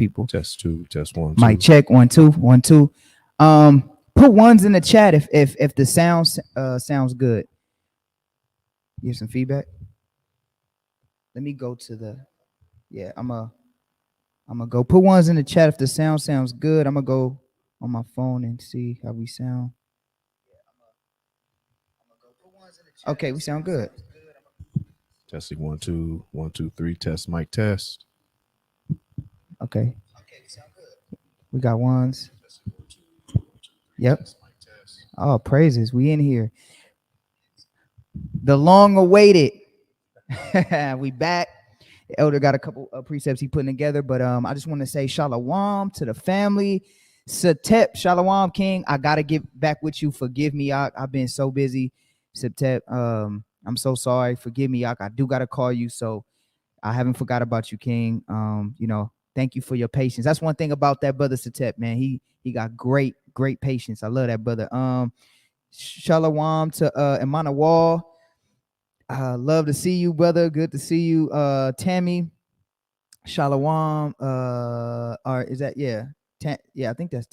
people. Test two, test one, Mic two. check 1 2 1 2. Put ones in the chat if the sound sounds good. Give some feedback. Let me go to the yeah. I'm gonna go put ones in the chat if the sound sounds good. I'm gonna go on my phone and see how we sound. Okay, we sound good. Testing one, two, three. Test mic test. Okay, we got ones. Yep. Oh, praises. We in here. The long awaited. We back. The elder got a couple of precepts he putting together, but I just want to say shalom to the family. Satep, shalom, King. I gotta get back with you. Forgive me, I've been so busy. Satep, I'm so sorry. Forgive me, I do gotta call you. So I haven't forgot about you, King. Thank you for your patience. That's one thing about that brother Satep, man. He got great patience. I love that brother. Shalom to Imana Wall. Love to see you, brother. Good to see you. Tammy, shalom. Or is that yeah, I think that's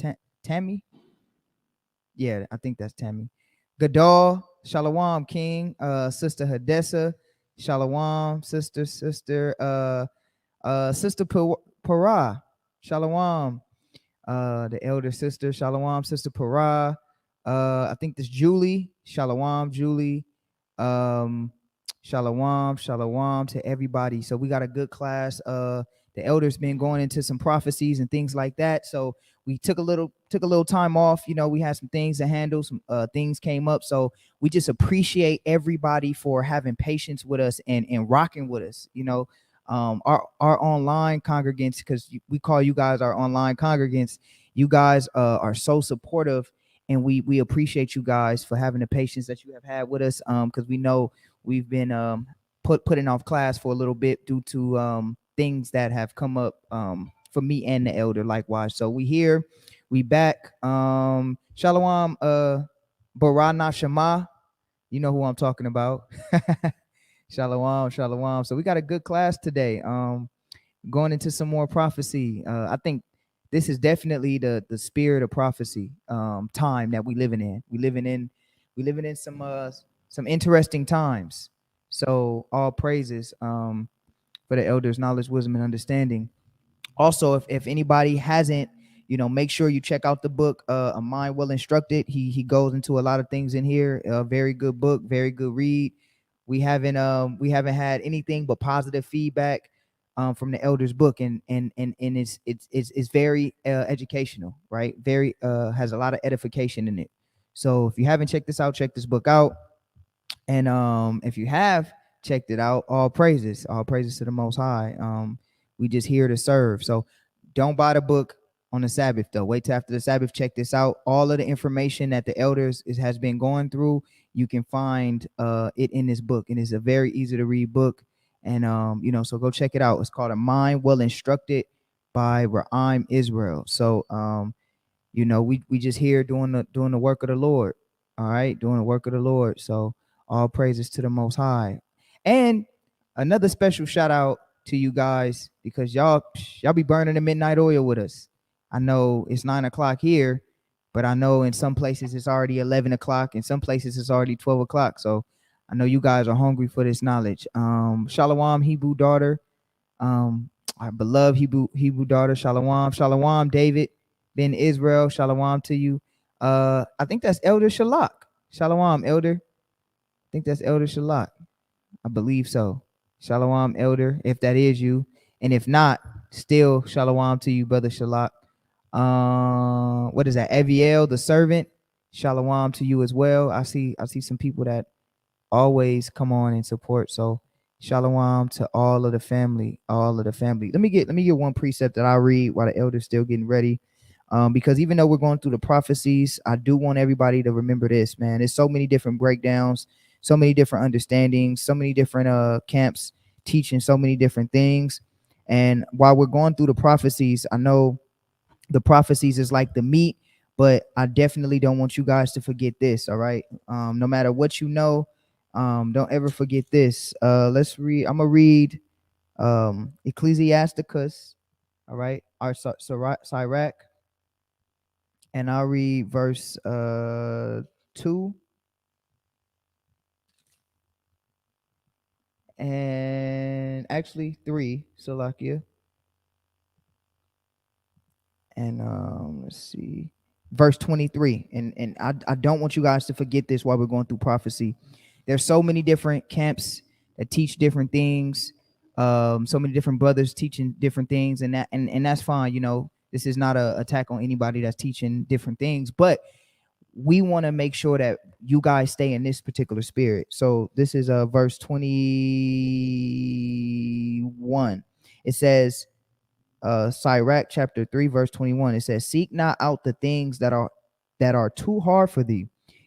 Tammy. Yeah, I think that's Tammy. Gadal, shalom, King. Sister Hadessa, shalom. Sister Sister Parah, shalom. The elder sister, shalom. Sister Parah. I think this Julie, shalom, Julie. Shalom to everybody. So we got a good class. The elders been going into some prophecies and things like that. So we took a little time off. We had some things to handle. Some things came up. So we just appreciate everybody for having patience with us and rocking with us. Our online congregants, because we call you guys our online congregants. You guys are so supportive, and we appreciate you guys for having the patience that you have had with us. Because we know we've been putting off class for a little bit due to things that have come up for me and the elder likewise. So we back. Shalom, Barana Shema. You know who I'm talking about. Shalom. So we got a good class today. Going into some more prophecy. I think this is definitely the spirit of prophecy time that we living in. We living in some interesting times. So all praises for the elders' knowledge, wisdom, and understanding. Also, if anybody hasn't, make sure you check out the book, A Mind Well Instructed. He goes into a lot of things in here. A very good book, very good read. We haven't had anything but positive feedback from the elders' book, and it's very educational, right? Very has a lot of edification in it. So if you haven't checked this out, check this book out. And if you have checked it out, all praises to the Most High. We just here to serve. So don't buy the book on the Sabbath though. Wait till after the Sabbath. Check this out. All of the information that the elders has been going through, you can find it in this book, and it's a very easy to read book. And so go check it out. It's called A Mind Well Instructed by Ra'im Israel. So we just here doing the work of the Lord. All right, doing the work of the Lord. So all praises to the Most High. And another special shout out to you guys, because y'all be burning the midnight oil with us. I know it's 9 o'clock here, but I know in some places it's already 11 o'clock. In some places it's already 12 o'clock. So I know you guys are hungry for this knowledge. Shalom, Hebrew daughter. Our beloved Hebrew daughter. Shalom, David Ben Israel. Shalom to you. I think that's Elder Shalak. Shalom, Elder. I think that's Elder Shalak. I believe so. Shalom, Elder, if that is you. And if not, still shalom to you, Brother Shalak. What is that? Aviel, the servant. Shalom to you as well. I see some people that always come on and support. So shalom to all of the family. Let me get one precept that I read while the elder's still getting ready. Because even though we're going through the prophecies, I do want everybody to remember this, man. There's so many different breakdowns, so many different understandings, so many different camps teaching so many different things. And while we're going through the prophecies, I know the prophecies is like the meat, but I definitely don't want you guys to forget this. All right. No matter what you know, don't ever forget this. Let's read. I'm gonna read Ecclesiasticus All right, our Sirach, and I'll read verse 2 and actually 3, Salakia. And let's see, verse 23. And I don't want you guys to forget this while we're going through prophecy. There's so many different camps that teach different things, so many different brothers teaching different things, and that's fine. You know, this is not a attack on anybody that's teaching different things, but we want to make sure that you guys stay in this particular spirit. So this is verse 21. It says, Sirach chapter 3 verse 21, it says, seek not out the things that are too hard for thee,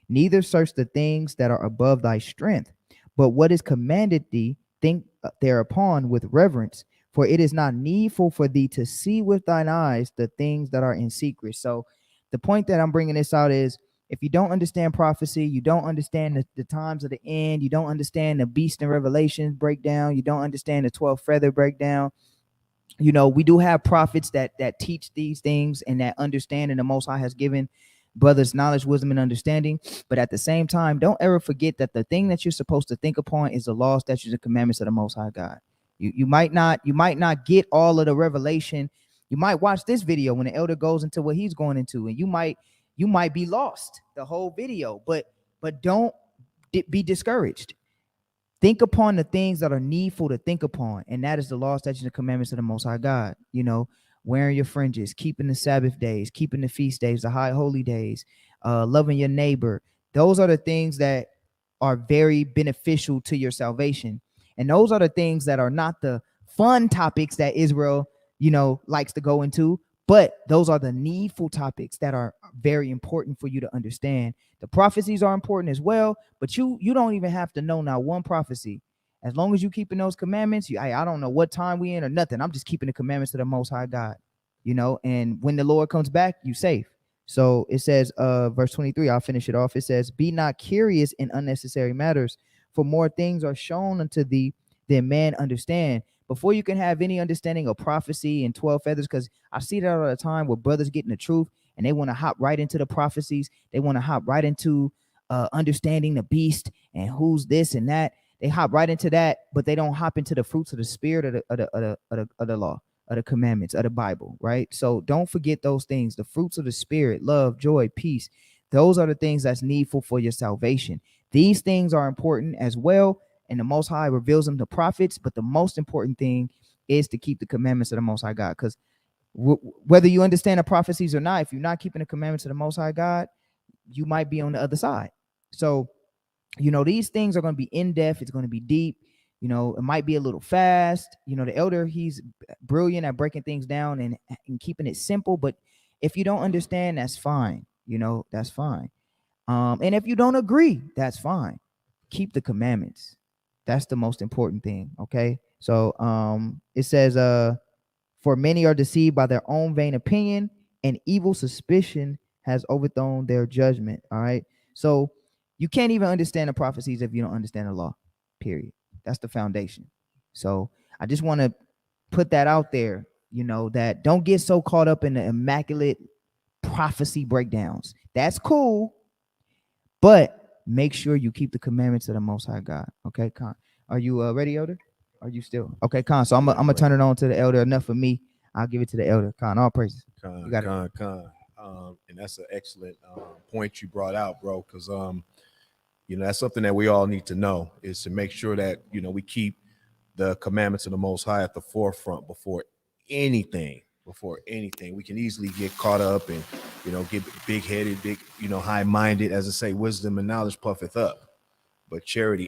neither search the things that are above thy strength, but what is commanded thee, think thereupon with reverence, for it is not needful for thee to see with thine eyes the things that are in secret. So the point that I'm bringing this out is, if you don't understand prophecy, you don't understand the times of the end, you don't understand the beast and revelations breakdown, you don't understand the 12 feather breakdown. You know, we do have prophets that teach these things and that understand, and the Most High has given brothers knowledge, wisdom, and understanding. But at the same time, don't ever forget that the thing that you're supposed to think upon is the law, statutes, and commandments of the Most High God. You might not get all of the revelation. You might watch this video when the elder goes into what he's going into, and you might be lost the whole video. But don't be discouraged. Think upon the things that are needful to think upon, and that is the law, statutes, and commandments of the Most High God. You know, wearing your fringes, keeping the Sabbath days, keeping the feast days, the high holy days, loving your neighbor. Those are the things that are very beneficial to your salvation, and those are the things that are not the fun topics that Israel, you know, likes to go into, but those are the needful topics that are very important for you to understand. The prophecies are important as well, but you don't even have to know now one prophecy. As long as you keeping those commandments, I don't know what time we in or nothing. I'm just keeping the commandments of the Most High God, you know. And when the Lord comes back, you safe. So it says, verse 23. I'll finish it off. It says, "Be not curious in unnecessary matters, for more things are shown unto thee than man understand." Before you can have any understanding of prophecy and 12 feathers, because I see that all the time where brothers getting the truth and they want to hop right into the prophecies. They want to hop right into understanding the beast and who's this and that. They hop right into that, but they don't hop into the fruits of the spirit of the law, of the commandments, of the Bible, right? So don't forget those things. The fruits of the spirit, love, joy, peace. Those are the things that's needful for your salvation. These things are important as well, and the Most High reveals them to prophets. But the most important thing is to keep the commandments of the Most High God, because whether you understand the prophecies or not, if you're not keeping the commandments of the Most High God, you might be on the other side. So, you know, these things are going to be in depth. It's going to be deep. You know, it might be a little fast. You know, the elder, he's brilliant at breaking things down and keeping it simple. But if you don't understand, that's fine. You know, that's fine. And if you don't agree, that's fine. Keep the commandments. That's the most important thing. Okay. So it says, for many are deceived by their own vain opinion, and evil suspicion has overthrown their judgment. All right. So you can't even understand the prophecies if you don't understand the law, period. That's the foundation. So I just want to put that out there, you know, that don't get so caught up in the immaculate prophecy breakdowns. That's cool, but make sure you keep the commandments of the Most High God. Okay, Khan. Are you ready, Elder? Are you still okay, Khan? So I'm gonna turn it on to the Elder. Enough for me. I'll give it to the Elder. Khan, all praises. You got it. And that's an excellent point you brought out, bro, because you know, that's something that we all need to know, is to make sure that, you know, we keep the commandments of the Most High at the forefront before anything. We can easily get caught up and, you know, get big-headed, you know, high-minded. As I say, wisdom and knowledge puffeth up, but charity.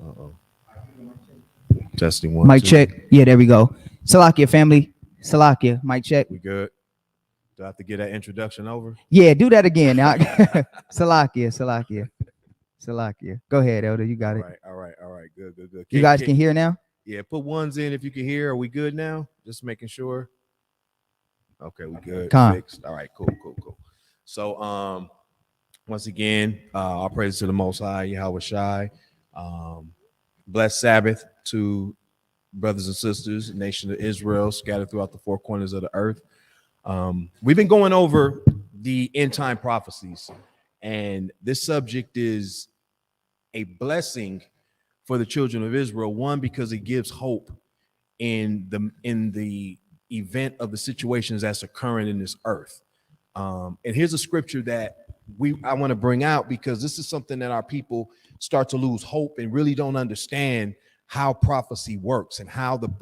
Uh-oh. Testing one, Mic two. check. Yeah, there we go. Salakia family. Salakia. Mic check. We good? Do I have to get that introduction over? Yeah, do that again. Now. Salakia. Salakia. Salakia. Go ahead, Elder. You got All it. right, all right, all right. Good, good, good. You guys can hear now? Yeah, put ones in if you can hear. Are we good now? Just making sure. Okay, we good. Fixed. All right, cool, cool, cool. So once again, all praise to the Most High, Yahweh Shai. Blessed Sabbath to brothers and sisters, nation of Israel, scattered throughout the four corners of the earth. We've been going over the end time prophecies, and this subject is a blessing for the children of Israel. One, because it gives hope in the event of the situations that's occurring in this earth. And here's a scripture that I want to bring out, because this is something that our people start to lose hope and really don't understand how prophecy works and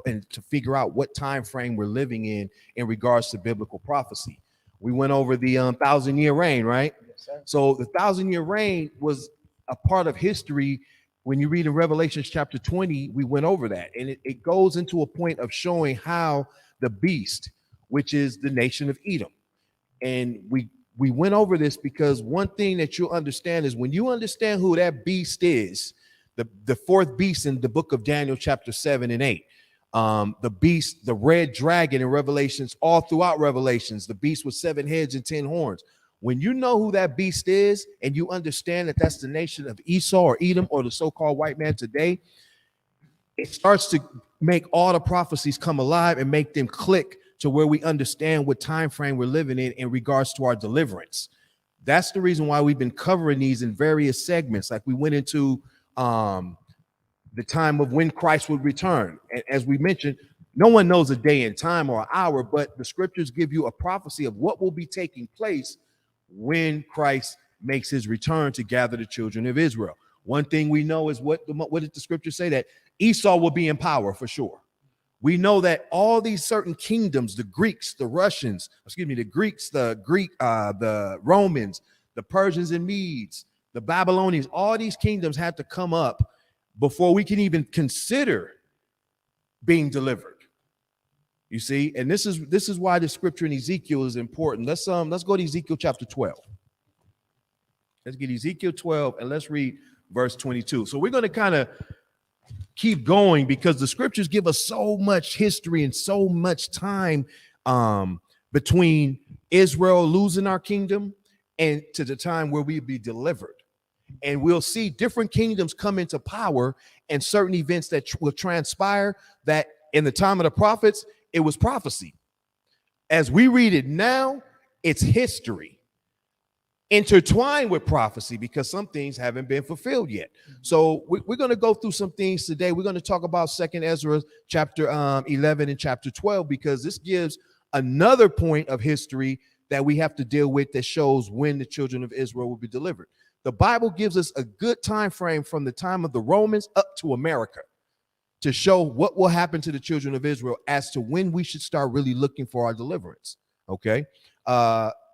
and to figure out what time frame we're living in regards to biblical prophecy. We went over the 1,000-year reign, right? Yes, sir. So the 1,000-year reign was a part of history. When you read in Revelation chapter 20, we went over that, and it goes into a point of showing how the beast, which is the nation of Edom, and we went over this because one thing that you'll understand is when you understand who that beast is, the fourth beast in the book of Daniel chapter 7 and 8, the beast, the red dragon in Revelations, all throughout Revelations, the beast with 7 heads and 10 horns. When you know who that beast is and you understand that that's the nation of Esau or Edom or the so-called white man today, it starts to make all the prophecies come alive and make them click to where we understand what time frame we're living in regards to our deliverance. That's the reason why we've been covering these in various segments. Like we went into the time of when Christ would return. And as we mentioned, no one knows a day and time or an hour, but the scriptures give you a prophecy of what will be taking place when Christ makes his return to gather the children of Israel. One thing we know is what did the scripture say? That Esau will be in power for sure. We know that all these certain kingdoms, the Greeks, the Russians, the Romans, the Persians and Medes, the Babylonians, all these kingdoms had to come up before we can even consider being delivered. You see, and this is why the scripture in Ezekiel is important. Let's go to Ezekiel chapter 12. Let's get Ezekiel 12 and let's read verse 22. So we're going to kind of keep going because the scriptures give us so much history and so much time between Israel losing our kingdom and to the time where we'll be delivered. And we'll see different kingdoms come into power and certain events that will transpire that in the time of the prophets, it was prophecy. As we read it now, it's history intertwined with prophecy because some things haven't been fulfilled yet. So we're going to go through some things today. We're going to talk about 2nd Ezra chapter 11 and chapter 12 because this gives another point of history that we have to deal with that shows when the children of Israel will be delivered. The Bible gives us a good time frame from the time of the Romans up to America to show what will happen to the children of Israel as to when we should start really looking for our deliverance. Okay.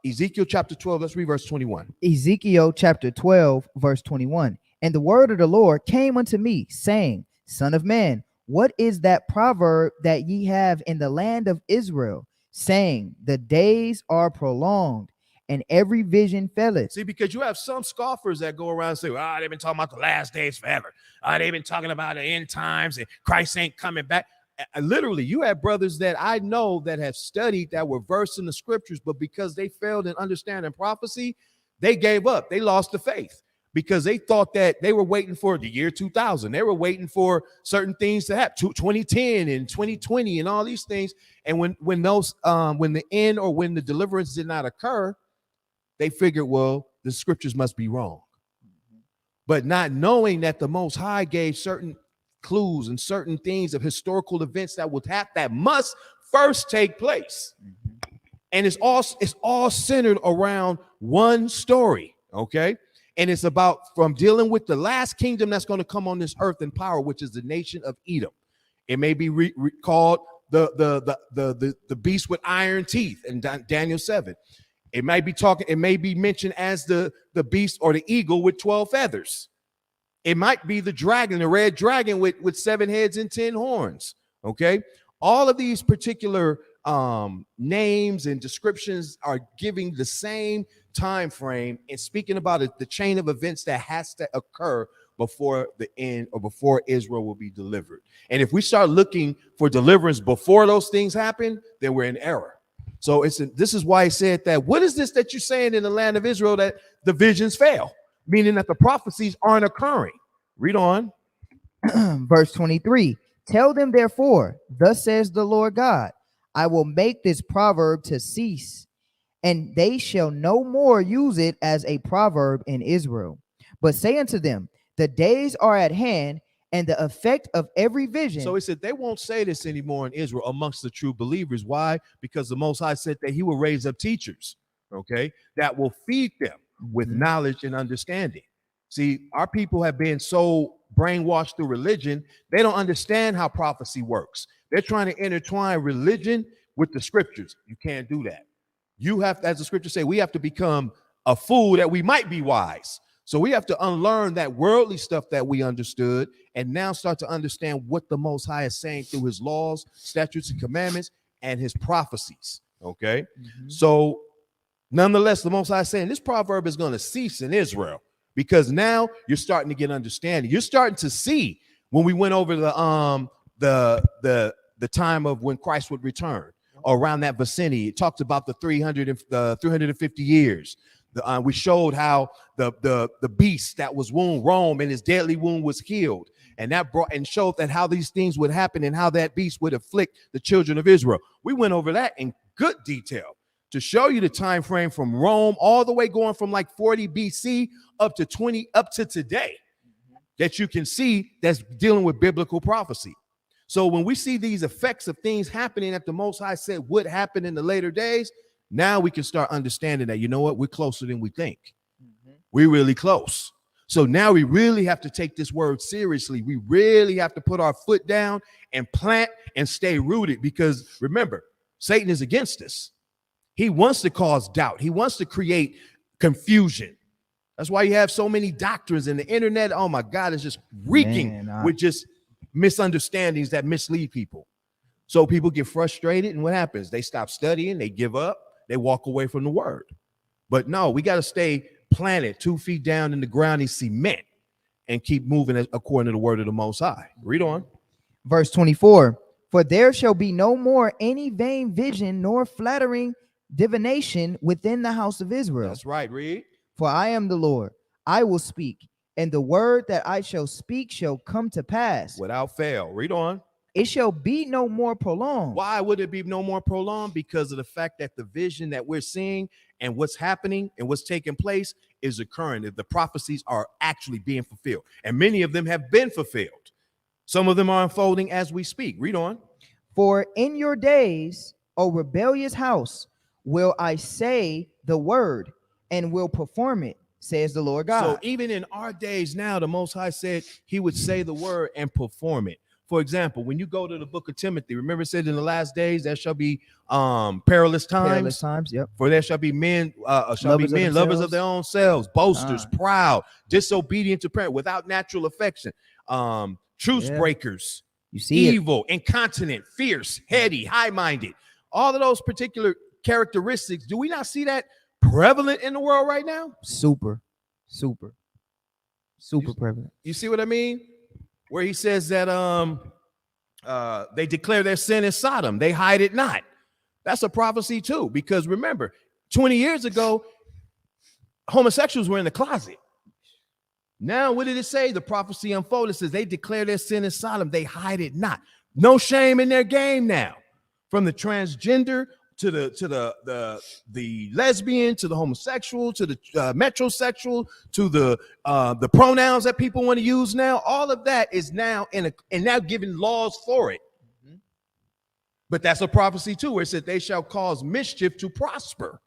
Ezekiel chapter 12, let's read verse 21. Ezekiel chapter 12, verse 21. And the word of the Lord came unto me, saying, Son of man, what is that proverb that ye have in the land of Israel, saying, the days are prolonged, and every vision faileth? See, because you have some scoffers that go around and say, they've been talking about the last days forever. They've been talking about the end times and Christ ain't coming back. Literally, you have brothers that I know that have studied that were versed in the scriptures, but because they failed in understanding prophecy, they gave up. They lost the faith because they thought that they were waiting for the year 2000. They were waiting for certain things to happen, 2010 and 2020 and all these things. And when the end or when the deliverance did not occur, they figured, well, the scriptures must be wrong. But not knowing that the Most High gave certain clues and certain things of historical events that must first take place. And it's all centered around one story, okay? And it's about from dealing with the last kingdom that's going to come on this earth in power, which is the nation of Edom. It may be called the beast with iron teeth in Daniel 7. It may be mentioned as the beast or the eagle with 12 feathers. It might be the dragon, the red dragon with 7 heads and 10 horns. Okay. All of these particular names and descriptions are giving the same time frame and speaking about it, the chain of events that has to occur before the end or before Israel will be delivered. And if we start looking for deliverance before those things happen, then we're in error. So this is why he said that, what is this that you're saying in the land of Israel that the visions fail, meaning that the prophecies aren't occurring? Read on. Verse 23, tell them therefore, thus says the Lord God, I will make this proverb to cease, and they shall no more use it as a proverb in Israel. But say unto them, the days are at hand, and the effect of every vision. So he said they won't say this anymore in Israel amongst the true believers. Why? Because the Most High said that he will raise up teachers, okay, that will feed them with knowledge and understanding. See, our people have been so brainwashed through religion, they don't understand how prophecy works. They're trying to intertwine religion with the scriptures. You can't do that. You have to, as the scriptures say, we have to become a fool that we might be wise. So we have to unlearn that worldly stuff that we understood and now start to understand what the Most High is saying through his laws, statutes, and commandments and his prophecies. Okay. So nonetheless, the Most High is saying this proverb is going to cease in Israel because now you're starting to get understanding. You're starting to see when we went over the time of when Christ would return around that vicinity. It talks about the 350 years. We showed how the beast that was wound Rome and his deadly wound was healed, and that brought and showed that how these things would happen and how that beast would afflict the children of Israel. We went over that in good detail to show you the time frame from Rome all the way going from like 40 BC up to today that you can see that's dealing with biblical prophecy. So when we see these effects of things happening that the Most High said would happen in the later days, now we can start understanding that, you know what, we're closer than we think. We're really close. So now we really have to take this word seriously. We really have to put our foot down and plant and stay rooted, because remember, Satan is against us. He wants to cause doubt. He wants to create confusion. That's why you have so many doctrines in the internet. Oh my God, it's just reeking with just misunderstandings that mislead people. So people get frustrated, and what happens? They stop studying, they give up, they walk away from the word. But no, we got to stay planted 2 feet down in the ground in cement and keep moving according to the word of the Most High. Read on. Verse 24, for there shall be no more any vain vision nor flattering divination within the house of Israel. That's right. Read. For I am the Lord, I will speak, and the word that I shall speak shall come to pass without fail. Read on. It shall be no more prolonged. Why would it be no more prolonged? Because of the fact that the vision that we're seeing and what's happening and what's taking place is occurring. The prophecies are actually being fulfilled, and many of them have been fulfilled. Some of them are unfolding as we speak. Read on. For in your days, O rebellious house, will I say the word and will perform it, says the Lord God. So even in our days now, the Most High said he would say the word and perform it. For example, when you go to the book of Timothy, remember it said in the last days there shall be perilous times. Perilous times, yep. For there shall be men, lovers of their own selves, boasters, proud, disobedient to parents, without natural affection, truce breakers, you see, evil, incontinent, fierce, heady, high-minded. All of those particular characteristics. Do we not see that prevalent in the world right now? Super prevalent. You see what I mean? Where he says that they declare their sin in Sodom, they hide it not. That's a prophecy too, because remember, 20 years ago, homosexuals were in the closet. Now, what did it say? The prophecy unfolded. It says they declare their sin in Sodom, they hide it not. No shame in their game now. From the transgender to the lesbian, to the homosexual, to the metrosexual, to the pronouns that people want to use now, all of that is now and now given laws for it. But that's a prophecy too, where it said they shall cause mischief to prosper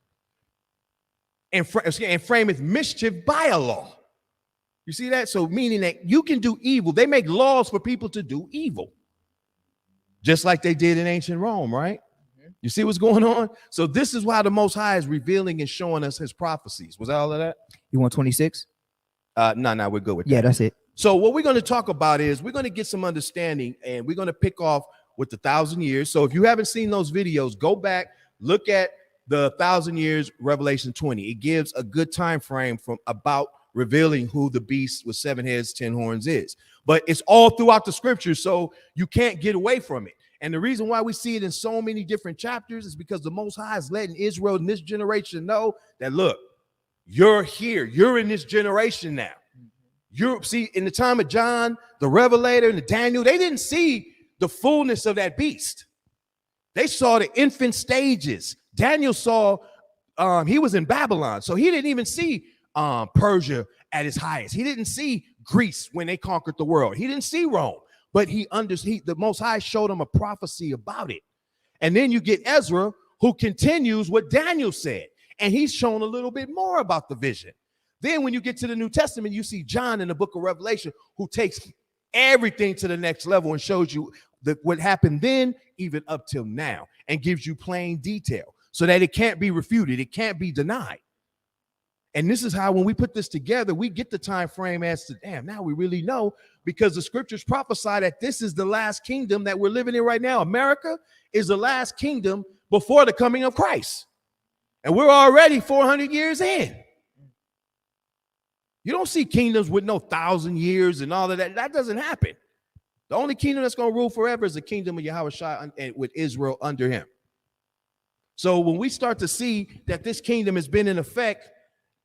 and frameth mischief by a law. You see that? So meaning that you can do evil. They make laws for people to do evil, just like they did in ancient Rome, right? You see what's going on? So this is why the Most High is revealing and showing us his prophecies. Was that all of that? You want 26? No, we're good with that. Yeah, that's it. So what we're going to talk about is we're going to get some understanding, and we're going to pick off with the 1,000 years. So if you haven't seen those videos, go back, look at the 1,000 years, Revelation 20. It gives a good time frame from about revealing who the beast with 7 heads, 10 horns is. But it's all throughout the scriptures, so you can't get away from it. And the reason why we see it in so many different chapters is because the Most High is letting Israel in this generation know that, look, you're here. You're in this generation now. You see, in the time of John, the Revelator, and the Daniel, they didn't see the fullness of that beast. They saw the infant stages. Daniel saw, he was in Babylon, so he didn't even see Persia at its highest. He didn't see Greece when they conquered the world. He didn't see Rome, but the Most High showed him a prophecy about it. And then you get Ezra, who continues what Daniel said, and he's shown a little bit more about the vision. Then when you get to the New Testament, you see John in the book of Revelation, who takes everything to the next level and shows you what happened then, even up till now, and gives you plain detail so that it can't be refuted. It can't be denied. And this is how, when we put this together, we get the time frame as to, damn, now we really know, because the scriptures prophesy that this is the last kingdom that we're living in right now. America is the last kingdom before the coming of Christ. And we're already 400 years in. You don't see kingdoms with no 1,000 years and all of that. That doesn't happen. The only kingdom that's going to rule forever is the kingdom of Yahushua with Israel under him. So when we start to see that this kingdom has been in effect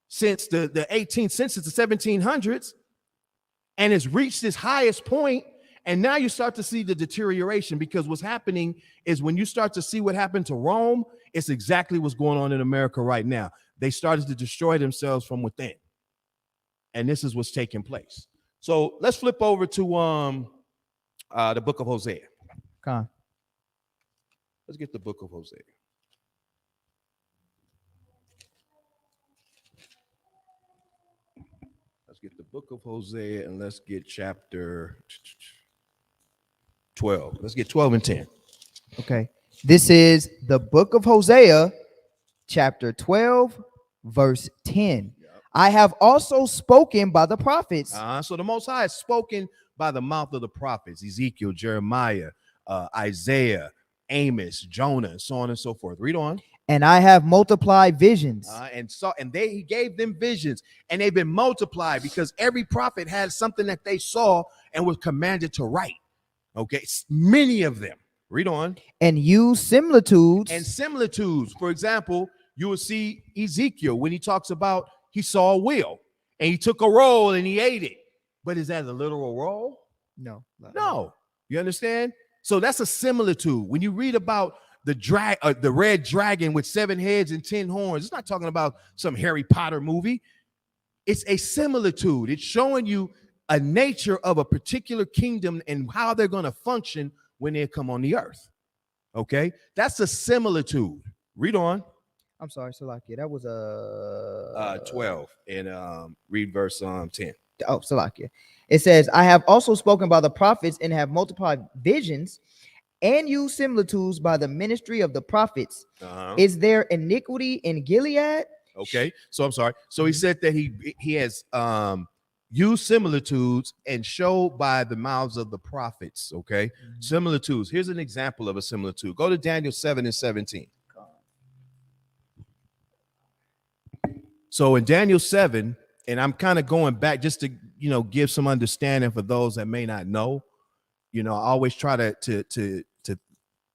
since the 18th, since the 1700s, and it's reached its highest point, and now you start to see the deterioration, because what's happening is when you start to see what happened to Rome, it's exactly what's going on in America right now. They started to destroy themselves from within. And this is what's taking place. So let's flip over to the book of Hosea. Come on. Let's get the book of Hosea. Let's get the book of Hosea, and let's get chapter 12. Let's get 12 and 10. Okay. This is the book of Hosea, chapter 12, verse 10. I have also spoken by the prophets. So the Most High has spoken by the mouth of the prophets, Ezekiel, Jeremiah, Isaiah, Amos, Jonah, and so on and so forth. Read on. And I have multiplied visions. He gave them visions, and they've been multiplied, because every prophet had something that they saw and was commanded to write. Okay, many of them. Read on. And use similitudes. And similitudes. For example, you will see Ezekiel when he talks about he saw a wheel and he took a roll and he ate it. But is that a literal roll? No. No. You understand? So that's a similitude. When you read about the red dragon with 7 heads and 10 horns, it's not talking about some Harry Potter movie. It's a similitude. It's showing you a nature of a particular kingdom and how they're going to function when they come on the earth. Okay? That's a similitude. Read on. I'm sorry, Salakia. That was 12 and read verse 10. Oh, Salakia. It says, I have also spoken by the prophets and have multiplied visions and used similitudes by the ministry of the prophets. Is there iniquity in Gilead? Okay, so I'm sorry. So he said that he has used similitudes and showed by the mouths of the prophets. Okay, similitudes. Here's an example of a similitude. Go to Daniel 7 and 17. So in Daniel 7, and I'm kind of going back just to, give some understanding for those that may not know. I always try to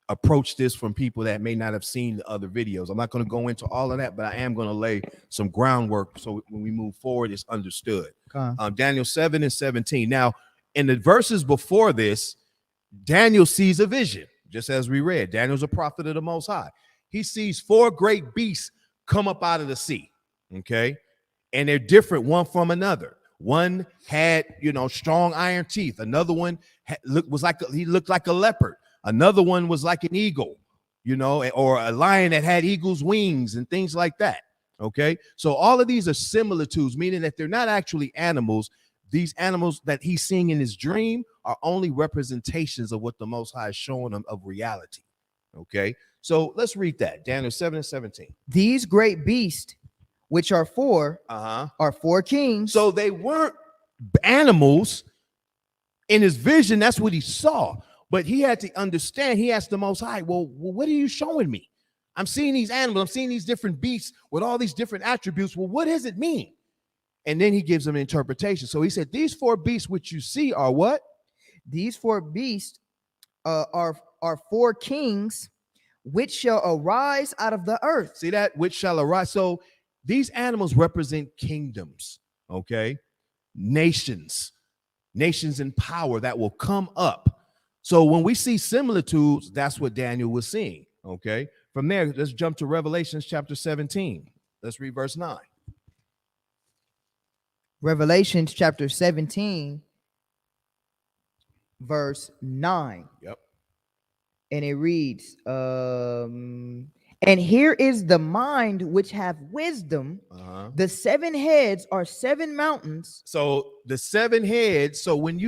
approach this from people that may not have seen the other videos. I'm not going to go into all of that, but I am going to lay some groundwork so when we move forward, it's understood. Daniel 7 and 17. Now, in the verses before this, Daniel sees a vision, just as we read. Daniel's a prophet of the Most High. He sees 4 great beasts come up out of the sea. Okay, and they're different one from another. One had, strong iron teeth. Another one looked like a leopard. Another one was like an eagle, or a lion that had eagle's wings and things like that. Okay, so all of these are similitudes, meaning that they're not actually animals. These animals that he's seeing in his dream are only representations of what the Most High is showing him of reality. Okay, so let's read that. Daniel 7 and 17. These great beasts, which are 4, are 4 kings. So they weren't animals in his vision. That's what he saw. But he had to understand. He asked the Most High, well, what are you showing me? I'm seeing these animals. I'm seeing these different beasts with all these different attributes. Well, what does it mean? And then he gives them an interpretation. So he said, these 4 beasts which you see are what? These 4 beasts are 4 kings which shall arise out of the earth. See that? Which shall arise. So these animals represent kingdoms, okay? Nations in power that will come up. So when we see similitudes, that's what Daniel was seeing, okay? From there, let's jump to Revelation chapter 17. Let's read verse 9. Revelation chapter 17, verse 9. Yep. And it reads, and here is the mind which have wisdom. The 7 heads are 7 mountains. So the 7 heads. So when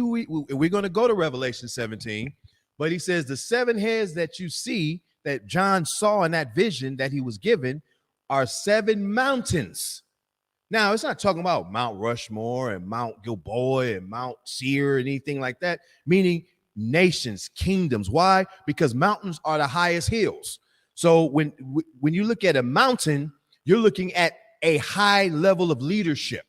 we're going to go to Revelation 17, but he says the 7 heads that you see, that John saw in that vision that he was given, are 7 mountains. Now, it's not talking about Mount Rushmore and Mount Gilboa and Mount Seir or anything like that, meaning nations, kingdoms. Why? Because mountains are the highest hills. So when you look at a mountain, you're looking at a high level of leadership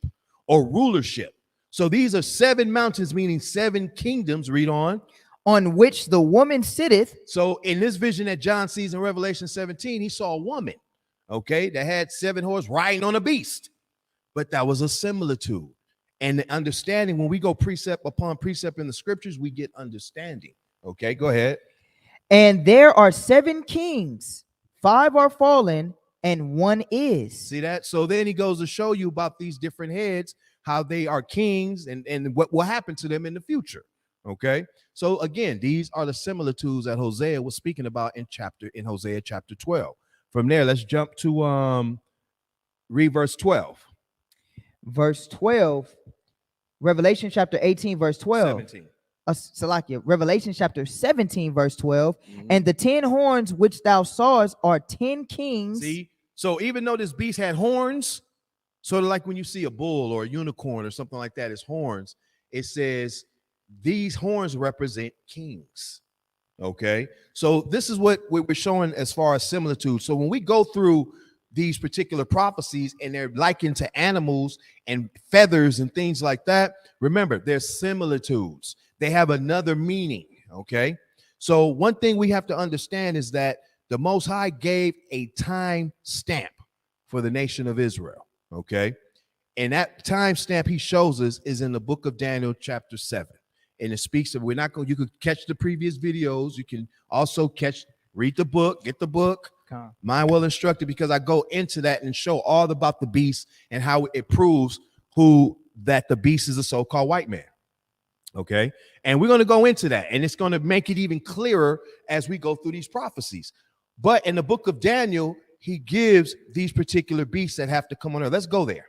or rulership. So these are 7 mountains, meaning 7 kingdoms. Read on which the woman sitteth. So in this vision that John sees in Revelation 17, he saw a woman, okay, that had 7 horses riding on a beast. But that was a similitude. And the understanding, when we go precept upon precept in the scriptures, we get understanding. Okay, go ahead. And there are 7 kings, 5 are fallen, and 1 is. See that? So then he goes to show you about these different heads, how they are kings, and what will happen to them in the future. Okay, so again, these are the similitudes that Hosea was speaking about in Hosea chapter 12. From there, let's jump to read verse 12. Verse 12, Revelation chapter 18, verse 12. 17. Salakia, Revelation chapter 17, verse 12. And the 10 horns which thou sawest are 10 kings. See, so even though this beast had horns, sort of like when you see a bull or a unicorn or something like that, it's horns. It says these horns represent kings. Okay, so this is what we're showing as far as similitude. So when we go through these particular prophecies and they're likened to animals and feathers and things like that, remember, they're similitudes. They have another meaning. Okay, so one thing we have to understand is that the Most High gave a time stamp for the nation of Israel. Okay, and that time stamp he shows us is in the book of Daniel chapter 7. And it speaks of, we're not going, you could catch the previous videos. You can also read the book, get the book, Mind Well Instructed, because I go into that and show all about the beast and how it proves that the beast is a so-called white man. Okay. And we're going to go into that, and it's going to make it even clearer as we go through these prophecies. But in the book of Daniel, he gives these particular beasts that have to come on earth. Let's go there.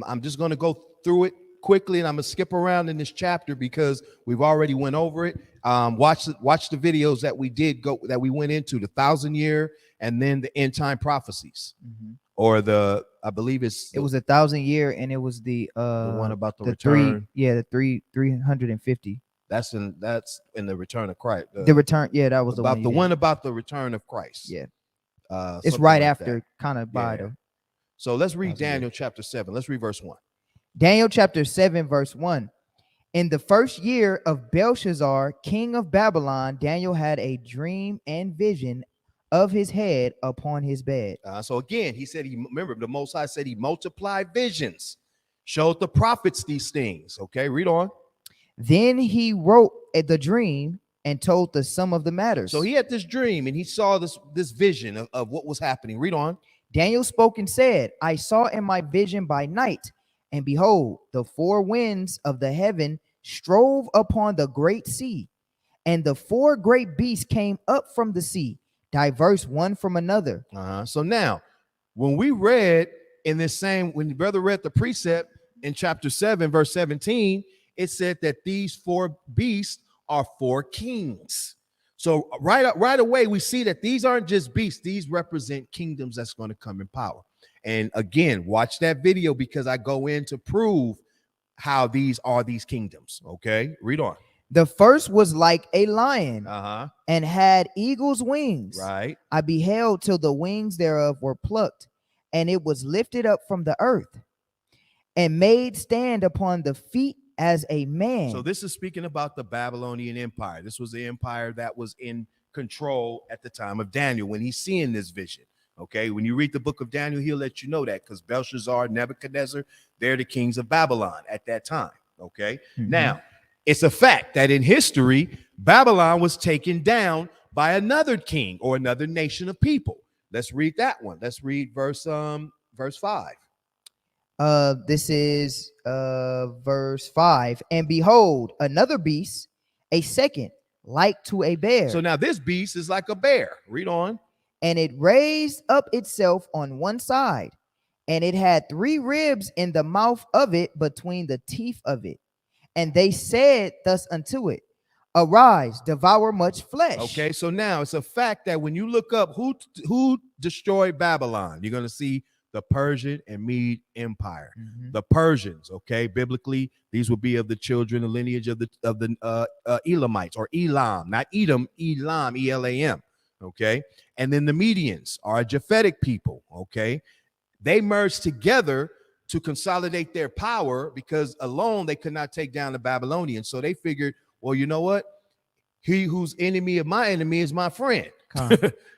I'm just going to go through it quickly, and I'm gonna skip around in this chapter because we've already went over it. Watch the videos that we went into, the 1,000-year and then the end time prophecies, or I believe it was 1,000-year, and it was the one about the return. The 350. That's in the return of Christ. The return, yeah, that was about the one about the return of Christ. Yeah, it's right like after, kind of by the. So let's read Daniel chapter 7. Let's read verse 1. Daniel chapter 7, verse 1. In the first year of Belshazzar, king of Babylon, Daniel had a dream and vision of his head upon his bed. So again, he said, remember, the Most High said he multiplied visions, showed the prophets these things. Okay, read on. Then he wrote the dream and told the sum of the matters. So he had this dream and he saw this vision of what was happening. Read on. Daniel spoke and said, I saw in my vision by night, and behold, the 4 winds of the heaven strove upon the great sea, and the 4 great beasts came up from the sea, diverse one from another. So now, when we read in this when the brother read the precept in chapter 7, verse 17, it said that these 4 beasts are 4 kings. So right away, we see that these aren't just beasts. These represent kingdoms that's going to come in power. And again, watch that video because I go in to prove how these are these kingdoms. Okay, read on. The first was like a lion Uh-huh. and had eagle's wings. Right. I beheld till the wings thereof were plucked, and it was lifted up from the earth and made stand upon the feet as a man. So this is speaking about the Babylonian Empire. This was the empire that was in control at the time of Daniel when he's seeing this vision. Okay, when you read the book of Daniel, he'll let you know that because Belshazzar, Nebuchadnezzar, they're the kings of Babylon at that time. Okay, now it's a fact that in history, Babylon was taken down by another king or another nation of people. Let's read that one. Let's read verse 5. This is verse 5. And behold, another beast, a second, like to a bear. So now this beast is like a bear. Read on. And it raised up itself on one side, and it had 3 ribs in the mouth of it between the teeth of it. And they said thus unto it, arise, devour much flesh. Okay, so now it's a fact that when you look up who destroyed Babylon, you're going to see the Persian and Mede Empire. The Persians, okay, biblically, these will be of the children, the lineage of the Elamites, or Elam, not Edom, Elam, E-L-A-M. Okay, and then the Medians are a Japhetic people. Okay, they merged together to consolidate their power because alone they could not take down the Babylonians. So they figured, well, you know what? He who's enemy of my enemy is my friend.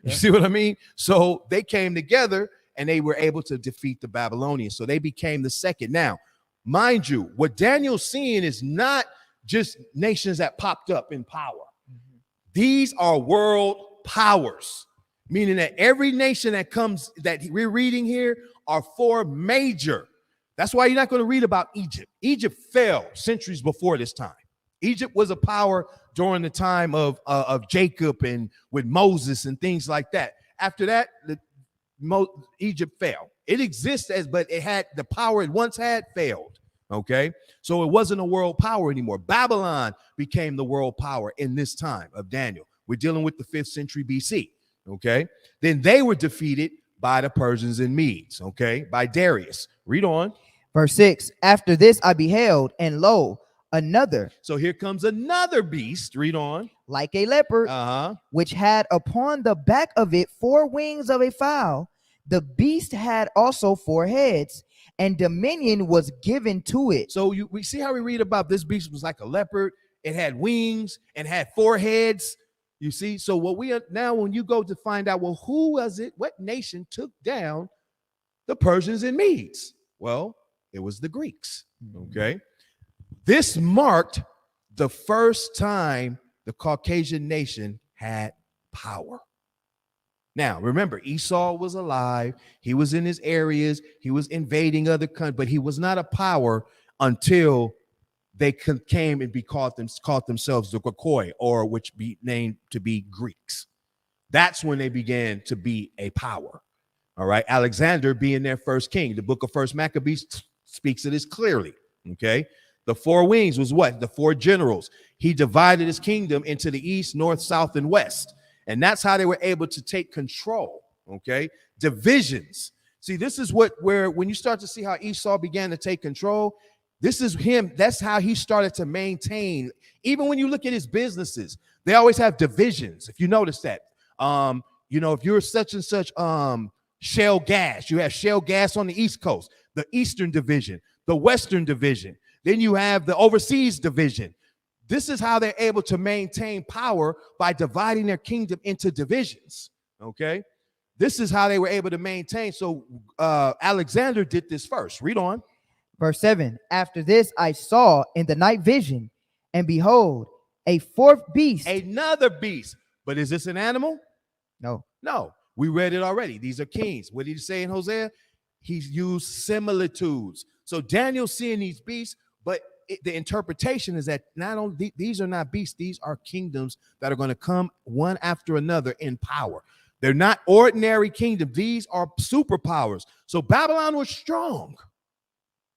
You see what I mean? So they came together and they were able to defeat the Babylonians. So they became the second. Now, mind you, what Daniel's seeing is not just nations that popped up in power. These are world powers, meaning that every nation that comes that we're reading here are 4 major. That's why you're not going to read about Egypt. Egypt fell centuries before this time. Egypt was a power during the time of Jacob and with Moses and things like that. After that, Egypt fell. It exists but it had the power it once had failed. Okay, so it wasn't a world power anymore. Babylon became the world power in this time of Daniel. We're dealing with the 5th century BC. Okay, then they were defeated by the Persians and Medes. Okay, by Darius. Read on. Verse 6. After this I beheld, and lo, another. So here comes another beast. Read on. Like a leopard, which had upon the back of it 4 wings of a fowl. The beast had also 4 heads, and dominion was given to it. So we see how we read about this beast was like a leopard. It had wings and had 4 heads. You see, so what we are now, when you go to find out, well, who was it? What nation took down the Persians and Medes? Well, it was the Greeks. Okay, this marked the first time the Caucasian nation had power. Now, remember, Esau was alive. He was in his areas. He was invading other countries, but he was not a power until they came and called themselves the Grekoi, or which be named to be Greeks. That's when they began to be a power. All right, Alexander being their first king. The book of First Maccabees speaks of this clearly. Okay, the 4 wings was what? The 4 generals. He divided his kingdom into the east, north, south, and west. And that's how they were able to take control. Okay, divisions. See, this is where when you start to see how Esau began to take control, this is him. That's how he started to maintain. Even when you look at his businesses, they always have divisions. If you notice that, if you're such and such shale gas, you have shale gas on the East Coast, the Eastern Division, the Western Division. Then you have the overseas division. This is how they're able to maintain power, by dividing their kingdom into divisions. Okay, this is how they were able to maintain. So Alexander did this first. Read on. Verse 7. After this I saw in the night vision, and behold, a 4th beast. Another beast. But is this an animal? No. We read it already. These are kings. What did he say in Hosea? He's used similitudes. So Daniel's seeing these beasts, but the interpretation is that not only these are not beasts, these are kingdoms that are going to come one after another in power. They're not ordinary kingdoms. These are superpowers. So Babylon was strong,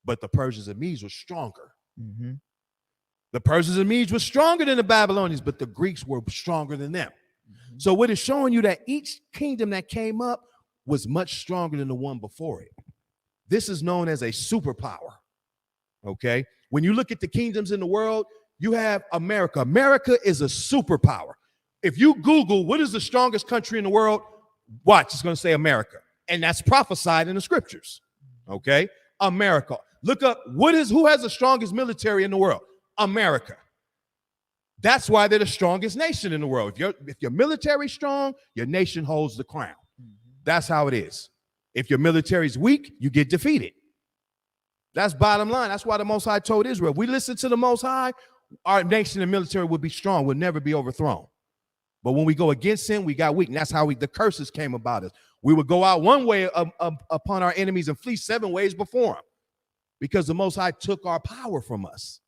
but the Persians and Medes were stronger. The Persians and Medes were stronger than the Babylonians, but the Greeks were stronger than them. So what is showing you that each kingdom that came up was much stronger than the one before it. This is known as a superpower. Okay. When you look at the kingdoms in the world, you have America. America is a superpower. If you Google what is the strongest country in the world, watch, it's going to say America. And that's prophesied in the scriptures. Okay. America. Look up who has the strongest military in the world? America. That's why they're the strongest nation in the world. If your military is strong, your nation holds the crown. That's how it is. If your military is weak, you get defeated. That's bottom line. That's why the Most High told Israel, if we listen to the Most High, our nation and military will be strong, will never be overthrown. But when we go against him, we got weak. And that's how the curses came about us. We would go out one way upon our enemies and flee 7 ways before them, because the Most High took our power from us.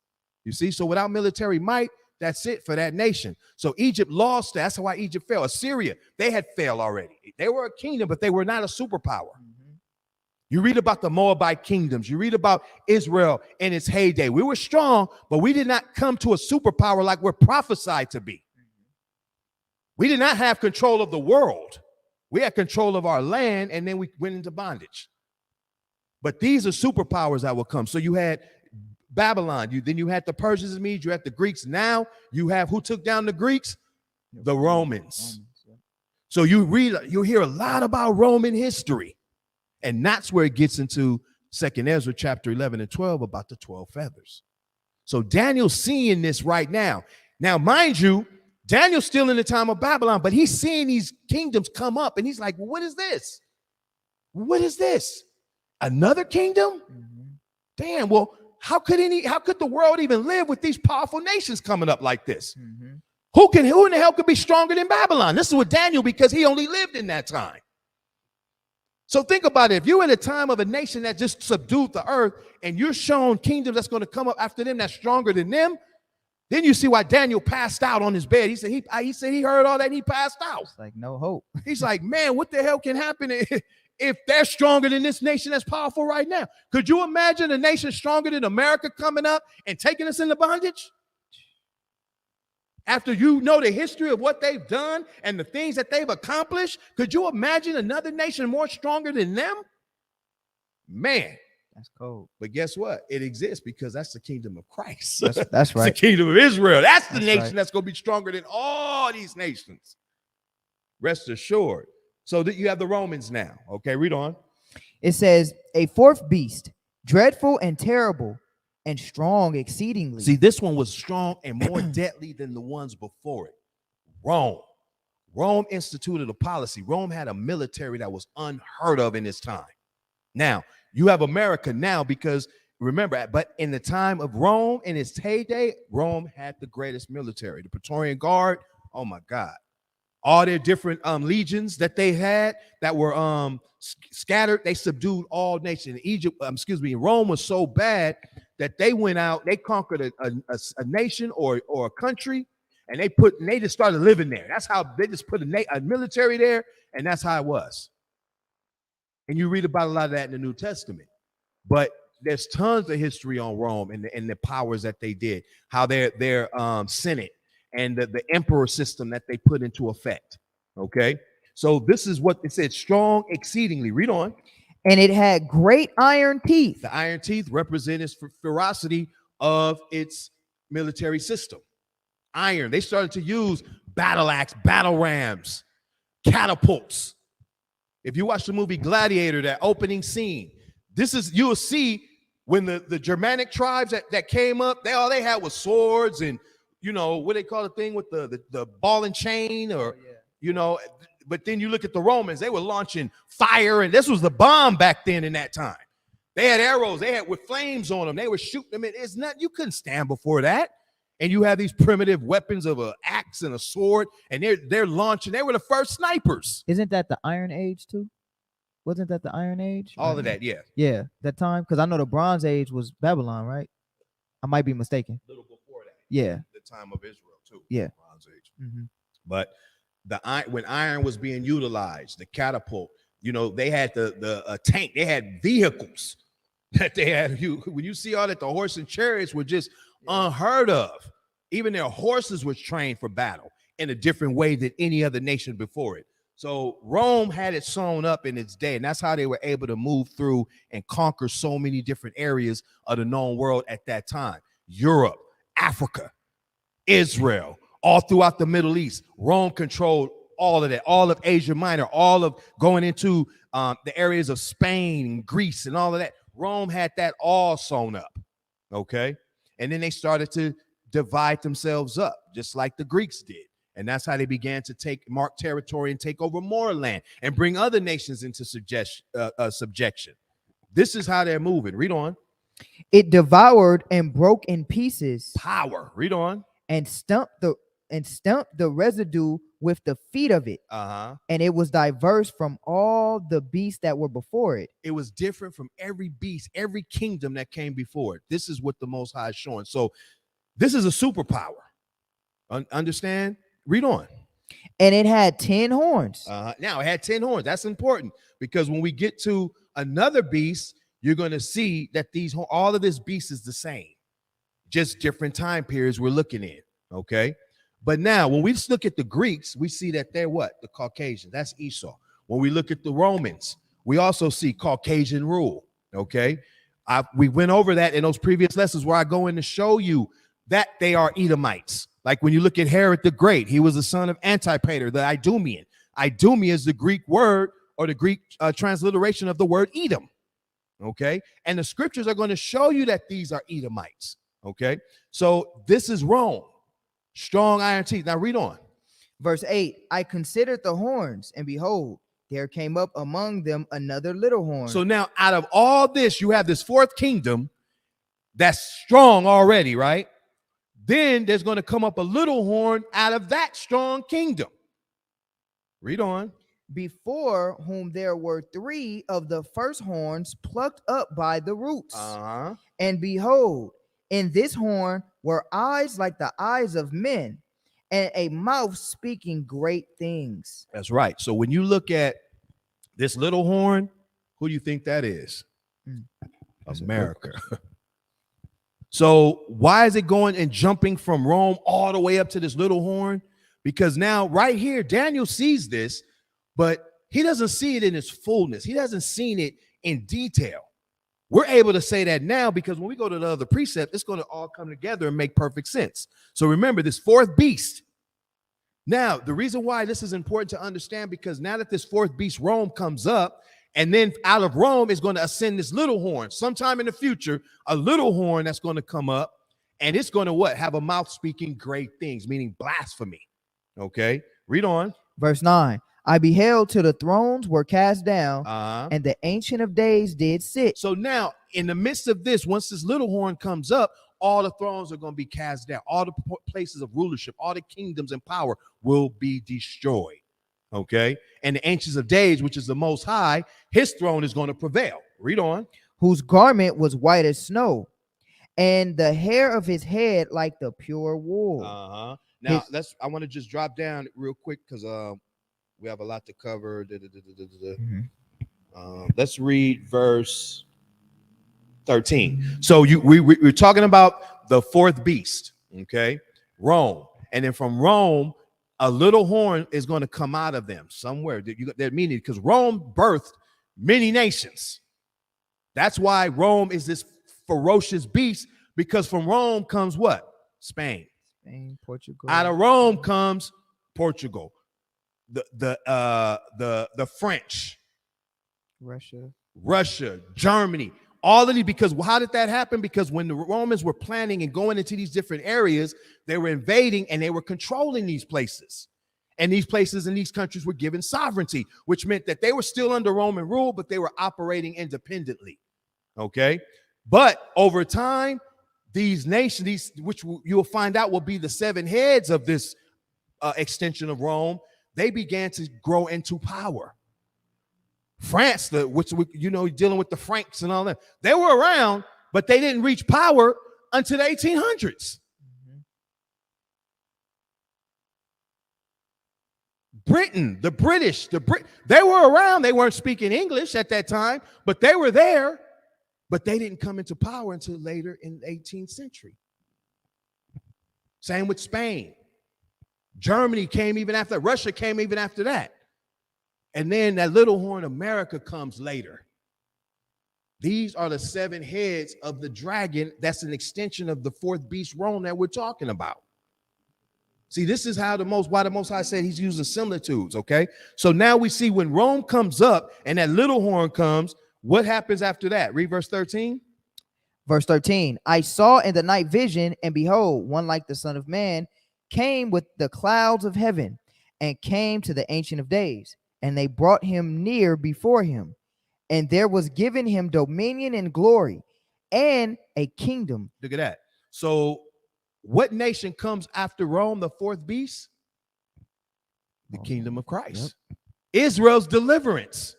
You see, so without military might, that's it for that nation. So Egypt lost. That's why Egypt fell. Assyria, they had failed already. They were a kingdom, but they were not a superpower. You read about the Moabite kingdoms. You read about Israel in its heyday. We were strong, but we did not come to a superpower like we're prophesied to be. We did not have control of the world. We had control of our land, and then we went into bondage. But these are superpowers that will come. So you had Babylon. Then you had the Persians and Medes. You had the Greeks. Now you have who took down the Greeks? The Romans. So you hear a lot about Roman history. And that's where it gets into 2nd Ezra chapter 11 and 12 about the 12 feathers. So Daniel's seeing this right now. Now, mind you, Daniel's still in the time of Babylon, but he's seeing these kingdoms come up, and he's like, well, what is this? What is this? Another kingdom? Damn, well, how could the world even live with these powerful nations coming up like this? Who in the hell could be stronger than Babylon? This is with Daniel, because he only lived in that time. So think about it. If you're in a time of a nation that just subdued the earth, and you're shown kingdoms that's going to come up after them that's stronger than them, then you see why Daniel passed out on his bed. He said he heard all that and he passed out. It's like no hope. He's like, man, what the hell can happen if they're stronger than this nation that's powerful right now? Could you imagine a nation stronger than America coming up and taking us into bondage? After you know the history of what they've done and the things that they've accomplished, could you imagine another nation more stronger than them? Man, that's cold. But guess what? It exists because that's the kingdom of Christ. That's right. It's the kingdom of Israel. That's the nation that's going to be stronger than all these nations. Rest assured. So that you have the Romans now. Okay, read on. It says, a fourth beast, dreadful and terrible, and strong exceedingly. See, this one was strong and more deadly than the ones before it. Rome. Rome instituted a policy. Rome had a military that was unheard of in its time. Now, you have America now because, remember, but in the time of Rome, in its heyday, Rome had the greatest military. The Praetorian Guard, oh my God. All their different legions that they had that were scattered, they subdued all nations. Rome was so bad that they went out, they conquered a nation or a country, and they just started living there. That's how they just put a military there, and that's how it was. And you read about a lot of that in the New Testament. But there's tons of history on Rome and the powers that they did, how their Senate and the emperor system that they put into effect. Okay, so this is what it said: strong exceedingly. Read on. And it had great iron teeth. The iron teeth represent its ferocity of its military system. Iron. They started to use battle axe, battle rams, catapults. If you watch the movie Gladiator, that opening scene, you'll see when the Germanic tribes that came up, all they had was swords and, what they call the thing with the ball and chain, or, but then you look at the Romans, they were launching fire, and this was the bomb back then in that time. They had arrows, with flames on them. They were shooting them. It's not, you couldn't stand before that. And you have these primitive weapons of an axe and a sword, and they're launching. They were the first snipers. Isn't that the Iron Age too? Wasn't that the Iron Age? All of that, yeah. Yeah, that time, because I know the Bronze Age was Babylon, right? I might be mistaken. A little before that. Yeah. The time of Israel too. Yeah. Bronze Age. But when iron was being utilized, the catapult, they had the tank. They had vehicles that they had. When you see all that, the horse and chariots were just unheard of. Even their horses were trained for battle in a different way than any other nation before it. So Rome had it sewn up in its day, and that's how they were able to move through and conquer so many different areas of the known world at that time. Europe, Africa, Israel, all throughout the Middle East. Rome controlled all of that, all of Asia Minor, all of going into the areas of Spain and Greece and all of that. Rome had that all sewn up, okay? And then they started to divide themselves up, just like the Greeks did. And that's how they began to mark territory and take over more land and bring other nations into subjection. This is how they're moving. Read on. It devoured and broke in pieces Power. Read on. and stumped the residue with the feet of it. And it was diverse from all the beasts that were before it. It was different from every beast, every kingdom that came before it. This is what the Most High is showing. So this is a superpower. Understand? Read on. And it had 10 horns. Now it had 10 horns. That's important because when we get to another beast, you're going to see that all of this beast is the same, just different time periods we're looking in. Okay. But now when we just look at the Greeks, we see that they're what? The Caucasians. That's Esau. When we look at the Romans, we also see Caucasian rule. Okay. We went over that in those previous lessons where I go in to show you that they are Edomites. Like when you look at Herod the Great, he was the son of Antipater, the Idumean. Idumea is the Greek word or the Greek transliteration of the word Edom. Okay. And the scriptures are going to show you that these are Edomites. Okay. So this is Rome. Strong iron teeth. Now read on. Verse 8, I considered the horns, and behold, there came up among them another little horn. So now out of all this, you have this fourth kingdom that's strong already, right? Then there's going to come up a little horn out of that strong kingdom. Read on. Before whom there were 3 of the first horns plucked up by the roots. And behold, in this horn were eyes like the eyes of men, and a mouth speaking great things. That's right. So when you look at this little horn, who do you think that is? America. So why is it going and jumping from Rome all the way up to this little horn? Because now right here, Daniel sees this, but he doesn't see it in its fullness. He hasn't seen it in detail. We're able to say that now because when we go to the other precept, it's going to all come together and make perfect sense. So remember this fourth beast. Now, the reason why this is important to understand, because now that this fourth beast, Rome, comes up, and then out of Rome is going to ascend this little horn. Sometime in the future, a little horn that's going to come up, and it's going to what? Have a mouth speaking great things, meaning blasphemy. Okay, read on. Verse 9, I beheld till the thrones were cast down, and the Ancient of Days did sit. So now, in the midst of this, once this little horn comes up, all the thrones are going to be cast down. All the places of rulership, all the kingdoms and power will be destroyed. Okay. And the Ancients of Days, which is the Most High, his throne is going to prevail. Read on. Whose garment was white as snow, and the hair of his head like the pure wool. Now, I want to just drop down real quick because we have a lot to cover. Let's read verse 13. So we're talking about the fourth beast, okay? Rome. And then from Rome, a little horn is going to come out of them somewhere. They're meaning because Rome birthed many nations. That's why Rome is this ferocious beast, because from Rome comes what? Spain, Portugal. Out of Rome comes Portugal, the French, Russia, Germany. All of these, because how did that happen? Because when the Romans were planning and going into these different areas, they were invading and they were controlling these places. And these places and these countries were given sovereignty, which meant that they were still under Roman rule, but they were operating independently. Okay. But over time, these nations, which you'll find out will be the 7 heads of this extension of Rome, they began to grow into power. France, dealing with the Franks and all that, they were around, but they didn't reach power until the 1800s. Britain, the British, they were around. They weren't speaking English at that time, but they were there, but they didn't come into power until later in the 18th century. Same with Spain. Germany came even after that. Russia came even after that. And then that little horn America comes later. These are the 7 heads of the dragon. That's an extension of the 4th beast, Rome, that we're talking about. See, this is how why the Most High said he's using similitudes, okay? So now we see when Rome comes up and that little horn comes, what happens after that? Read verse 13. Verse 13, I saw in the night vision, and behold, one like the Son of Man came with the clouds of heaven, and came to the Ancient of Days, and they brought him near before him. And there was given him dominion and glory and a kingdom. Look at that. So what nation comes after Rome, the 4th beast? The kingdom of Christ. Yep. Israel's deliverance.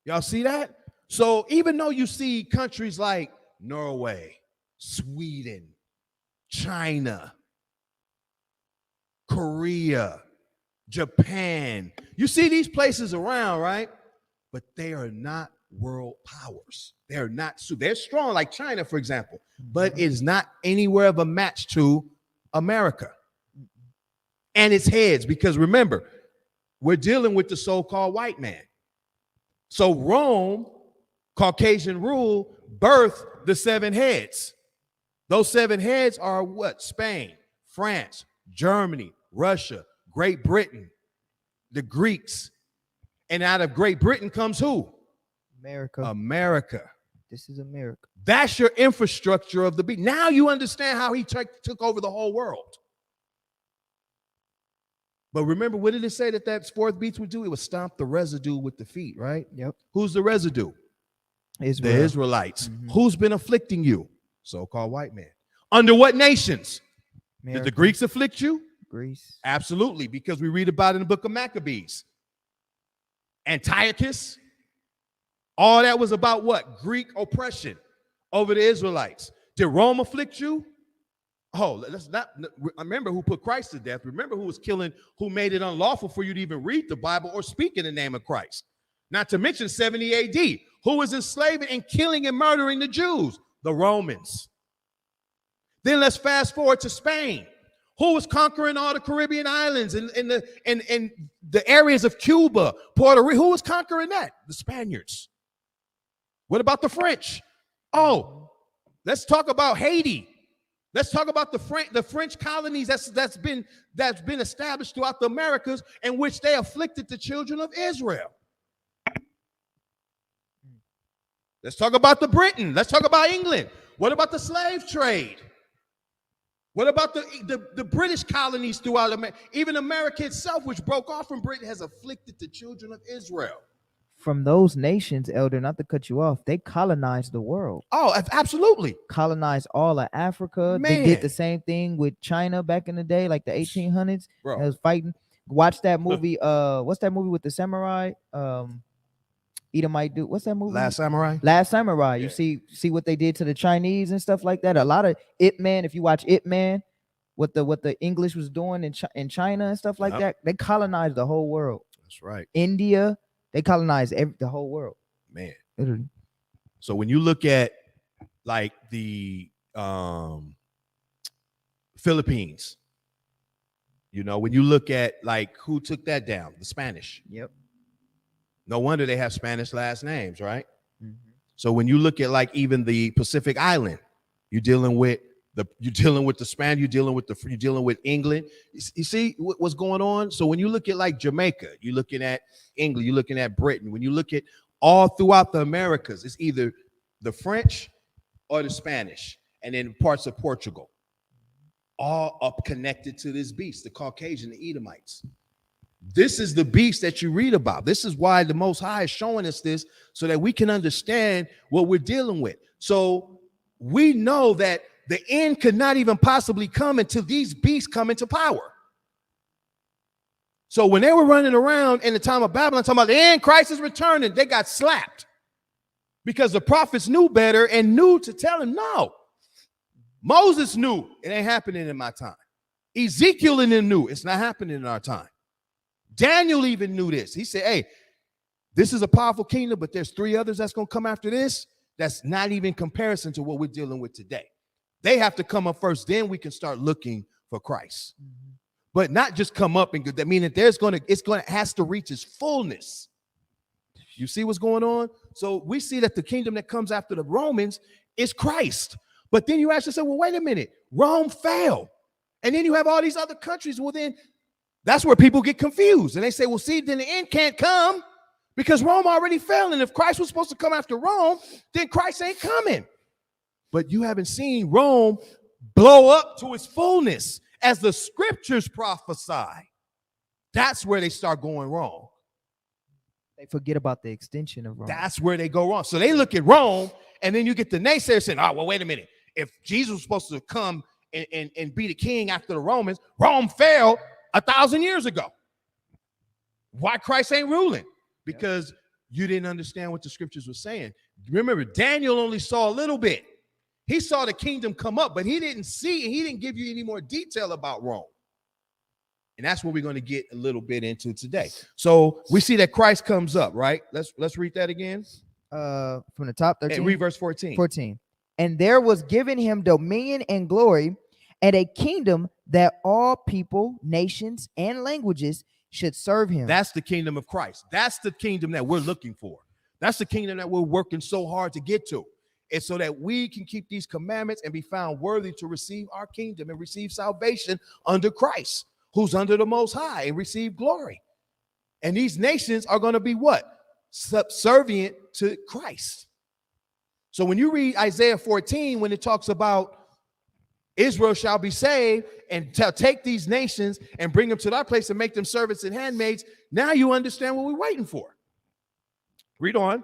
Y'all see that? So even though you see countries like Norway, Sweden, China, Korea, Japan, you see these places around, right? But they are not world powers. They're not, they're strong like China, for example, but it is not anywhere of a match to America and its heads, because remember, we're dealing with the so-called white man. So Rome, Caucasian rule, birthed the 7 heads. Those 7 heads are what? Spain, France, Germany, Russia, Great Britain, the Greeks. And out of Great Britain comes who? America. America. This is America. That's your infrastructure of the beast. Now you understand how he took over the whole world. But remember, what did it say that 4th beast would do? It would stomp the residue with the feet, right? Yep. Who's the residue? Israel. The Israelites. Who's been afflicting you? So-called white man. Under what nations? America. Did the Greeks afflict you? Greece. Absolutely, because we read about it in the book of Maccabees. Antiochus. All that was about what? Greek oppression over the Israelites. Did Rome afflict you? Oh, let's not remember who put Christ to death. Remember who was killing, who made it unlawful for you to even read the Bible or speak in the name of Christ. Not to mention 70 AD. Who was enslaving and killing and murdering the Jews? The Romans. Then let's fast forward to Spain. Who was conquering all the Caribbean islands and the areas of Cuba, Puerto Rico? Who was conquering that? The Spaniards. What about the French? Oh, let's talk about Haiti. Let's talk about the French colonies that's been established throughout the Americas, in which they afflicted the children of Israel. Let's talk about the Britain. Let's talk about England. What about the slave trade? What about the British colonies throughout America? Even America itself, which broke off from Britain, has afflicted the children of Israel. From those nations, Elder, not to cut you off, they colonized the world. Oh, absolutely. Colonized all of Africa. Man. They did the same thing with China back in the day, like the 1800s. Bro. I was fighting. Watch that movie. What's that movie with the samurai? Edomite dude. What's that movie? Last Samurai. Last Samurai. Yeah. You see what they did to the Chinese and stuff like that. A lot of Ip Man. If you watch Ip Man, what the English was doing in China and stuff like that, they colonized the whole world. That's right. India, they colonized the whole world. Man. Literally. So when you look at like the Philippines, you know, when you look at like who took that down, the Spanish. Yep. No wonder they have Spanish last names, right? Mm-hmm. So when you look at like even the Pacific Island, you're dealing with the Spanish, you're dealing with England. You see what's going on? So when you look at like Jamaica, you're looking at England, you're looking at Britain. When you look at all throughout the Americas, it's either the French or the Spanish, and then parts of Portugal, all up connected to this beast, the Caucasian, the Edomites. This is the beast that you read about. This is why the Most High is showing us this, so that we can understand what we're dealing with. So we know that the end could not even possibly come until these beasts come into power. So when they were running around in the time of Babylon, talking about the end, Christ is returning, they got slapped because the prophets knew better and knew to tell him no. Moses knew it ain't happening in my time. Ezekiel and them knew it's not happening in our time. Daniel even knew this. He said, hey, this is a powerful kingdom, but there's 3 others that's going to come after this. That's not even comparison to what we're dealing with today. They have to come up first. Then we can start looking for Christ. Mm-hmm. but not just come up and that mean that has to reach its fullness. You see what's going on? So we see that the kingdom that comes after the Romans is Christ. But then you actually say, well, wait a minute, Rome fell. And then you have all these other countries. Well, then that's where people get confused. And they say, well, see, then the end can't come because Rome already fell. And if Christ was supposed to come after Rome, then Christ ain't coming. But you haven't seen Rome blow up to its fullness as the scriptures prophesy. That's where they start going wrong. They forget about the extension of Rome. That's where they go wrong. So they look at Rome, and then you get the naysayers saying, oh, well, wait a minute. If Jesus was supposed to come and be the king after the Romans, Rome fell 1,000 years ago. Why Christ ain't ruling? Because you didn't understand what the scriptures were saying. Remember, Daniel only saw a little bit. He saw the kingdom come up, but he didn't see, and he didn't give you any more detail about Rome. And that's what we're going to get a little bit into today. So we see that Christ comes up, right? Let's read that again. From the top, 13. And read verse 14. 14. And there was given him dominion and glory and a kingdom that all people, nations, and languages should serve him. That's the kingdom of Christ. That's the kingdom that we're looking for. That's the kingdom that we're working so hard to get to. It's so that we can keep these commandments and be found worthy to receive our kingdom and receive salvation under Christ, who's under the Most High, and receive glory. And these nations are going to be what? Subservient to Christ. So when you read Isaiah 14, when it talks about Israel shall be saved and take these nations and bring them to that place and make them servants and handmaids, now you understand what we're waiting for. Read on.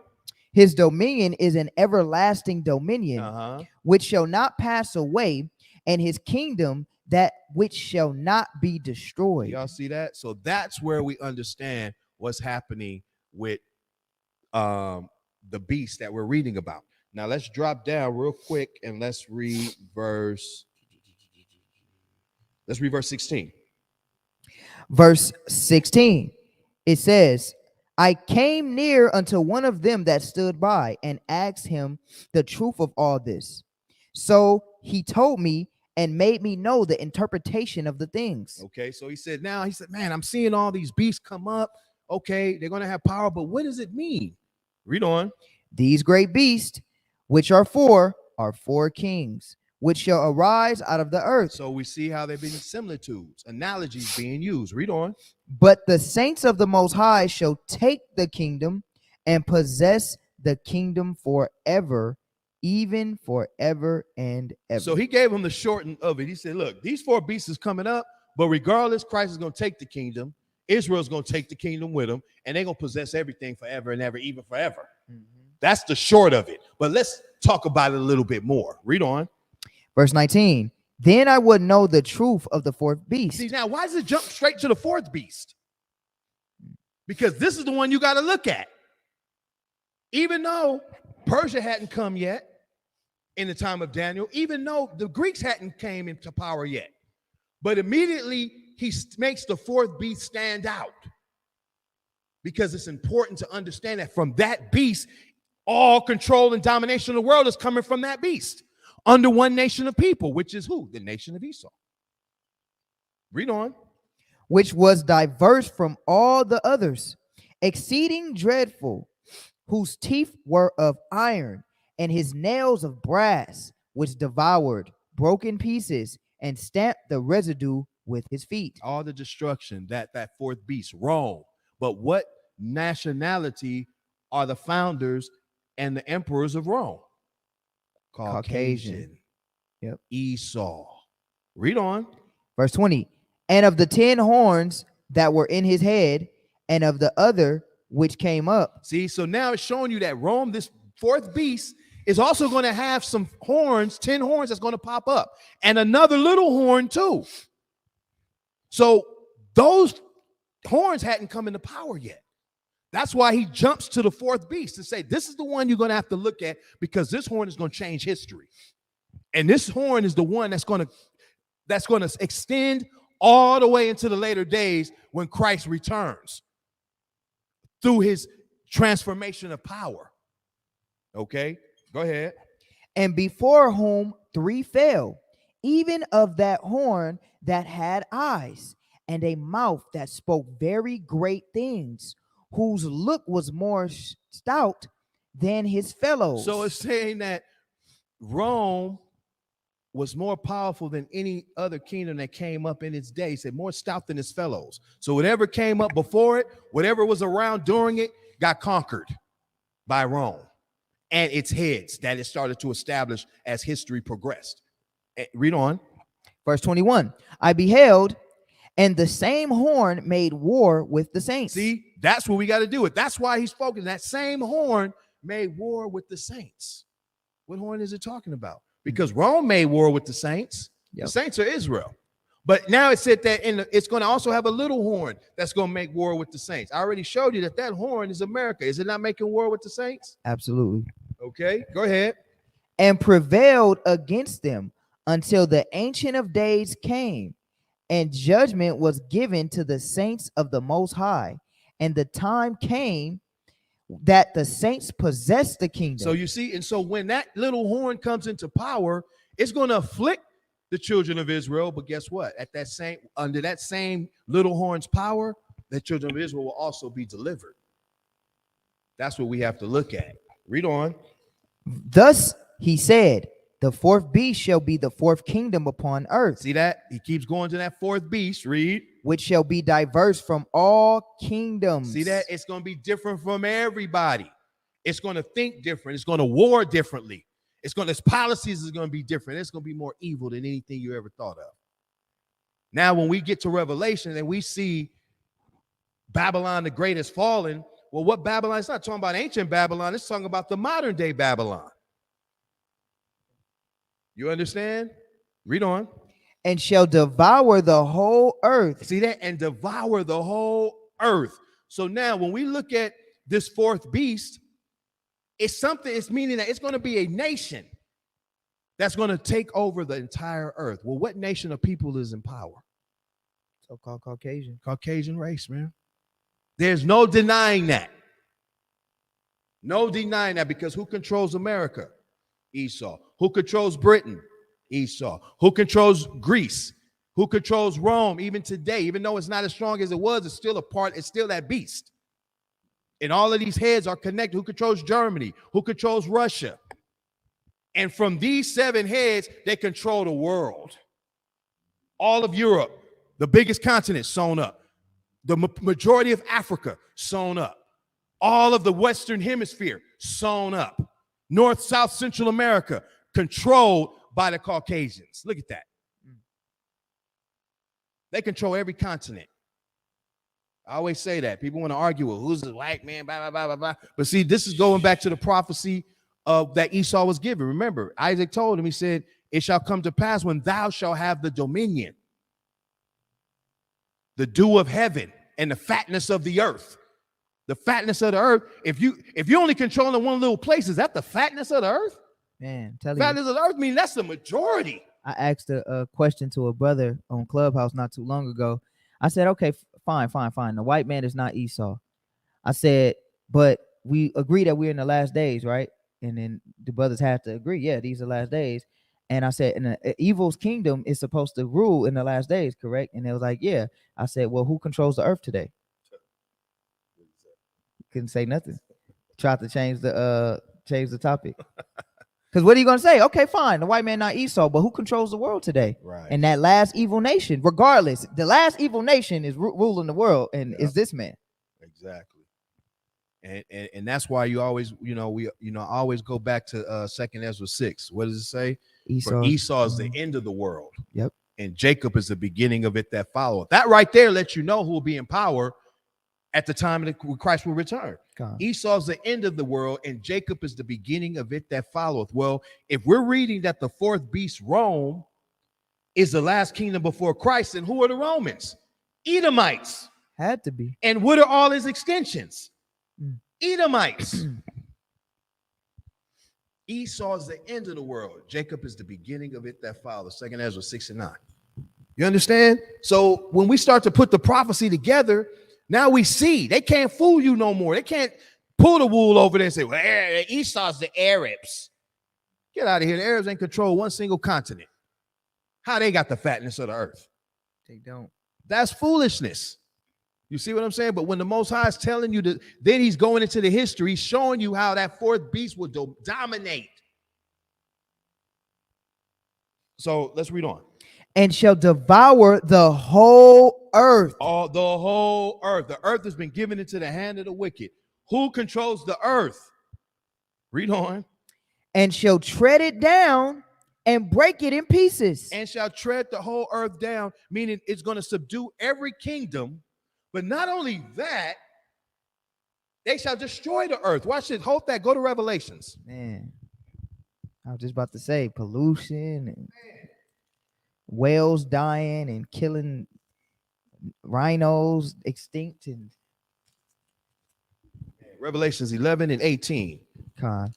His dominion is an everlasting dominion, which shall not pass away, and his kingdom that which shall not be destroyed. Y'all see that? So that's where we understand what's happening with the beast that we're reading about. Now let's drop down real quick and let's read verse 16. Verse 16. It says, I came near unto one of them that stood by and asked him the truth of all this. So he told me and made me know the interpretation of the things. Okay, so he said, man, I'm seeing all these beasts come up. Okay, they're going to have power, but what does it mean? Read on. These great beasts, which are four kings, which shall arise out of the earth. So we see how they're being similitudes, analogies being used. Read on. But the saints of the Most High shall take the kingdom and possess the kingdom forever, even forever and ever. So he gave him the short of it. He said, look, these four beasts is coming up, but regardless, Christ is going to take the kingdom. Israel's going to take the kingdom with him, and they're going to possess everything forever and ever, even forever. That's the short of it. But let's talk about it a little bit more. Read on. Verse 19. Then I would know the truth of the fourth beast. See, now, why does it jump straight to the fourth beast? Because this is the one you got to look at. Even though Persia hadn't come yet in the time of Daniel, even though the Greeks hadn't came into power yet, but immediately he makes the fourth beast stand out, because it's important to understand that from that beast, all control and domination of the world is coming from that beast under one nation of people, which is who? The nation of Esau. Read on. Which was diverse from all the others, exceeding dreadful, whose teeth were of iron, and his nails of brass, which devoured, broke in pieces, and stamped the residue with his feet. All the destruction, that fourth beast, Rome. But what nationality are the founders and the emperors of Rome? Caucasian. Yep. Esau. Read on. Verse 20. And of the 10 horns that were in his head, and of the other which came up. See, so now it's showing you that Rome, this fourth beast, is also going to have some horns, 10 horns that's going to pop up, and another little horn too. So those horns hadn't come into power yet. That's why he jumps to the fourth beast to say, this is the one you're going to have to look at, because this horn is going to change history. And this horn is the one that's going to extend all the way into the later days when Christ returns through his transformation of power. Okay, go ahead. And before whom 3 fell, even of that horn that had eyes, and a mouth that spoke very great things, whose look was more stout than his fellows. So it's saying that Rome was more powerful than any other kingdom that came up in its day. He said more stout than its fellows. So whatever came up before it, whatever was around during it, got conquered by Rome and its heads that it started to establish as history progressed. Read on. Verse 21, I beheld, and the same horn made war with the saints. See, that's what we got to do it. That's why he's focusing. That same horn made war with the saints. What horn is it talking about? Because Rome made war with the saints. Yep. The saints are Israel. But now it said that it's going to also have a little horn that's going to make war with the saints. I already showed you that horn is America. Is it not making war with the saints? Absolutely. Okay, go ahead. And prevailed against them until the Ancient of Days came, and judgment was given to the saints of the Most High. And the time came that the saints possessed the kingdom. So you see, and so when that little horn comes into power, it's going to afflict the children of Israel. But guess what? Under that same little horn's power, the children of Israel will also be delivered. That's what we have to look at. Read on. Thus he said, the fourth beast shall be the fourth kingdom upon earth. See that? He keeps going to that fourth beast. Read. Which shall be diverse from all kingdoms. See that? It's going to be different from everybody. It's going to think different. It's going to war differently. Its policies is going to be different. It's going to be more evil than anything you ever thought of. Now, when we get to Revelation and we see Babylon the Great has fallen, well, what Babylon? It's not talking about ancient Babylon. It's talking about the modern day Babylon. You understand? Read on. And shall devour the whole earth. See that? And devour the whole earth. So now when we look at this fourth beast, it's meaning that it's going to be a nation that's going to take over the entire earth. Well, what nation of people is in power? So-called Caucasian. Caucasian race, man. There's no denying that. No denying that, because who controls America? Esau. Who controls Britain? Esau. Who controls Greece? Who controls Rome? Even today, even though it's not as strong as it was, it's still it's still that beast. And all of these heads are connected. Who controls Germany? Who controls Russia? And from these 7 heads, they control the world. All of Europe, the biggest continent, sewn up. The majority of Africa, sewn up. All of the Western Hemisphere, sewn up. North, South, Central America, controlled by the Caucasians. Look at that. They control every continent. I always say that. People want to argue, well, who's the white man, blah, blah, blah, blah, blah. But see, this is going back to the prophecy of that Esau was given. Remember, Isaac told him, he said, it shall come to pass when thou shalt have the dominion, the dew of heaven, and the fatness of the earth. The fatness of the earth. If you only controlling one little place, is that the fatness of the earth? Man, tell you. Fatness of the earth means that's the majority. I asked a question to a brother on Clubhouse not too long ago. I said, okay, fine. The white man is not Esau. I said, but we agree that we're in the last days, right? And then the brothers have to agree, yeah, these are the last days. And I said, and the evil's kingdom is supposed to rule in the last days, correct? And they was like, yeah. I said, well, who controls the earth today? Couldn't say nothing. Tried to change the topic. Because what are you going to say? Okay, fine. The white man, not Esau, but who controls the world today? Right. And that last evil nation, regardless, the last evil nation is ruling the world, and is this man. Exactly. And that's why you always, always go back to 2nd Ezra 6. What does it say? Esau is the end of the world. Yep. And Jacob is the beginning of it that followeth. That right there lets you know who will be in power at the time that Christ will return. Esau's the end of the world, and Jacob is the beginning of it that followeth. Well, if we're reading that the fourth beast, Rome, is the last kingdom before Christ, then who are the Romans? Edomites. Had to be. And what are all his extensions? Edomites. Esau is the end of the world. Jacob is the beginning of it that followeth. 2nd Ezra 6 and 9. You understand? So when we start to put the prophecy together, now we see they can't fool you no more. They can't pull the wool over there and say, well, Esau's the Arabs. Get out of here. The Arabs ain't control one single continent. How they got the fatness of the earth? They don't. That's foolishness. You see what I'm saying? But when the Most High is telling you that, then he's going into the history, showing you how that fourth beast will dominate. So let's read on. And shall devour the whole earth. All the whole earth. The earth has been given into the hand of the wicked. Who controls the earth? Read on. And shall tread it down and break it in pieces. And shall tread the whole earth down, meaning it's going to subdue every kingdom. But not only that, they shall destroy the earth. Watch it. Hold that. Go to Revelations. Man, I was just about to say pollution and whales dying and killing rhinos extinct and Revelations 11 and 18. God.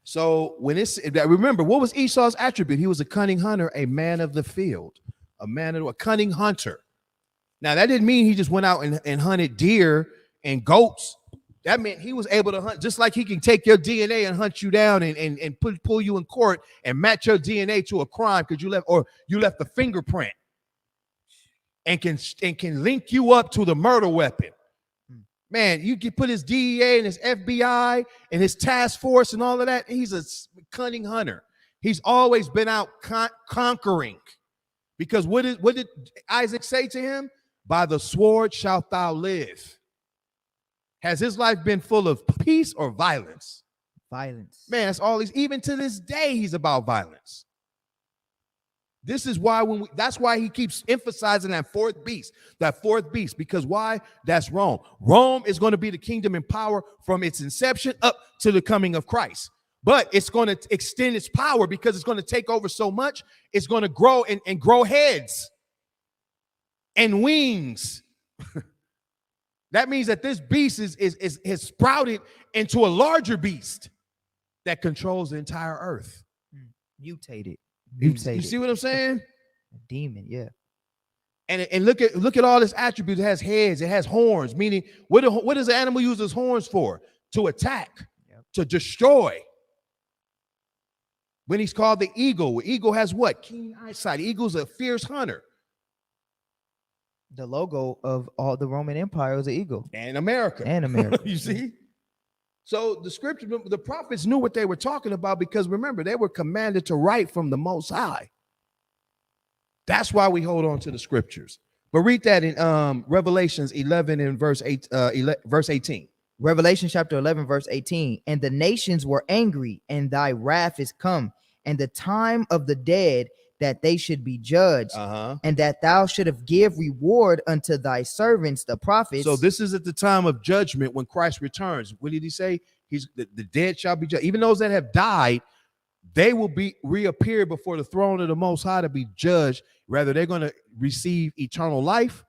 So when it's, remember, what was Esau's attribute? He was a cunning hunter, a man of the field, a cunning hunter. Now, that didn't mean he just went out and hunted deer and goats. That meant he was able to hunt, just like he can take your DNA and hunt you down and pull you in court and match your DNA to a crime because you left the fingerprint and can link you up to the murder weapon. Man, you can put his DEA and his FBI and his task force and all of that. He's a cunning hunter. He's always been out conquering. Because what did Isaac say to him? By the sword shalt thou live. Has his life been full of peace or violence? Violence. Man, that's all even to this day, he's about violence. This is why that's why he keeps emphasizing that fourth beast, because why? That's Rome. Rome is going to be the kingdom in power from its inception up to the coming of Christ. But it's going to extend its power because it's going to take over so much. It's going to grow and grow heads and wings. That means that this beast is sprouted into a larger beast that controls the entire earth. Mutated. You see what I'm saying? A demon, yeah. And look at all its attributes. It has heads, it has horns, meaning what does the animal use its horns for? To attack, to destroy. When he's called the eagle has what? Keen eyesight. Eagle's a fierce hunter. The logo of all the Roman Empire was an eagle. And America. You see? So the scripture, the prophets knew what they were talking about because remember, they were commanded to write from the Most High. That's why we hold on to the scriptures. But read that in Revelations 11 and verse 18. Revelation chapter 11, verse 18. And the nations were angry, and thy wrath is come, and the time of the dead that they should be judged, and that thou shouldst give reward unto thy servants, the prophets. So this is at the time of judgment when Christ returns. What did he say? The dead shall be judged. Even those that have died, they will reappear before the throne of the Most High to be judged. Whether they're going to receive eternal life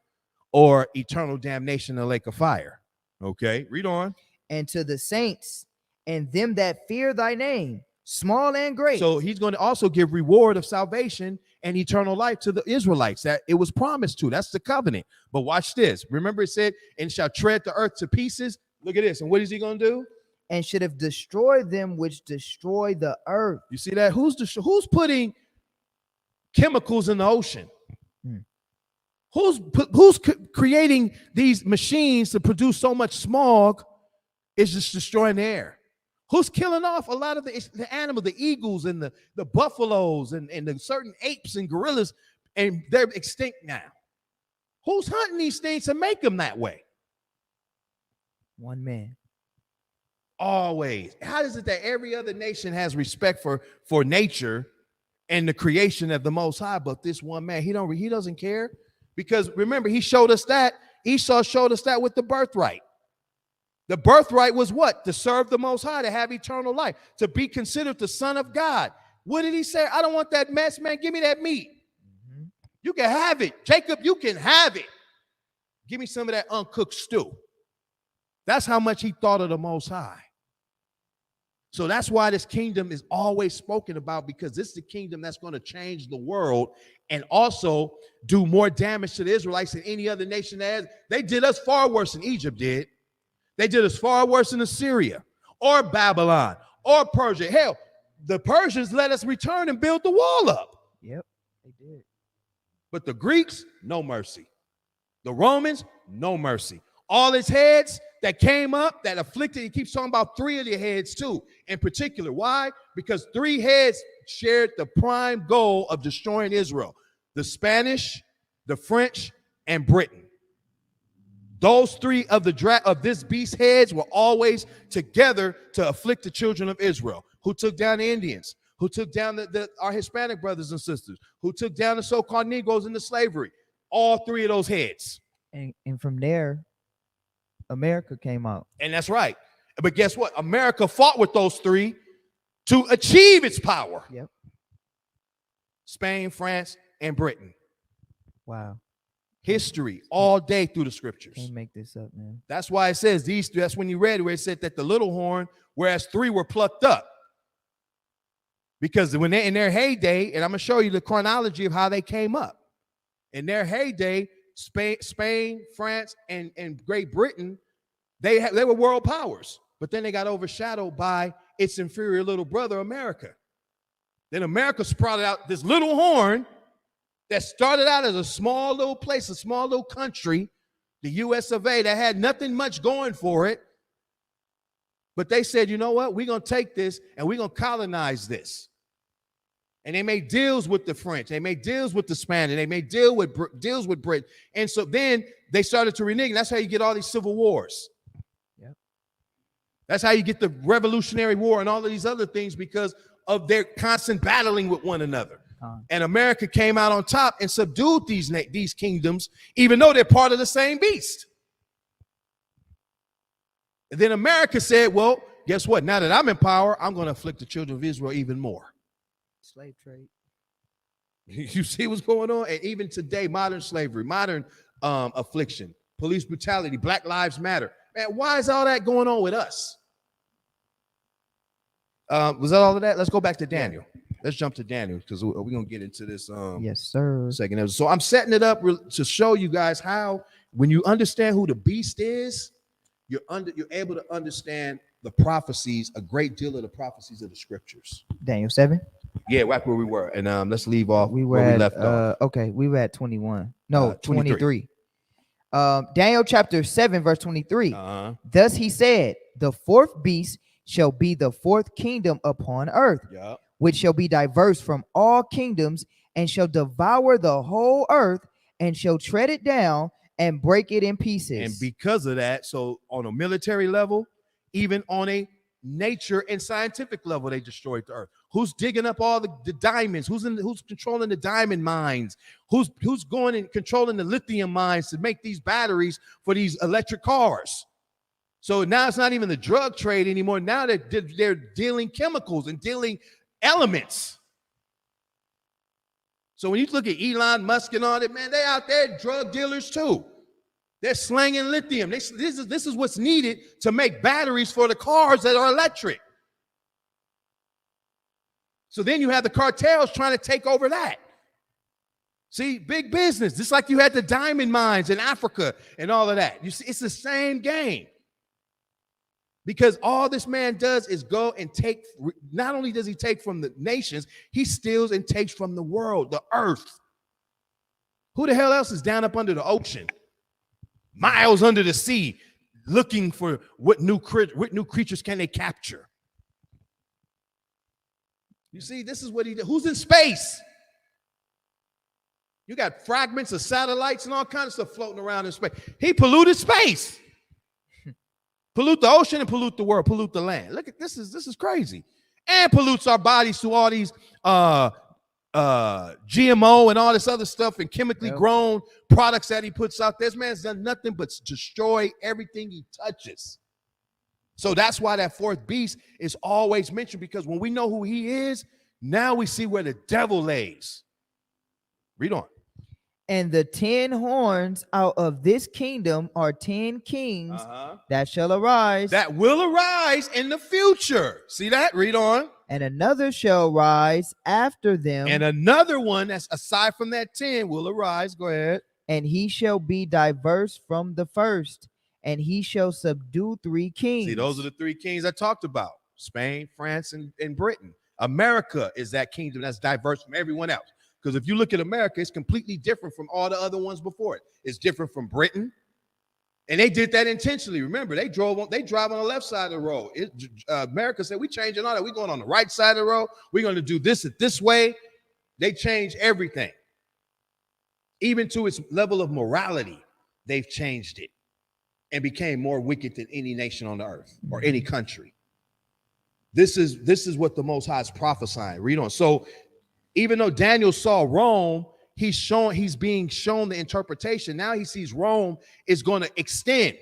or eternal damnation in the lake of fire. Okay, read on. And to the saints and them that fear thy name, small and great. So he's going to also give reward of salvation and eternal life to the Israelites that it was promised to. That's the covenant. But watch this. Remember it said, and shall tread the earth to pieces. Look at this. And what is he going to do? And should have destroyed them which destroy the earth. You see that? Who's putting chemicals in the ocean? Who's creating these machines to produce so much smog? Is just destroying the air. Who's killing off a lot of the animals, the eagles and the buffaloes and the certain apes and gorillas, and they're extinct now? Who's hunting these things to make them that way? One man. Always. How is it that every other nation has respect for nature and the creation of the Most High, but this one man, he doesn't care? Because remember, he showed us that. Esau showed us that with the birthright. The birthright was what? To serve the Most High, to have eternal life, to be considered the son of God. What did he say? I don't want that mess, man. Give me that meat. You can have it. Jacob, you can have it. Give me some of that uncooked stew. That's how much he thought of the Most High. So that's why this kingdom is always spoken about, because this is the kingdom that's going to change the world and also do more damage to the Israelites than any other nation that has. They did us far worse than Egypt did. They did us far worse than Assyria or Babylon or Persia. Hell, the Persians let us return and build the wall up. Yep, they did. But the Greeks, no mercy. The Romans, no mercy. All his heads that came up, that afflicted, he keeps talking about 3 of their heads too, in particular. Why? Because 3 heads shared the prime goal of destroying Israel. The Spanish, the French, and Britain. Those 3 of this beast's heads were always together to afflict the children of Israel, who took down the Indians, who took down our Hispanic brothers and sisters, who took down the so-called Negroes into slavery. All 3 of those heads. And from there, America came out. And that's right. But guess what? America fought with those 3 to achieve its power. Yep. Spain, France, and Britain. Wow. History all day through the scriptures. Can't make this up, man. That's why it says these. That's when you read where it said that the little horn, whereas 3 were plucked up. Because when they're in their heyday, and I'm gonna show you the chronology of how they came up. In their heyday, Spain, France, and Great Britain, they were world powers. But then they got overshadowed by its inferior little brother, America. Then America sprouted out this little horn that started out as a small little place, a small little country, the US of A, that had nothing much going for it. But they said, you know what? We're going to take this and we're going to colonize this. And they made deals with the French. They made deals with the Spanish. They made deals with Britain. And so then they started to renege. That's how you get all these civil wars. Yep. That's how you get the Revolutionary War and all of these other things, because of their constant battling with one another. And America came out on top and subdued these kingdoms, even though they're part of the same beast. And then America said, well, guess what? Now that I'm in power, I'm going to afflict the children of Israel even more. Slave trade. You see what's going on? And even today, modern slavery, modern affliction, police brutality, Black Lives Matter. Man, why is all that going on with us? Was that all of that? Let's go back to Daniel. Let's jump to Daniel, because we're going to get into this yes, sir. second episode. So I'm setting it up to show you guys how, when you understand who the beast is, you're able to understand the prophecies, a great deal of the prophecies of the scriptures. Daniel 7. Yeah, right where we were. And let's leave off we where at, we left off. Okay, we were at 21. No, 23. Daniel chapter 7, verse 23. Thus he said, the 4th beast shall be the 4th kingdom upon earth, which shall be diverse from all kingdoms, and shall devour the whole earth, and shall tread it down and break it in pieces. And because of that, so on a military level, even on a nature and scientific level, they destroyed the earth. Who's digging up all the diamonds? Who's controlling the diamond mines? Who's going and controlling the lithium mines to make these batteries for these electric cars? So now it's not even the drug trade anymore. Now they're dealing chemicals and dealing elements. So when you look at Elon Musk and all that, man, they out there drug dealers too. They're slanging lithium. This is what's needed to make batteries for the cars that are electric. So then you have the cartels trying to take over that. See, big business, just like you had the diamond mines in Africa and all of that. You see, it's the same game. Because all this man does is go and take, not only does he take from the nations, he steals and takes from the world, the earth. Who the hell else is down up under the ocean, miles under the sea, looking for what new creatures can they capture? You see, this is what he did. Who's in space? You got fragments of satellites and all kinds of stuff floating around in space. He polluted space. Pollute the ocean and pollute the world, pollute the land. Look at this is crazy. And pollutes our bodies through all these GMO and all this other stuff and chemically grown products that he puts out. This man's done nothing but destroy everything he touches. So that's why that 4th beast is always mentioned, because when we know who he is, now we see where the devil lays. Read on. And the 10 horns out of this kingdom are 10 kings that shall arise. That will arise in the future. See that? Read on. And another shall rise after them. And another one that's aside from that 10 will arise. Go ahead. And he shall be diverse from the first. And he shall subdue 3 kings. See, those are the 3 kings I talked about. Spain, France, and Britain. America is that kingdom that's diverse from everyone else. Because if you look at America, it's completely different from all the other ones before it. It's different from Britain. And they did that intentionally. Remember, they drive on the left side of the road. America said, we changing all that. We're going on the right side of the road. We're going to do this way. They changed everything. Even to its level of morality, they've changed it and became more wicked than any nation on the earth or any country. This is what the Most High is prophesying. Read on. So even though Daniel saw Rome, he's being shown the interpretation. Now he sees Rome is going to extend.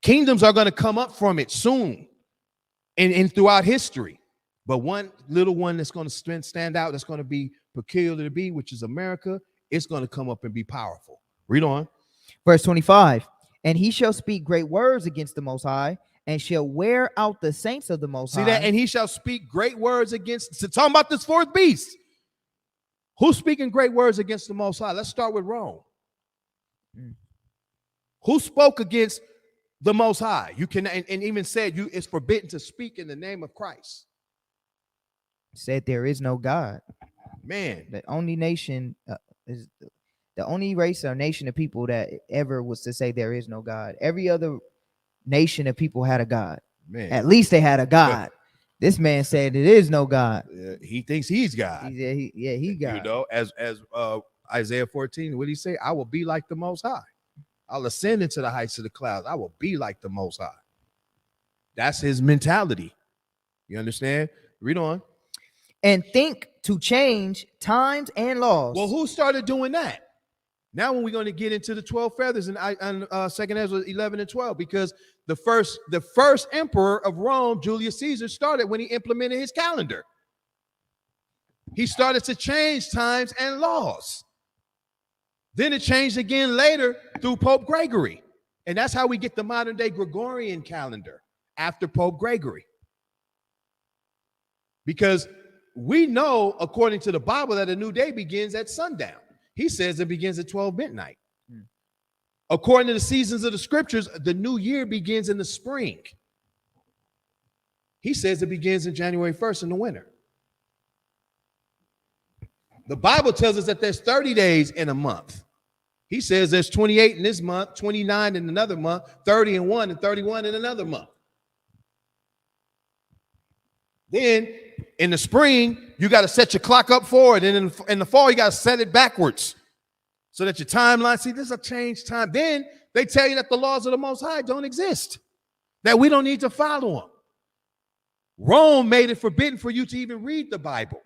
Kingdoms are going to come up from it soon and throughout history. But one little one that's going to stand out, that's going to be peculiar to be, which is America, it's going to come up and be powerful. Read on. Verse 25. And he shall speak great words against the Most High, and shall wear out the saints of the Most High. See that? And he shall speak great words against. So talking about this fourth beast. Who's speaking great words against the Most High? Let's start with Rome. Who spoke against the Most High? You can and even said it's forbidden to speak in the name of Christ. Said there is no God. Man, the only nation is the only race or nation of people that ever was to say there is no God. Every other nation of people had a God. Man, at least they had a God. This man said there is no God. He thinks he's God. He God. You know, as Isaiah 14, what did he say? I will be like the Most High. I'll ascend into the heights of the clouds. I will be like the Most High. That's his mentality. You understand? Read on. And think to change times and laws. Well, who started doing that? Now, when we're going to get into the 12 feathers in 2nd Ezra 11 and 12, because the first emperor of Rome, Julius Caesar, started when he implemented his calendar. He started to change times and laws. Then it changed again later through Pope Gregory. And that's how we get the modern day Gregorian calendar after Pope Gregory. Because we know, according to the Bible, that a new day begins at sundown. He says it begins at 12 midnight. According to the seasons of the scriptures, the new year begins in the spring. He says it begins in January 1st in the winter. The Bible tells us that there's 30 days in a month. He says there's 28 in this month, 29 in another month, 30 in one, and 31 in another month. Then in the spring, you got to set your clock up forward. And in the fall, you got to set it backwards so that your timeline, see, this is a changed time. Then they tell you that the laws of the Most High don't exist, that we don't need to follow them. Rome made it forbidden for you to even read the Bible.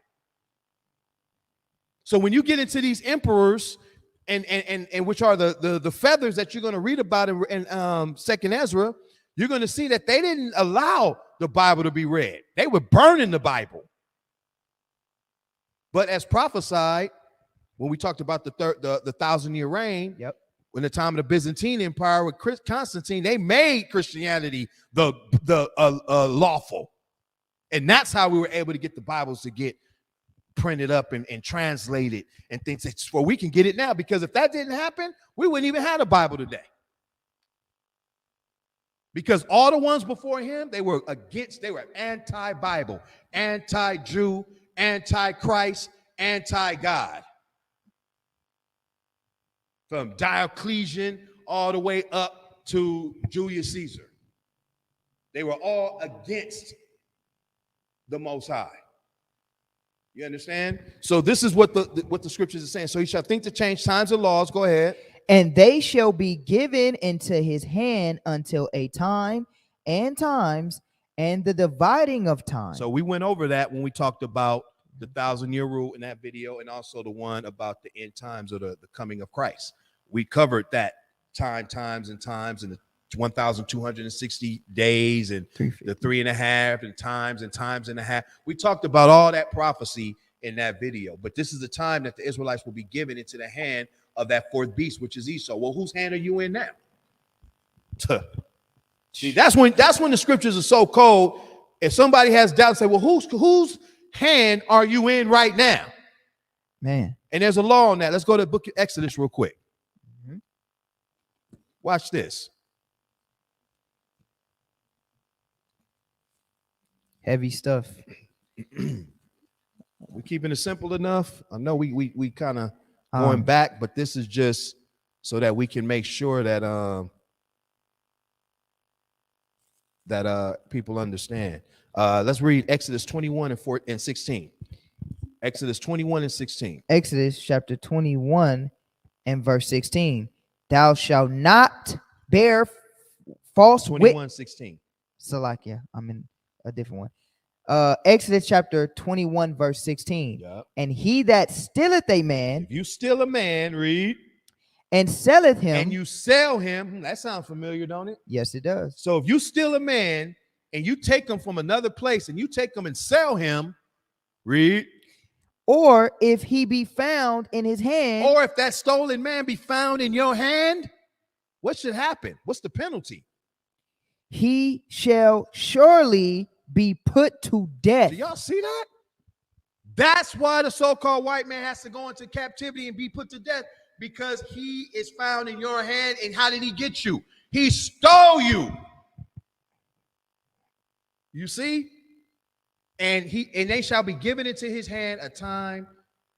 So when you get into these emperors and which are the feathers that you're going to read about in 2nd Ezra, you're going to see that they didn't allow the Bible to be read. They were burning the Bible. But as prophesied, when we talked about the 1,000-year reign, when the time of the Byzantine Empire with Constantine, they made Christianity the lawful. And that's how we were able to get the Bibles to get printed up and translated and things. Well, we can get it now, because if that didn't happen, we wouldn't even have a Bible today. Because all the ones before him, they were anti-Bible, anti-Jew, anti-Christ, anti-God. From Diocletian all the way up to Julius Caesar. They were all against the Most High. You understand? So this is what the scriptures are saying. So he shall think to change times and laws. Go ahead. And they shall be given into his hand until a time and times and the dividing of time. So we went over that when we talked about the 1,000-year rule in that video, and also the one about the end times of the coming of Christ. We covered that times, and the 1,260 days and the 3.5 and times and a half. We talked about all that prophecy in that video. But this is the time that the Israelites will be given into the hand of that fourth beast, which is Esau. Well, whose hand are you in now? See, that's when the scriptures are so cold. If somebody has doubt, say, well, whose hand are you in right now? Man. And there's a law on that. Let's go to the book of Exodus real quick. Watch this. Heavy stuff. We keeping it simple enough. I know we kind of Um, going back, but this is just so that we can make sure that people understand. Let's read Exodus 21 and 16. Exodus 21 and 16. Exodus chapter 21 and verse 16. Thou shalt not bear false 21, 16. Salakia, I'm in a different one. Exodus chapter 21 verse 16. Yep. And he that stealeth a man If you steal a man, read, and selleth him, and you sell him, that sounds familiar, don't it? yes, it does. So if you steal a man and you take him from another place and you take him and sell him, read, Or if he be found in his hand, or if that stolen man be found in your hand, what should happen? What's the penalty? he shall surely be put to death. Do y'all see that? That's why the so-called white man has to go into captivity and be put to death, because he is found in your hand. And how did he get you? He stole you. You see? And they shall be given into his hand a time,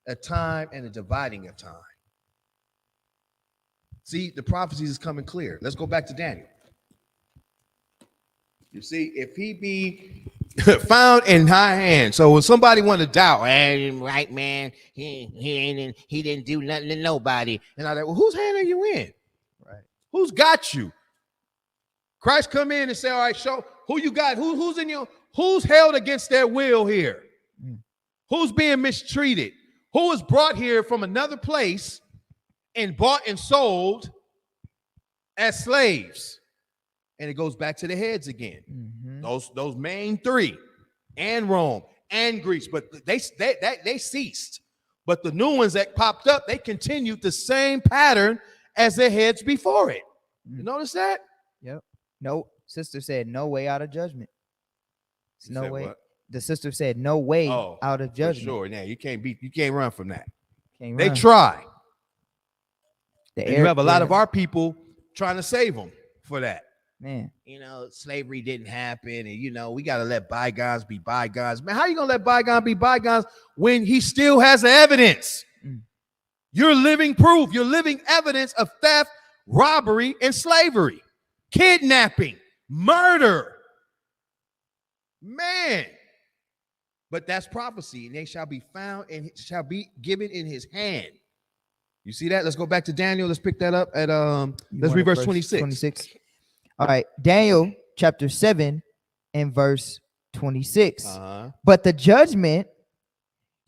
and a dividing of time. See, the prophecies is coming clear. Let's go back to Daniel. You see, if he be found in high hand. So when somebody want to doubt, hey, right man, he didn't do nothing to nobody. And I like, well, whose hand are you in? Right. Who's got you? Christ come in and say, all right, show who you got, who's in your, who's held against their will here? Who's being mistreated? Who is brought here from another place and bought and sold as slaves? And it goes back to the heads again. Those main three, and Rome and Greece, but they ceased. But the new ones that popped up, they continued the same pattern as their heads before it. You notice that? Yep. No, sister said no way out of judgment. It's no way. What? The sister said no way out of judgment. Sure. Now you can't run from that. Can't they run. try. And you have a lot of our people trying to save them for that. Man, slavery didn't happen, and we got to let bygones be bygones. Man, how you gonna let bygones be bygones when he still has the evidence? You're living proof. You're living evidence of theft, robbery, and slavery, kidnapping, murder. Man, but that's prophecy, and they shall be found and shall be given in his hand. You see that? Let's go back to Daniel. Let's pick that up at let's read verse 26. All right, Daniel chapter 7 and verse 26. But the judgment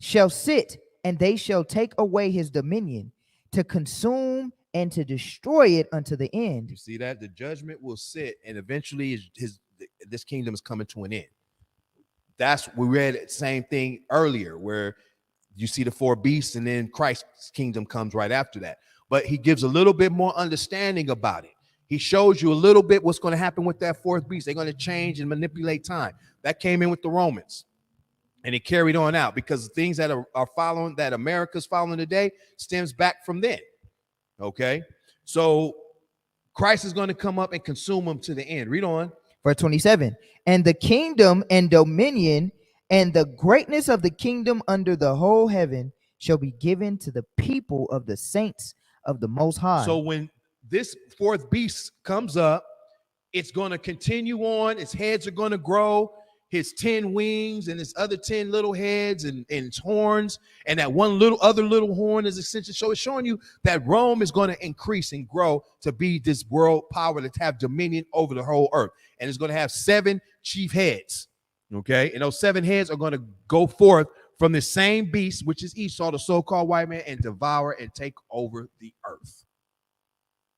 shall sit, and they shall take away his dominion, to consume and to destroy it unto the end. You see that? The judgment will sit, and eventually this kingdom is coming to an end. That's, we read the same thing earlier, where you see the four beasts, and then Christ's kingdom comes right after that. But he gives a little bit more understanding about it. He shows you a little bit what's going to happen with that fourth beast. They're going to change and manipulate time. That came in with the Romans, and it carried on out, because the things that are following, that America's following today, stems back from then. Okay, so Christ is going to come up and consume them to the end. Read on. Verse 27. And the kingdom and dominion and the greatness of the kingdom under the whole heaven shall be given to the people of the saints of the Most High. So when this fourth beast comes up, it's going to continue on. Its heads are going to grow. His 10 wings and his other 10 little heads and its horns, and that one other little horn is essential. So it's showing you that Rome is going to increase and grow to be this world power to have dominion over the whole earth. And it's going to have 7 chief heads. Okay. And those 7 heads are going to go forth from the same beast, which is Esau, the so-called white man, and devour and take over the earth.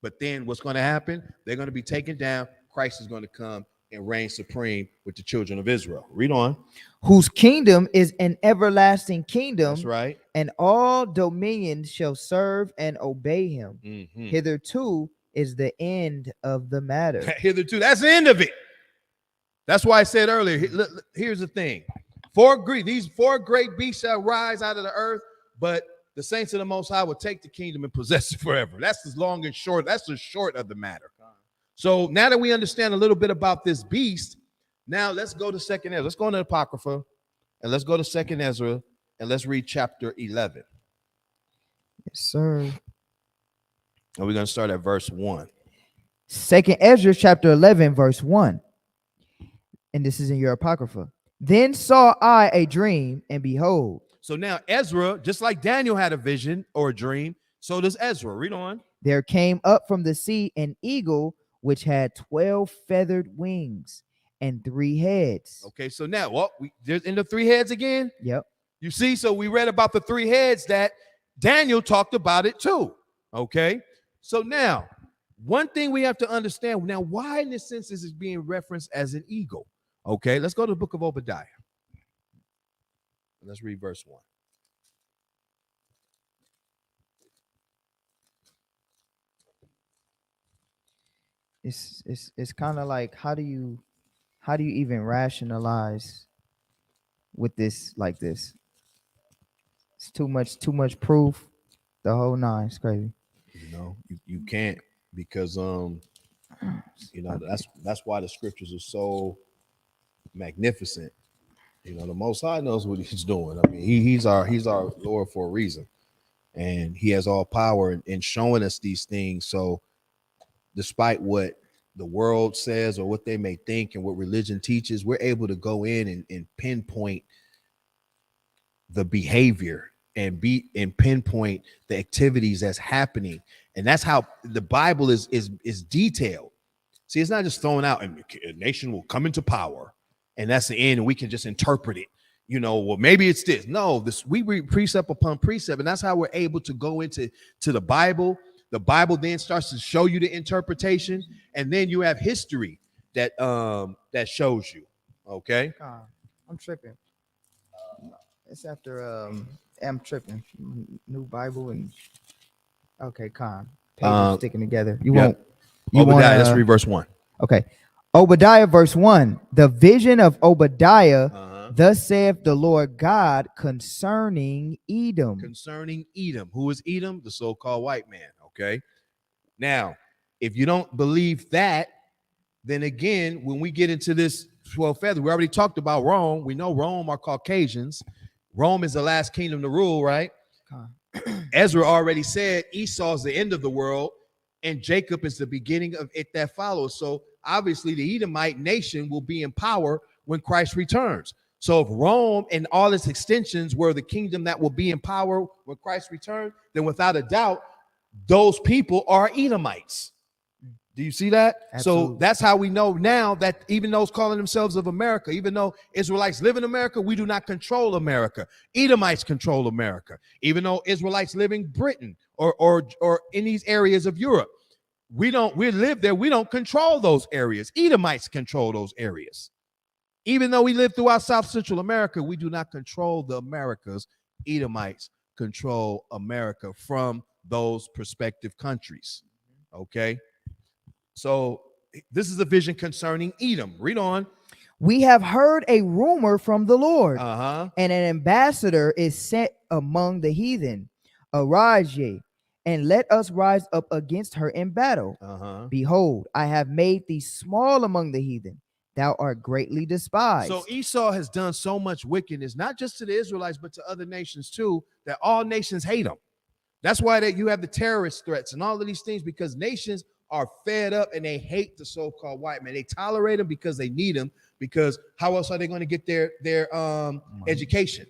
But then what's going to happen? They're going to be taken down. Christ is going to come and reign supreme with the children of Israel. Read on. Whose kingdom is an everlasting kingdom. That's right. And all dominions shall serve and obey him. Hitherto is the end of the matter. Hitherto, that's the end of it. That's why I said earlier, here's the thing. These 4 great beasts shall rise out of the earth, but the saints of the Most High will take the kingdom and possess it forever. That's as long and short. That's the short of the matter. So now that we understand a little bit about this beast, now let's go to 2nd Ezra. Let's go into Apocrypha, and let's go to 2nd Ezra, and let's read chapter 11. Yes, sir. And we're going to start at verse 1. Second Ezra chapter 11 verse 1. And this is in your Apocrypha. Then saw I a dream, and behold, So now Ezra, just like Daniel had a vision or a dream, so does Ezra. Read on. there came up from the sea an eagle which had 12 feathered wings and 3 heads. Okay, so now there's in the 3 heads again. Yep. You see, so we read about the 3 heads that Daniel talked about it too. Okay, so now one thing we have to understand now, why in this sense is it being referenced as an eagle? Okay, let's go to the book of Obadiah. Let's read verse 1. It's kind of like, how do you even rationalize with this like this? It's too much proof. The whole nine. It's crazy. You can't, because that's why the scriptures are so magnificent. The Most High knows what he's doing. I mean, he's our Lord for a reason, and he has all power in showing us these things. So despite what the world says or what they may think and what religion teaches, we're able to go in and pinpoint the behavior and pinpoint the activities that's happening. And that's how the Bible is detailed. See, it's not just thrown out and a nation will come into power and that's the end and we can just interpret it. Well, maybe it's this. No, we read precept upon precept, and that's how we're able to go into the Bible. The Bible then starts to show you the interpretation, and then you have history that shows you. Okay. I'm tripping. It's after I'm tripping. New Bible and okay, pages sticking together. You won't. Obadiah, let's read verse 1. Okay. Obadiah verse 1. The vision of Obadiah. Thus saith the Lord God concerning Edom. Concerning Edom. Who is Edom? The so-called white man. Okay. Now, if you don't believe that, then again, when we get into this 12 feathers, we already talked about Rome. We know Rome are Caucasians. Rome is the last kingdom to rule, right? Ezra already said Esau is the end of the world, and Jacob is the beginning of it that follows. So obviously the Edomite nation will be in power when Christ returns. So if Rome and all its extensions were the kingdom that will be in power when Christ returns, then without a doubt, those people are Edomites. Do you see that? Absolutely. So that's how we know now that even those calling themselves of America, even though Israelites live in America, we do not control America. Edomites control America. Even though Israelites live in Britain or in these areas of Europe, we live there. We don't control those areas. Edomites control those areas. Even though we live throughout South Central America, we do not control the Americas. Edomites control America from those prospective countries. Okay. So this is a vision concerning Edom. Read on. We have heard a rumor from the Lord, and an ambassador is sent among the heathen. Arise ye, and let us rise up against her in battle. Behold, I have made thee small among the heathen. Thou art greatly despised. So Esau has done so much wickedness, not just to the Israelites, but to other nations too, that all nations hate him. That's why you have the terrorist threats and all of these things, because nations are fed up and they hate the so-called white man. They tolerate him because they need him, because how else are they going to get their education?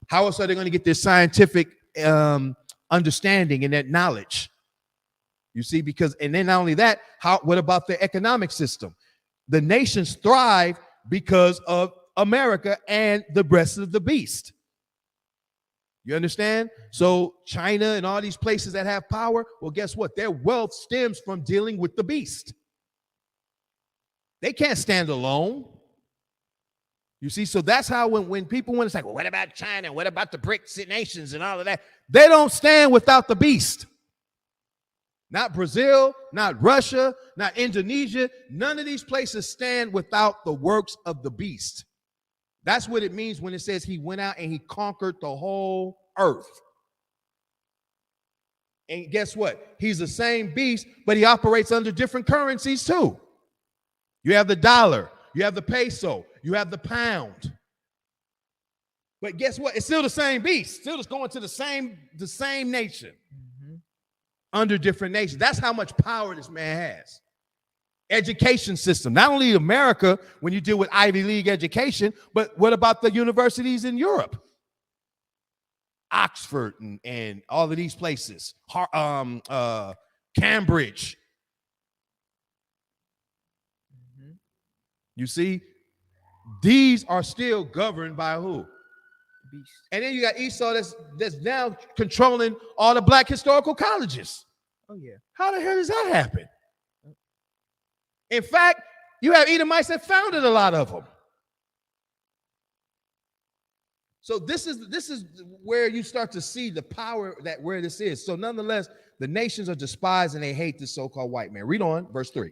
How else are they going to get their scientific understanding and that knowledge? You see, and then not only that, what about the economic system? The nations thrive because of America and the breast of the beast. You understand? So China and all these places that have power, well, guess what? Their wealth stems from dealing with the beast. They can't stand alone. You see, so that's how when people want to say, well, what about China? What about the BRICS nations and all of that? They don't stand without the beast. Not Brazil, not Russia, not Indonesia. None of these places stand without the works of the beast. That's what it means when it says he went out and he conquered the whole earth. And guess what? He's the same beast, but he operates under different currencies too. You have the dollar, you have the peso, you have the pound. But guess what? It's still the same beast. Still just going to the same nation under different nations. That's how much power this man has. Education system, not only America when you deal with Ivy League education, but what about the universities in Europe? Oxford and all of these places, Cambridge. You see, these are still governed by who? Beast. And then you got Esau that's now controlling all the black historical colleges. Oh yeah. How the hell does that happen? In fact, you have Edomites that founded a lot of them. So this is where you start to see the power that where this is. So nonetheless, the nations are despised and they hate this so-called white man. Read on, verse 3.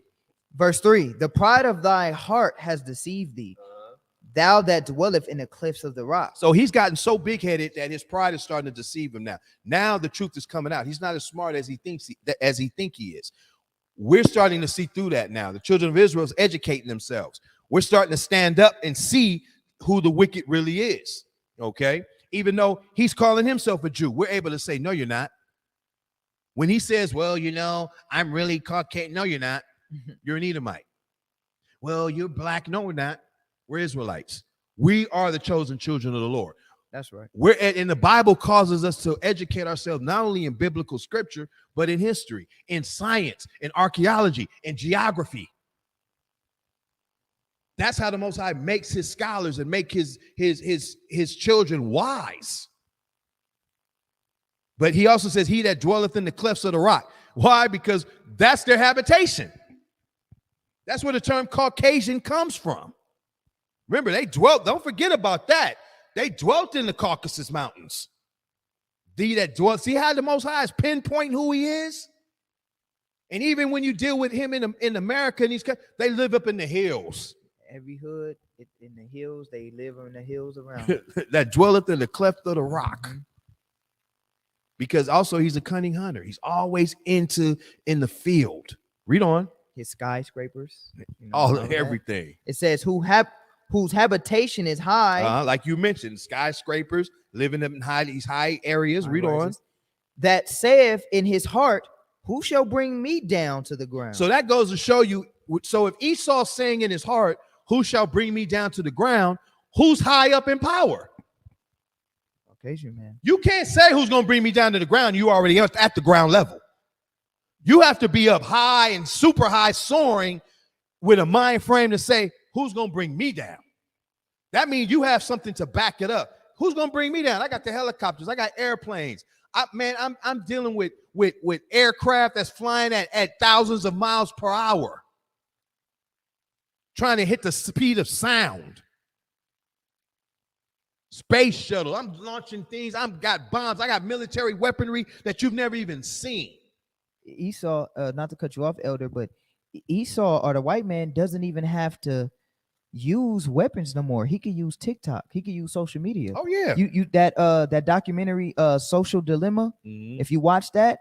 Verse 3, the pride of thy heart has deceived thee, thou that dwelleth in the cliffs of the rock. So he's gotten so big-headed that his pride is starting to deceive him now. Now the truth is coming out. He's not as smart as he thinks he is. We're starting to see through that now. The children of Israel is educating themselves. We're starting to stand up and see who the wicked really is. Okay, even though he's calling himself a Jew, we're able to say, no, you're not. When he says, well, you know, I'm really Caucasian. No, you're not. You're an Edomite. Well, you're black. No, we're not. We're Israelites. We are the chosen children of the Lord. That's right. And the Bible causes us to educate ourselves not only in biblical scripture, but in history, in science, in archaeology, in geography. That's how the Most High makes his scholars and make his children wise. But he also says, he that dwelleth in the clefts of the rock. Why? Because that's their habitation. That's where the term Caucasian comes from. Remember, they dwelt, don't forget about that. They dwelt in the Caucasus Mountains. Thee that dwelt, see how the Most High is pinpointing who he is? And even when you deal with him in America, they live up in the hills. Every hood in the hills, they live in the hills around. That dwelleth in the cleft of the rock. Because also he's a cunning hunter. He's always in the field. Read on. His skyscrapers. All of everything. It says whose habitation is high. Like you mentioned, skyscrapers, living in these high areas. Read on. That saith in his heart, who shall bring me down to the ground? So that goes to show you. So if Esau's saying in his heart, who shall bring me down to the ground? Who's high up in power? Caucasian man. You can't say who's going to bring me down to the ground. You already at the ground level. You have to be up high and super high soaring with a mind frame to say, who's going to bring me down? That means you have something to back it up. Who's going to bring me down? I got the helicopters. I got airplanes. I'm dealing with aircraft that's flying at thousands of miles per hour, trying to hit the speed of sound. Space shuttle. I'm launching things. I've got bombs. I got military weaponry that you've never even seen. Esau, not to cut you off, Elder, but Esau or the white man doesn't even have to use weapons no more. He could use TikTok. He could use social media. Oh yeah. That documentary, Social Dilemma. Mm-hmm. If you watch that,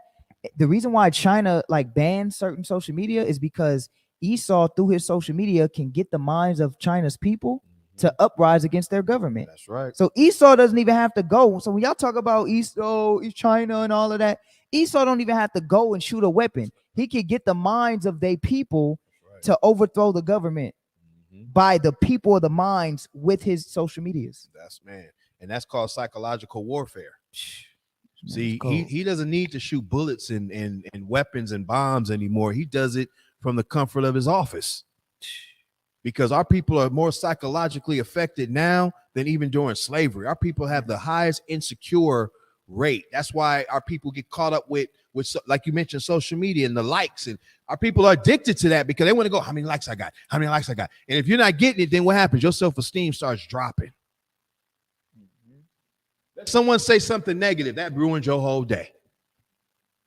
the reason why China like bans certain social media is because Esau through his social media can get the minds of China's people to uprise against their government. That's right. So Esau doesn't even have to go. So when y'all talk about Esau, China and all of that, Esau don't even have to go and shoot a weapon. He can get the minds of their people to overthrow the government by the people of the minds with his social medias. And that's called psychological warfare. See, he doesn't need to shoot bullets and weapons and bombs anymore. He does it from the comfort of his office. Because our people are more psychologically affected now than even during slavery. Our people have the highest insecure rate. That's why our people get caught up with like you mentioned, social media and the likes. And our people are addicted to that because they want to go, how many likes I got? How many likes I got? And if you're not getting it, then what happens? Your self-esteem starts dropping. Let someone say something negative, that ruins your whole day.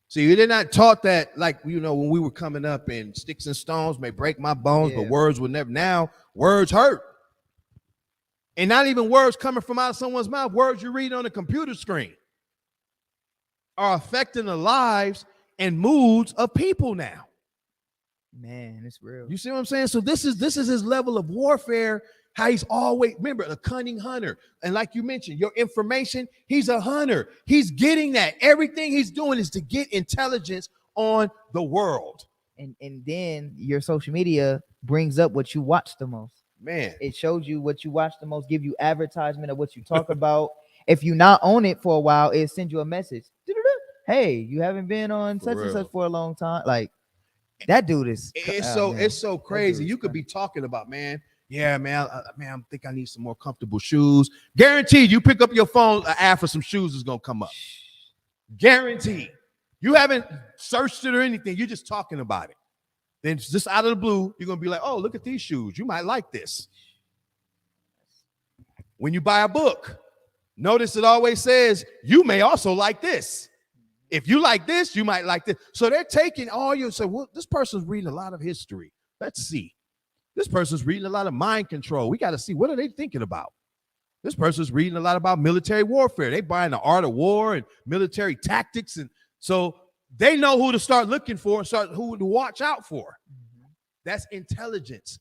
See, they're not taught that, like, when we were coming up, and sticks and stones may break my bones, but words will never. Now, words hurt. And not even words coming from out of someone's mouth. Words you read on a computer screen are affecting the lives and moods of people now. Man, it's real. You see what I'm saying? So this is his level of warfare How he's always, remember, a cunning hunter. And like you mentioned, your information, he's a hunter. He's getting that. Everything he's doing is to get intelligence on the world. And then your social media brings up what you watch the most. Man, it shows you what you watch the most, give you advertisement of what you talk about. If you not on it for a while, it sends you a message. Hey, you haven't been on such and such for a long time. Like, that dude is it's so crazy. You could be talking about, man, yeah, man, I think I need some more comfortable shoes. Guaranteed, you pick up your phone, an ad for some shoes is gonna come up. Guaranteed. You haven't searched it or anything. You're just talking about it. Then just out of the blue, you're gonna be like, oh, look at these shoes. You might like this. When you buy a book, notice it always says you may also like this. If you like this, you might like this. So they're taking all your, so well, this person's reading a lot of history. Let's see. This person's reading a lot of mind control. We got to see, what are they thinking about? This person's reading a lot about military warfare. They buying the art of war and military tactics. And so they know who to start looking for and start who to watch out for. That's intelligence,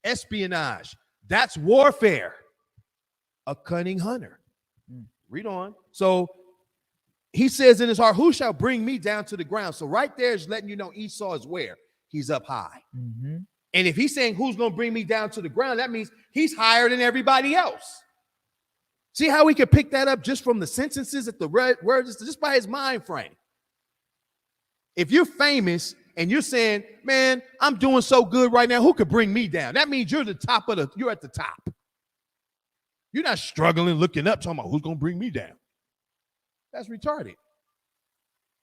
espionage. That's warfare. A cunning hunter. Read on. So he says in his heart, who shall bring me down to the ground? So right there is letting you know Esau is where? He's up high. And if he's saying who's going to bring me down to the ground, that means he's higher than everybody else. See how we can pick that up just from the sentences at the words, just by his mind frame. If you're famous and you're saying, man, I'm doing so good right now, who could bring me down? That means you're you're at the top. You're not struggling, looking up, talking about who's going to bring me down. That's retarded.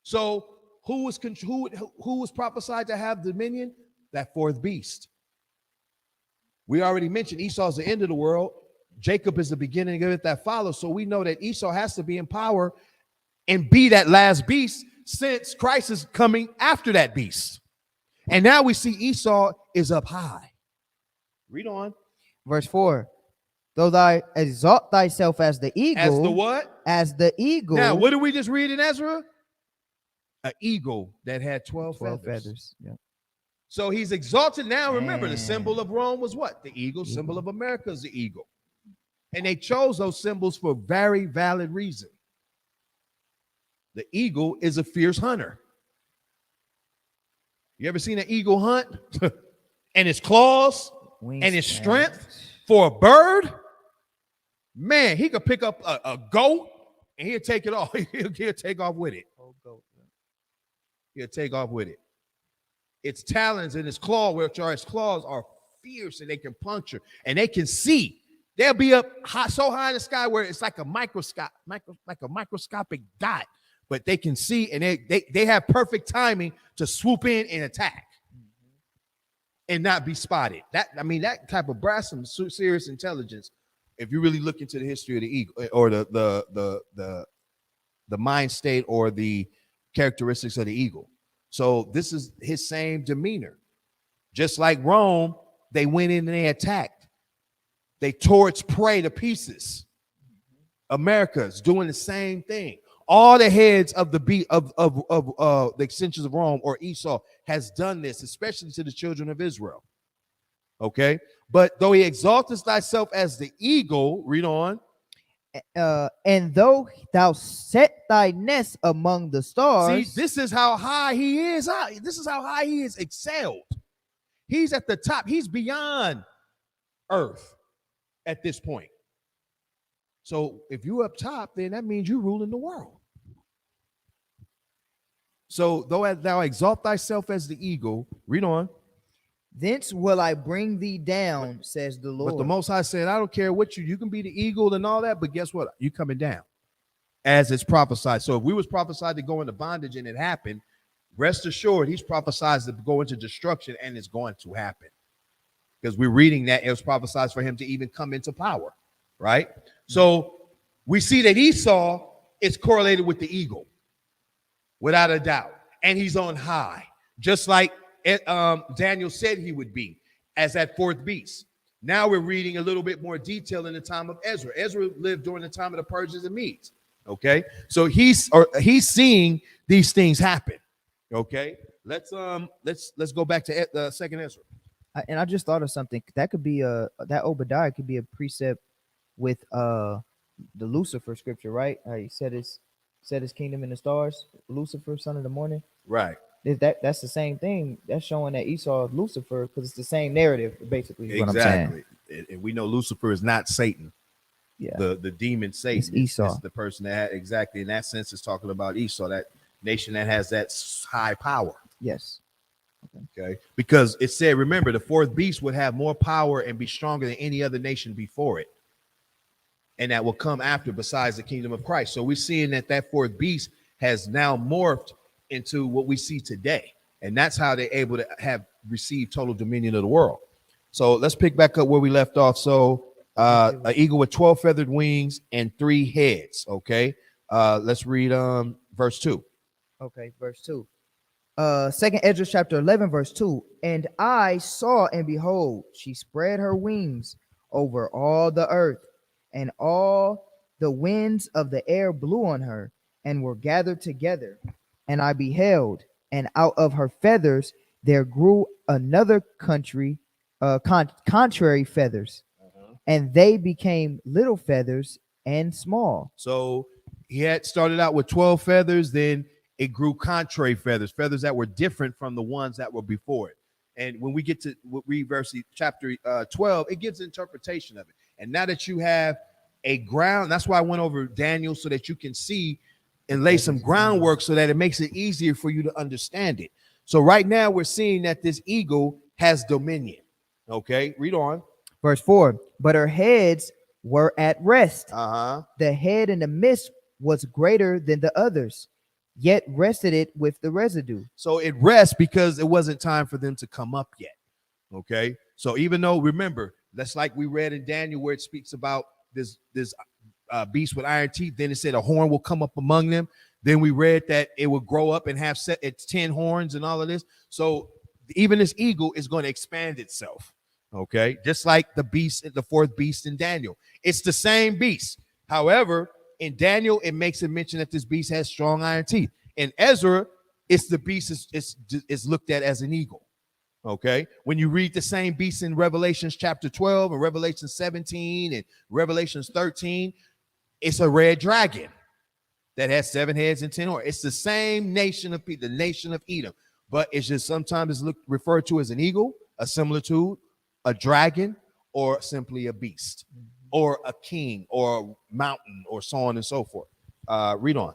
So who was prophesied to have dominion? That fourth beast. We already mentioned Esau's the end of the world. Jacob is the beginning of it that follows. So we know that Esau has to be in power and be that last beast, since Christ is coming after that beast. And now we see Esau is up high. Read on. Verse 4. Though thou exalt thyself as the eagle. As the what? As the eagle. Now, what did we just read in Ezra? An eagle that had 12 feathers. Yeah. So he's exalted now. Remember, the symbol of Rome was what? The eagle. Symbol of America is the eagle. And they chose those symbols for very valid reason. The eagle is a fierce hunter. You ever seen an eagle hunt? And his claws and his strength for a bird? Man, he could pick up a goat and he'll take it off. He'll take off with it. He'll take off with it. Its talons and its claw, which are its claws, are fierce and they can puncture and they can see. They'll be up high, so high in the sky where it's like a microscopic dot, but they can see and they have perfect timing to swoop in and attack and not be spotted. That type of brass, some serious intelligence. If you really look into the history of the eagle or the mind state or the characteristics of the eagle. So this is his same demeanor. Just like Rome, they went in and they attacked. They tore its prey to pieces. America's doing the same thing. All the heads of the extensions of Rome or Esau has done this, especially to the children of Israel. Okay, but though he exalteth thyself as the eagle, read on. And though thou set thy nest among the stars. See, this is how high he is. This is how high he is excelled. He's at the top. He's beyond earth at this point. So if you're up top, then that means you're ruling the world. So though thou exalt thyself as the eagle, read on. Thence will I bring thee down, says the Lord. But the Most High said, I don't care what you can be the eagle and all that, but guess what? You coming down as it's prophesied. So if we was prophesied to go into bondage and it happened, rest assured he's prophesied to go into destruction and it's going to happen. Because we're reading that it was prophesied for him to even come into power, right? So we see that Esau is correlated with the eagle, without a doubt. And he's on high, just like Daniel said he would be as that fourth beast. Now we're reading a little bit more detail in the time of Ezra. Ezra lived during the time of the Persians and Medes. Okay, so he's seeing these things happen. Okay, let's go back to second Ezra. And I just thought of something that could be that Obadiah could be a precept with the Lucifer scripture, right? He set his kingdom in the stars. Lucifer, son of the morning. Right. That's the same thing. That's showing that Esau is Lucifer because it's the same narrative, basically. Is what I'm saying. Exactly. And we know Lucifer is not Satan. Yeah, The demon Satan. it's Esau. It's the person that exactly in that sense is talking about Esau, that nation that has that high power. Yes. Okay. Because it said, remember, the fourth beast would have more power and be stronger than any other nation before it. And that will come after besides the kingdom of Christ. So we're seeing that fourth beast has now morphed into what we see today. And that's how they're able to have received total dominion of the world. So let's pick back up where we left off. So an eagle with 12 feathered wings and 3 heads. Okay. Let's read verse 2. Okay, verse 2. Second Ezra chapter 11, verse 2. And I saw, and behold, she spread her wings over all the earth, and all the winds of the air blew on her, and were gathered together. And I beheld, and out of her feathers there grew another contrary feathers, and they became little feathers and small. So he had started out with 12 feathers, then it grew contrary feathers, feathers that were different from the ones that were before it. And when we get to read verse chapter 12, it gives interpretation of it. And now that you have a ground, that's why I went over Daniel so that you can see and lay some groundwork so that it makes it easier for you to understand it. So right now we're seeing that this eagle has dominion. Okay, read on. Verse 4. But her heads were at rest. The head in the midst was greater than the others, yet rested it with the residue. So it rests because it wasn't time for them to come up yet. Okay. So even though, remember, that's like we read in Daniel where it speaks about this beast with iron teeth. Then it said a horn will come up among them. Then we read that it will grow up and have its 10 horns and all of this. So even this eagle is going to expand itself. Okay. Just like the beast, the fourth beast in Daniel. It's the same beast. However, in Daniel, it makes a mention that this beast has strong iron teeth. In Ezra, it's the beast is looked at as an eagle. Okay. When you read the same beast in Revelations chapter 12 and Revelation 17 and Revelations 13, it's a red dragon that has 7 heads and 10 horns. It's the same nation of people, the nation of Edom, but it's just sometimes it's referred to as an eagle, a similitude, a dragon, or simply a beast, or a king, or a mountain, or so on and so forth. Read on.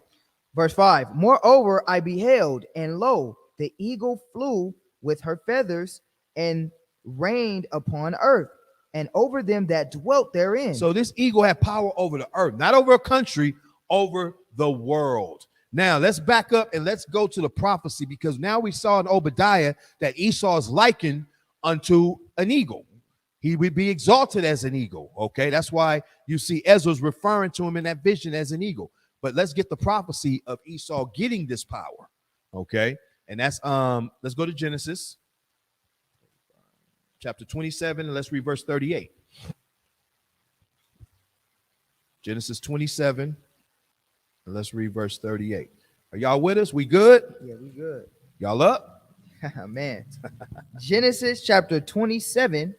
Verse 5. Moreover, I beheld, and lo, the eagle flew with her feathers and reigned upon earth, and over them that dwelt therein. So this eagle had power over the earth, not over a country, over the world. Now let's back up and let's go to the prophecy, because now we saw in Obadiah that Esau is likened unto an eagle. He would be exalted as an eagle. Okay, that's why you see Ezra's referring to him in that vision as an eagle. But let's get the prophecy of Esau getting this power. Okay, and that's let's go to Genesis chapter 27 and let's read verse 38. Genesis 27 and let's read verse 38. Are y'all with us? We good? Yeah, we good. Y'all up? Man. Genesis chapter 27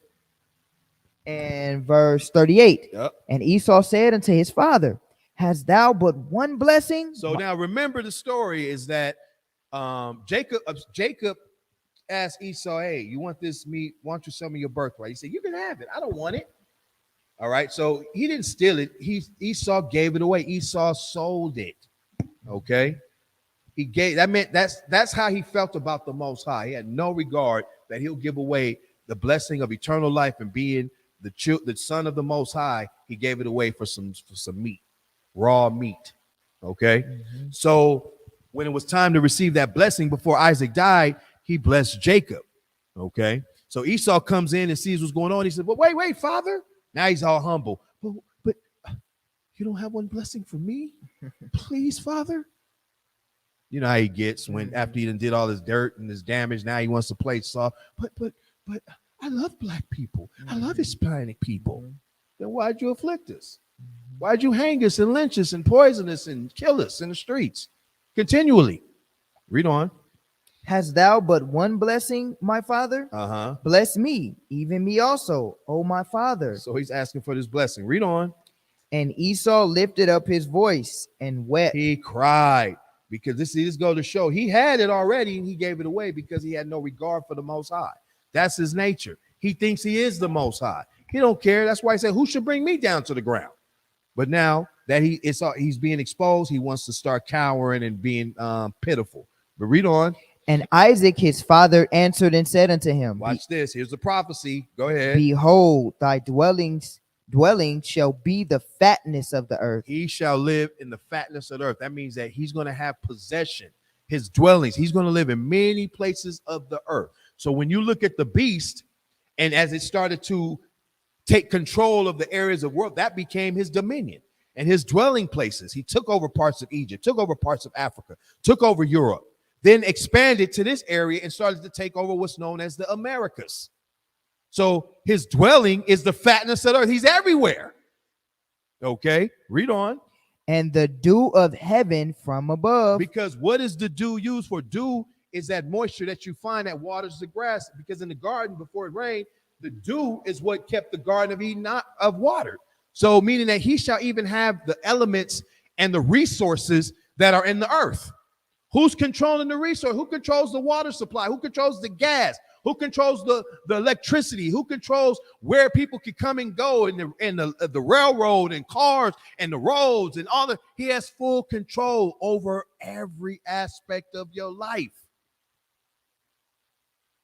and verse 38. Yep. And Esau said unto his father, hast thou but one blessing? So now remember the story is that Jacob asked Esau, hey, you want this meat? Why don't you sell me your birthright? He said, you can have it. I don't want it. All right. So he didn't steal it. Esau gave it away. Esau sold it. Okay. He gave, that meant that's how he felt about the Most High. He had no regard that he'll give away the blessing of eternal life and being the son of the Most High. He gave it away for some meat, raw meat. Okay. So when it was time to receive that blessing before Isaac died, he blessed Jacob. Okay. So Esau comes in and sees what's going on. He said, well, wait, father. Now he's all humble. But you don't have one blessing for me? Please, father. You know how he gets when after he did all his dirt and his damage, now he wants to play soft. But I love black people. I love Hispanic people. Then why'd you afflict us? Why'd you hang us and lynch us and poison us and kill us in the streets continually? Read on. Hast thou but one blessing, my father? Uh-huh. Bless me, even me also, O my father. So he's asking for this blessing. Read on. And Esau lifted up his voice and wept. He cried because this goes to show he had it already and he gave it away because he had no regard for the Most High. That's his nature. He thinks he is the Most High. He don't care. That's why he said, who should bring me down to the ground? But now that he's being exposed, he wants to start cowering and being pitiful. But read on. And Isaac his father answered and said unto him, Watch this. Here's the prophecy. Go ahead. Behold, thy dwelling shall be the fatness of the earth. He shall live in the fatness of the earth. That means that he's going to have possession, his dwellings. He's going to live in many places of the earth. So when you look at the beast, and as it started to take control of the areas of world, that became his dominion and his dwelling places. He took over parts of Egypt, took over parts of Africa, took over Europe, then expanded to this area and started to take over what's known as the Americas. So his dwelling is the fatness of the earth. He's everywhere. Okay, read on. And the dew of heaven from above. Because what is the dew used for? Dew is that moisture that you find that waters the grass. Because in the garden before it rained, the dew is what kept the Garden of Eden not of water. So meaning that he shall even have the elements and the resources that are in the earth. Who's controlling the resource? Who controls the water supply? Who controls the gas? Who controls the electricity? Who controls where people can come and go in the railroad and cars and the roads and all that? He has full control over every aspect of your life.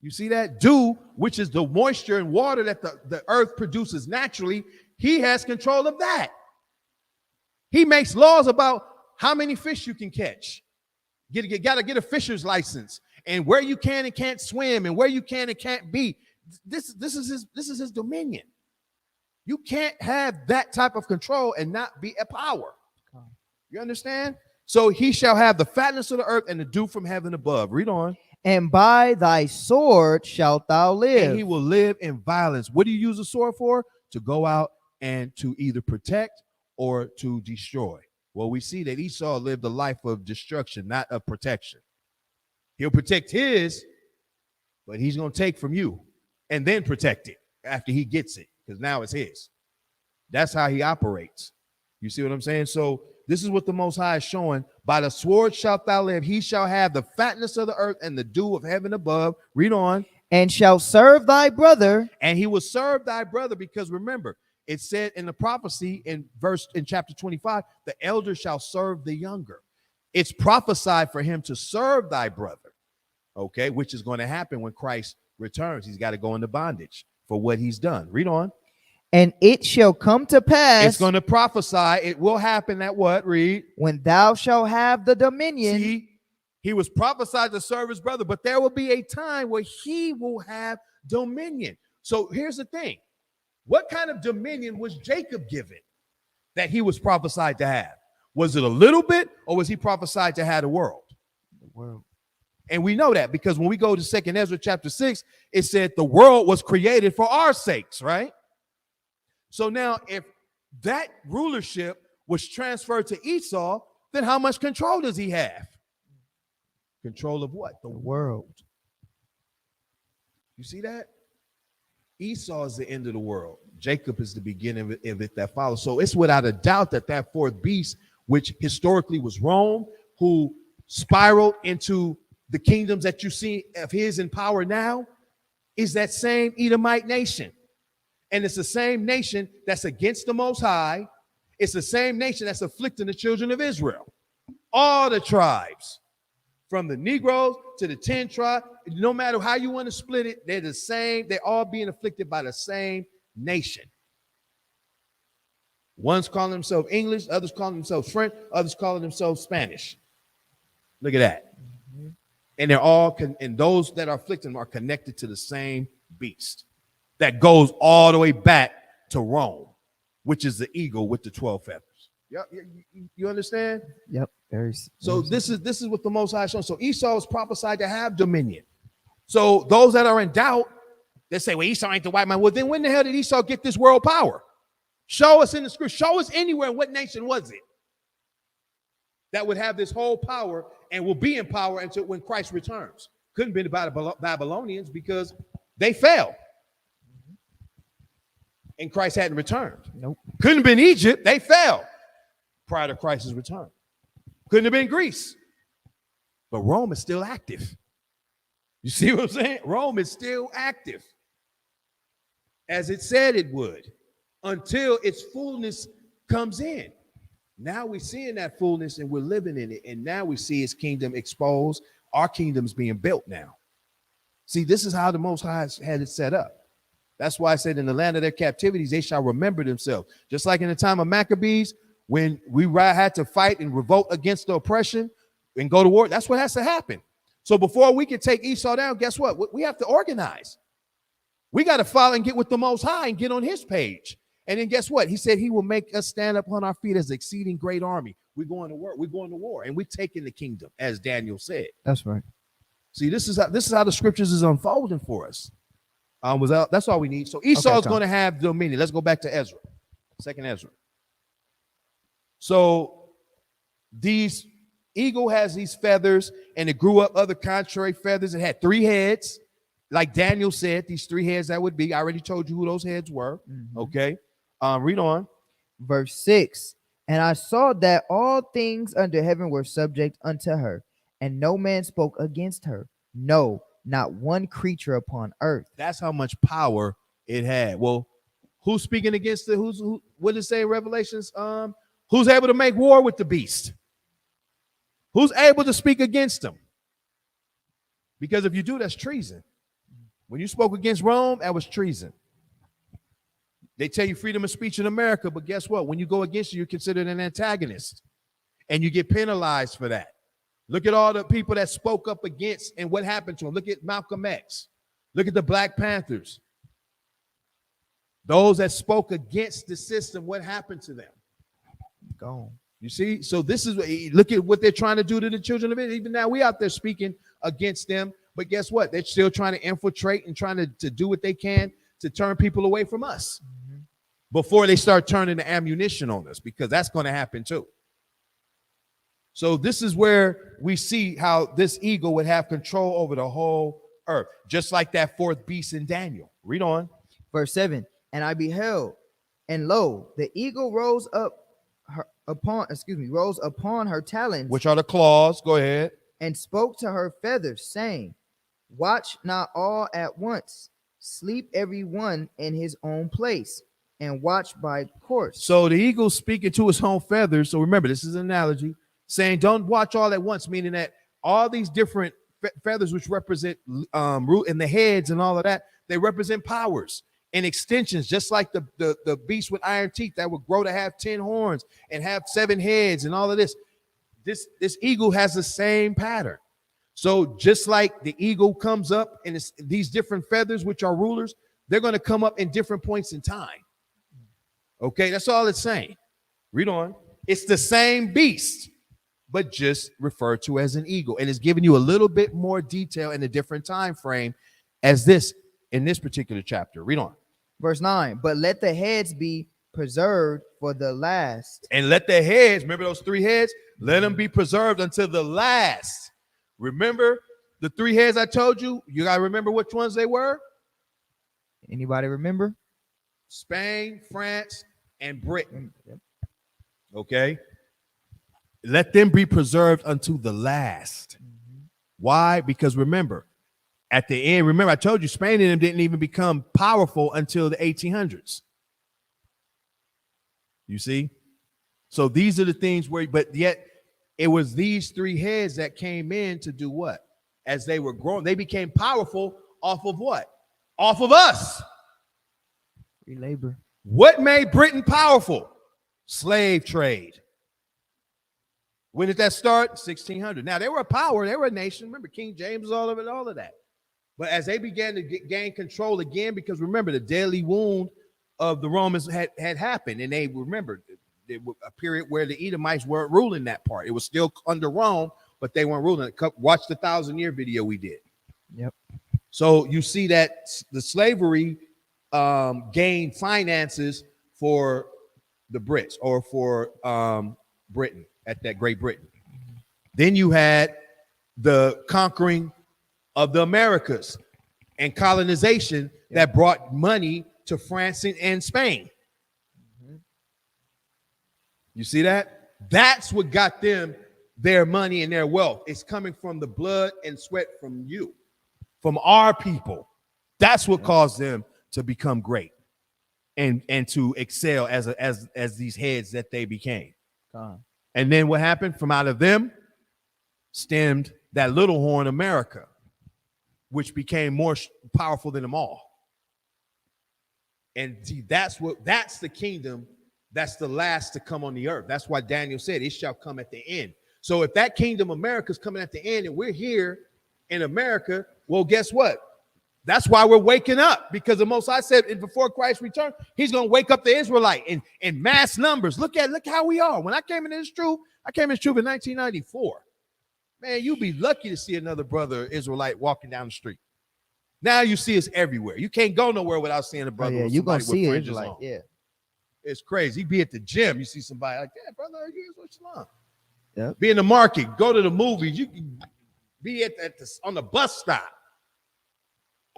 You see that? Dew, which is the moisture and water that the earth produces naturally, he has control of that. He makes laws about how many fish you can catch. Got to get a fisher's license, and where you can and can't swim, and where you can and can't be. This is his dominion. You can't have that type of control and not be a power. You understand? So he shall have the fatness of the earth and the dew from heaven above. Read on. And by thy sword shalt thou live. And he will live in violence. What do you use a sword for? To go out and to either protect or to destroy. Well, we see that Esau lived a life of destruction, not of protection. He'll protect his, but he's going to take from you and then protect it after he gets it, because now it's his. That's how he operates. You see what I'm saying? So this is what the Most High is showing. By the sword shalt thou live. He shall have the fatness of the earth and the dew of heaven above. Read on. And shall serve thy brother. And he will serve thy brother, because remember, it said in the prophecy in chapter 25, the elder shall serve the younger. It's prophesied for him to serve thy brother, okay, which is going to happen when Christ returns. He's got to go into bondage for what he's done. Read on. And it shall come to pass. It's going to prophesy. It will happen at what? Read. When thou shalt have the dominion. See, he was prophesied to serve his brother, but there will be a time where he will have dominion. So here's the thing. What kind of dominion was Jacob given that he was prophesied to have? Was it a little bit, or was he prophesied to have the world? The world. And we know that because when we go to 2 Ezra chapter 6, it said the world was created for our sakes, right? So now if that rulership was transferred to Esau, then how much control does he have? Control of what? The world. You see that? Esau is the end of the world. Jacob is the beginning of it that follows. So it's without a doubt that that fourth beast, which historically was Rome, who spiraled into the kingdoms that you see of his in power now, is that same Edomite nation. And it's the same nation that's against the Most High. It's the same nation that's afflicting the children of Israel. All the tribes, from the Negroes to the 10 tribes, no matter how you want to split it, they're the same. They're all being afflicted by the same nation. One's calling themselves English, others calling themselves French, others calling themselves Spanish. Look at that. Mm-hmm. And they're all, and those that are afflicted are connected to the same beast that goes all the way back to Rome, which is the eagle with the 12 feathers. You understand? Yep. So this is what the Most High is showing. So Esau was prophesied to have dominion. So those that are in doubt, they say, well, Esau ain't the white man. Well, then when the hell did Esau get this world power? Show us in the scripture. Show us anywhere. What nation was it that would have this whole power and will be in power until when Christ returns? Couldn't be the Babylonians because they fell. And Christ hadn't returned. Nope. Couldn't have been Egypt. They fell prior to Christ's return. Couldn't have been Greece. But Rome is still active. You see what I'm saying? Rome is still active, as it said it would, until its fullness comes in. Now we're seeing that fullness and we're living in it. And now we see his kingdom exposed. Our kingdom's being built now. See, this is how the Most High had it set up. That's why I said in the land of their captivities, they shall remember themselves. Just like in the time of Maccabees, when we had to fight and revolt against the oppression and go to war, that's what has to happen. So before we can take Esau down, guess what? We have to organize. We got to follow and get with the Most High and get on his page. And then guess what? He said he will make us stand up on our feet as an exceeding great army. We're going to work. We're going to war. And we're taking the kingdom, as Daniel said. That's right. See, this is how the scriptures is unfolding for us. That's all we need. So Esau is going to have dominion. Let's go back to Ezra, second Ezra. So these eagle has these feathers, and it grew up other contrary feathers. It had 3 heads, like Daniel said. These 3 heads that would be. I already told you who those heads were. Mm-hmm. Okay, read on. Verse 6. And I saw that all things under heaven were subject unto her, and no man spoke against her. No, not one creature upon earth. That's how much power it had. Well, who's speaking against it? Who? What does it say in Revelations? Who's able to make war with the beast? Who's able to speak against them? Because if you do, that's treason. When you spoke against Rome, that was treason. They tell you freedom of speech in America, but guess what? When you go against it, you're considered an antagonist, and you get penalized for that. Look at all the people that spoke up against and what happened to them. Look at Malcolm X. Look at the Black Panthers. Those that spoke against the system, what happened to them? Gone. You see? So this is, look at what they're trying to do to the children of Israel. Even now, we out there speaking against them. But guess what? They're still trying to infiltrate and trying to do what they can to turn people away from us before they start turning the ammunition on us, because that's going to happen too. So this is where we see how this eagle would have control over the whole earth, just like that 4th beast in Daniel. Read on. Verse 7. And I beheld, and lo, the eagle rose upon her talons, which are the claws. Go ahead. And spoke to her feathers, saying, watch not all at once, sleep every one in his own place, and watch by course. So the eagle speaking to his own feathers. So remember, this is an analogy, saying don't watch all at once, meaning that all these different feathers, which represent root and the heads and all of that, they represent powers and extensions, just like the beast with iron teeth that would grow to have 10 horns and have 7 heads and all of this. This eagle has the same pattern. So just like the eagle comes up and these different feathers, which are rulers, they're going to come up in different points in time. Okay, that's all it's saying. Read on. It's the same beast, but just referred to as an eagle, and it's giving you a little bit more detail in a different time frame as this in this particular chapter. Read on. Verse 9. But let the heads be preserved for the last. And let the heads, remember those 3 heads? Let them be preserved until the last. Remember the 3 heads I told you? You got to remember which ones they were? Anybody remember? Spain, France, and Britain. Okay. Let them be preserved unto the last. Why? Because remember, at the end, remember I told you Spain and them didn't even become powerful until the 1800s. You see? So these are the things where, but yet it was these 3 heads that came in to do what? As they were growing, they became powerful off of what? Off of us. Free labor. What made Britain powerful? Slave trade. When did that start? 1600. Now they were a power, they were a nation. Remember King James, all of it, all of that. But as they began to gain control again, because remember the deadly wound of the Romans had happened, and they remembered a period where the Edomites weren't ruling that part. It was still under Rome, but they weren't ruling it. Watch the 1,000-year video we did. Yep. So you see that the slavery gained finances for the Brits, or for Britain, at that Great Britain. Then you had the conquering of the Americas and colonization that brought money to France and Spain. You see that? That's what got them their money and their wealth. It's coming from the blood and sweat from you, from our people. That's what caused them to become great and to excel as these heads that they became. And then what happened? From out of them stemmed that little horn America, which became more powerful than them all. And see, that's the kingdom that's the last to come on the earth. That's why Daniel said it shall come at the end. So if that kingdom America is coming at the end and we're here in America, well, guess what? That's why we're waking up, because the Most High said before Christ returned, he's going to wake up the Israelite in mass numbers. Look how we are. When I came into this truth, in 1994. Man, you'd be lucky to see another brother Israelite walking down the street. Now you see us everywhere. You can't go nowhere without seeing a brother. You're going to see it. Like, it's crazy. You be at the gym, you see somebody like, yeah, brother, are you Islam? Yeah. Be in the market, go to the movies. You can be on the bus stop.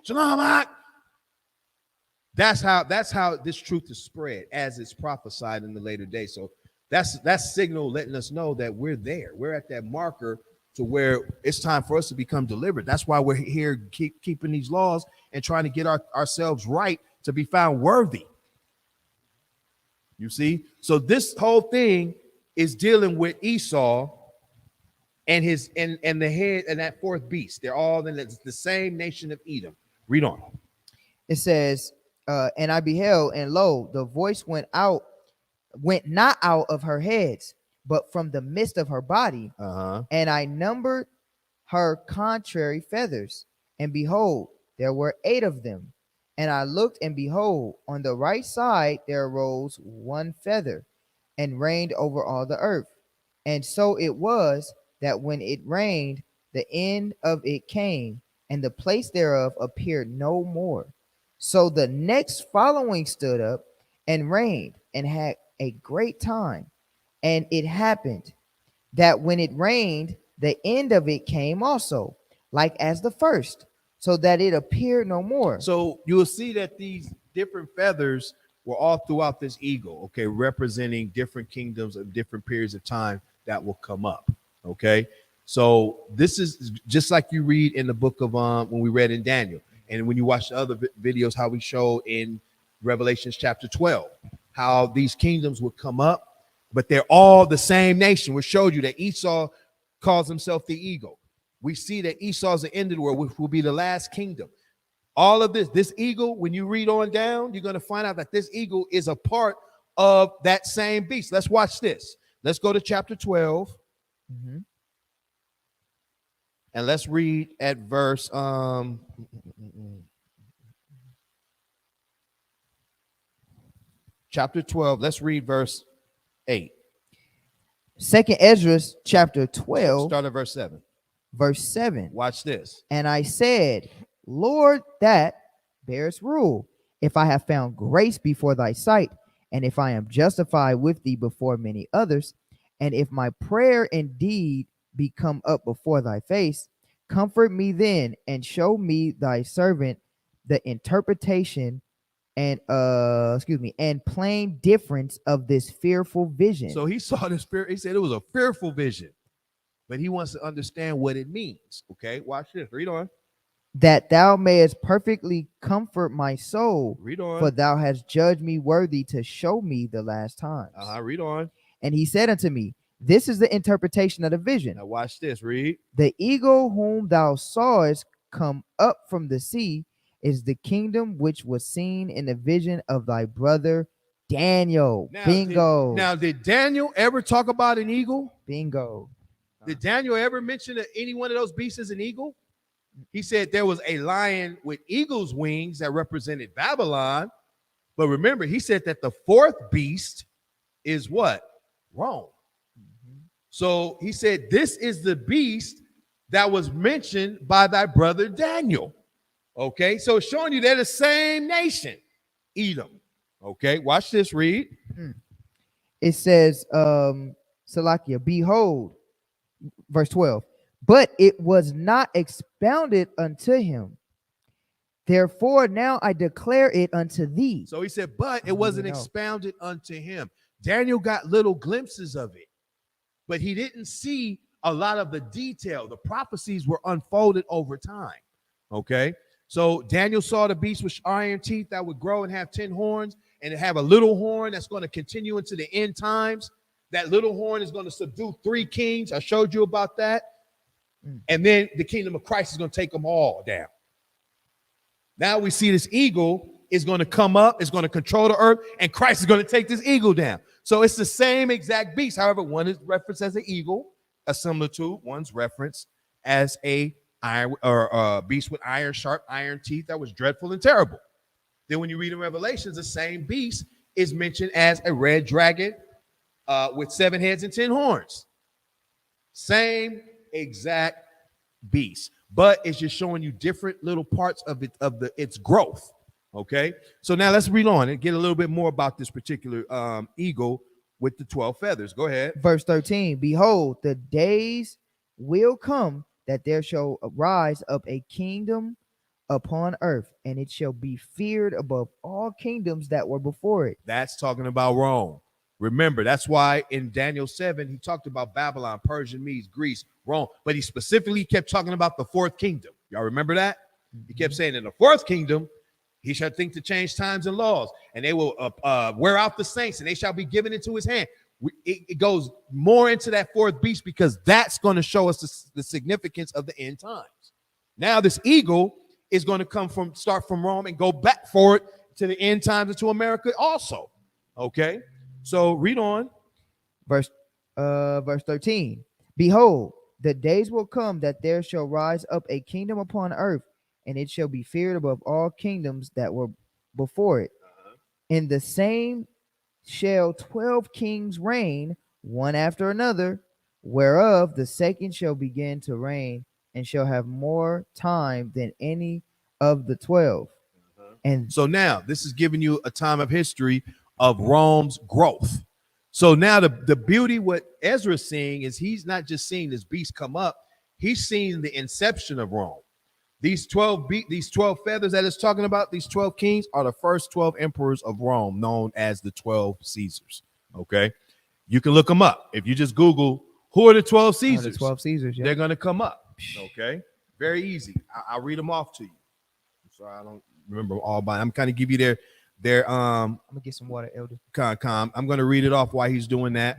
Shalom. That's how this truth is spread as it's prophesied in the later days. So that's signal letting us know that we're there. We're at that marker to where it's time for us to become delivered. That's why we're here keeping these laws and trying to get ourselves right to be found worthy. You see? So this whole thing is dealing with Esau and his and the head and that fourth beast. They're all in the same nation of Edom. Read on. It says, and I beheld, and lo, the voice went not out of her heads, but from the midst of her body. And I numbered her contrary feathers, and behold, there were 8 of them. And I looked, and behold, on the right side there arose 1 feather, and reigned over all the earth. And so it was that when it rained, the end of it came, and the place thereof appeared no more. So the next following stood up and reigned, and had a great time. And it happened that when it rained, the end of it came also, like as the first, so that it appeared no more. So you will see that these different feathers were all throughout this eagle, okay, representing different kingdoms of different periods of time that will come up, okay? So this is just like you read in the book of when we read in Daniel, and when you watch the other videos, how we show in Revelations chapter 12, how these kingdoms would come up, but they're all the same nation. We showed you that Esau calls himself the eagle. We see that Esau's the end of the world, which will be the last kingdom. All of this eagle, when you read on down, you're going to find out that this eagle is a part of that same beast. Let's watch this. Let's go to chapter 12. And let's read at verse chapter 12. Let's read verse 8. 2nd Ezra chapter 12. Start at verse 7. Verse 7. Watch this. And I said, Lord, that bearest rule, if I have found grace before thy sight, and if I am justified with thee before many others, and if my prayer indeed be come up before thy face, comfort me then, and show me thy servant the interpretation and plain difference of this fearful vision. So he saw this spirit. He said it was a fearful vision, but he wants to understand what it means. Okay, watch this. Read on. That thou mayest perfectly comfort my soul. Read on. For thou hast judged me worthy to show me the last times. Read on. And he said unto me, this is the interpretation of the vision. Now watch this. Read. The eagle whom thou sawest come up from the sea is the kingdom which was seen in the vision of thy brother Daniel. Bingo. Did Daniel ever talk about an eagle? Bingo. Did Daniel ever mention that any one of those beasts as an eagle? He said there was a lion with eagle's wings that represented Babylon. But remember, he said that the fourth beast is what? Rome. So he said, this is the beast that was mentioned by thy brother Daniel. Okay, so it's showing you they're the same nation, Edom. Okay, watch this, read. It says, Salakia, behold, verse 12, but it was not expounded unto him. Therefore now I declare it unto thee. So he said, but it Oh, wasn't you know. expounded unto him. Daniel got little glimpses of it, but he didn't see a lot of the detail. The prophecies were unfolded over time. Okay. So Daniel saw the beast with iron teeth that would grow and have 10 horns, and have a little horn that's going to continue into the end times. That little horn is going to subdue 3 kings. I showed you about that. And then the kingdom of Christ is going to take them all down. Now we see this eagle is going to come up, it's going to control the earth, and Christ is going to take this eagle down. So it's the same exact beast. However, one is referenced as an eagle, a similitude. One's referenced as a iron or beast with sharp iron teeth that was dreadful and terrible. Then when you read in Revelations, the same beast is mentioned as a red dragon with 7 heads and 10 horns. Same exact beast, but it's just showing you different little parts of its growth. Okay, so now let's read on and get a little bit more about this particular eagle with the 12 feathers. Go ahead. Verse 13, behold, the days will come that there shall rise up a kingdom upon earth, and it shall be feared above all kingdoms that were before it. That's talking about Rome. Remember, that's why in Daniel 7, he talked about Babylon, Persia, Medes, Greece, Rome, but he specifically kept talking about the 4th kingdom. Y'all remember that? He kept saying in the 4th kingdom, he shall think to change times and laws, and they will wear out the saints, and they shall be given into his hand. It goes more into that 4th beast because that's going to show us the significance of the end times. Now this eagle is going to start from Rome and go back forward to the end times and to America also. Okay, so read on. Verse 13, behold, the days will come that there shall rise up a kingdom upon earth, and it shall be feared above all kingdoms that were before it. In the same shall 12 kings reign, one after another, whereof the second shall begin to reign, and shall have more time than any of the 12. And so now this is giving you a time of history of Rome's growth. So now the beauty what Ezra is seeing is he's not just seeing this beast come up, he's seeing the inception of Rome. These 12 feathers that it's talking about, these 12 kings are the first 12 emperors of Rome, known as the 12 Caesars. Okay, you can look them up if you just Google who are the 12 Caesars. The 12 Caesars, yeah. They're going to come up. Okay, very easy. I'll read them off to you. I'm sorry, I don't remember all by. I'm kind of give you their I'm gonna get some water, Elder. I'm going to read it off while he's doing that.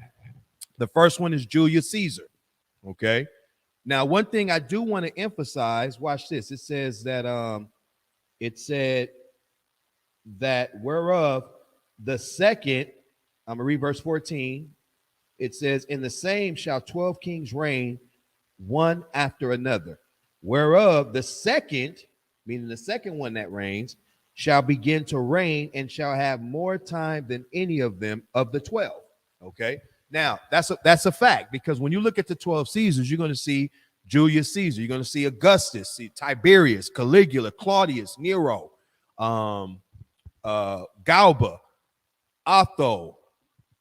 The first one is Julius Caesar. Okay. Now, one thing I do want to emphasize, watch this. It says that it said that whereof the second, I'm gonna read verse 14. It says, in the same shall 12 kings reign, one after another, whereof the second, meaning the second one that reigns, shall begin to reign and shall have more time than any of them of the 12. Okay. Now that's a fact, because when you look at the 12 Caesars, you're going to see Julius Caesar, you're going to see Augustus, see Tiberius, Caligula, Claudius, Nero, Galba, Otho,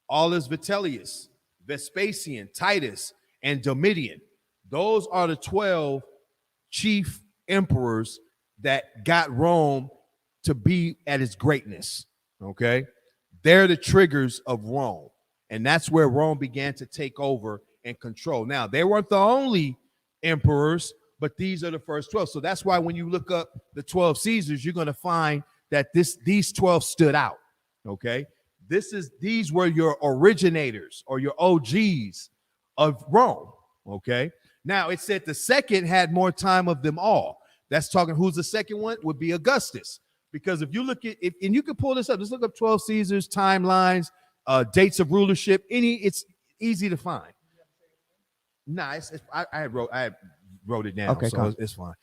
Aulus Vitellius, Vespasian, Titus, and Domitian. Those are the 12 chief emperors that got Rome to be at its greatness. Okay, they're the triggers of Rome. And that's where Rome began to take over and control. Now, they weren't the only emperors, but these are the first 12. So that's why when you look up the 12 Caesars, you're going to find that these 12 stood out. Okay. These were your originators or your OGs of Rome. Okay. Now it said the second had more time of them all. That's talking who's the second one would be Augustus. Because if you look at and you can pull this up, just look up 12 Caesars, timelines, dates of rulership, it's easy to find. Nah, I wrote it down, okay, so it's fine.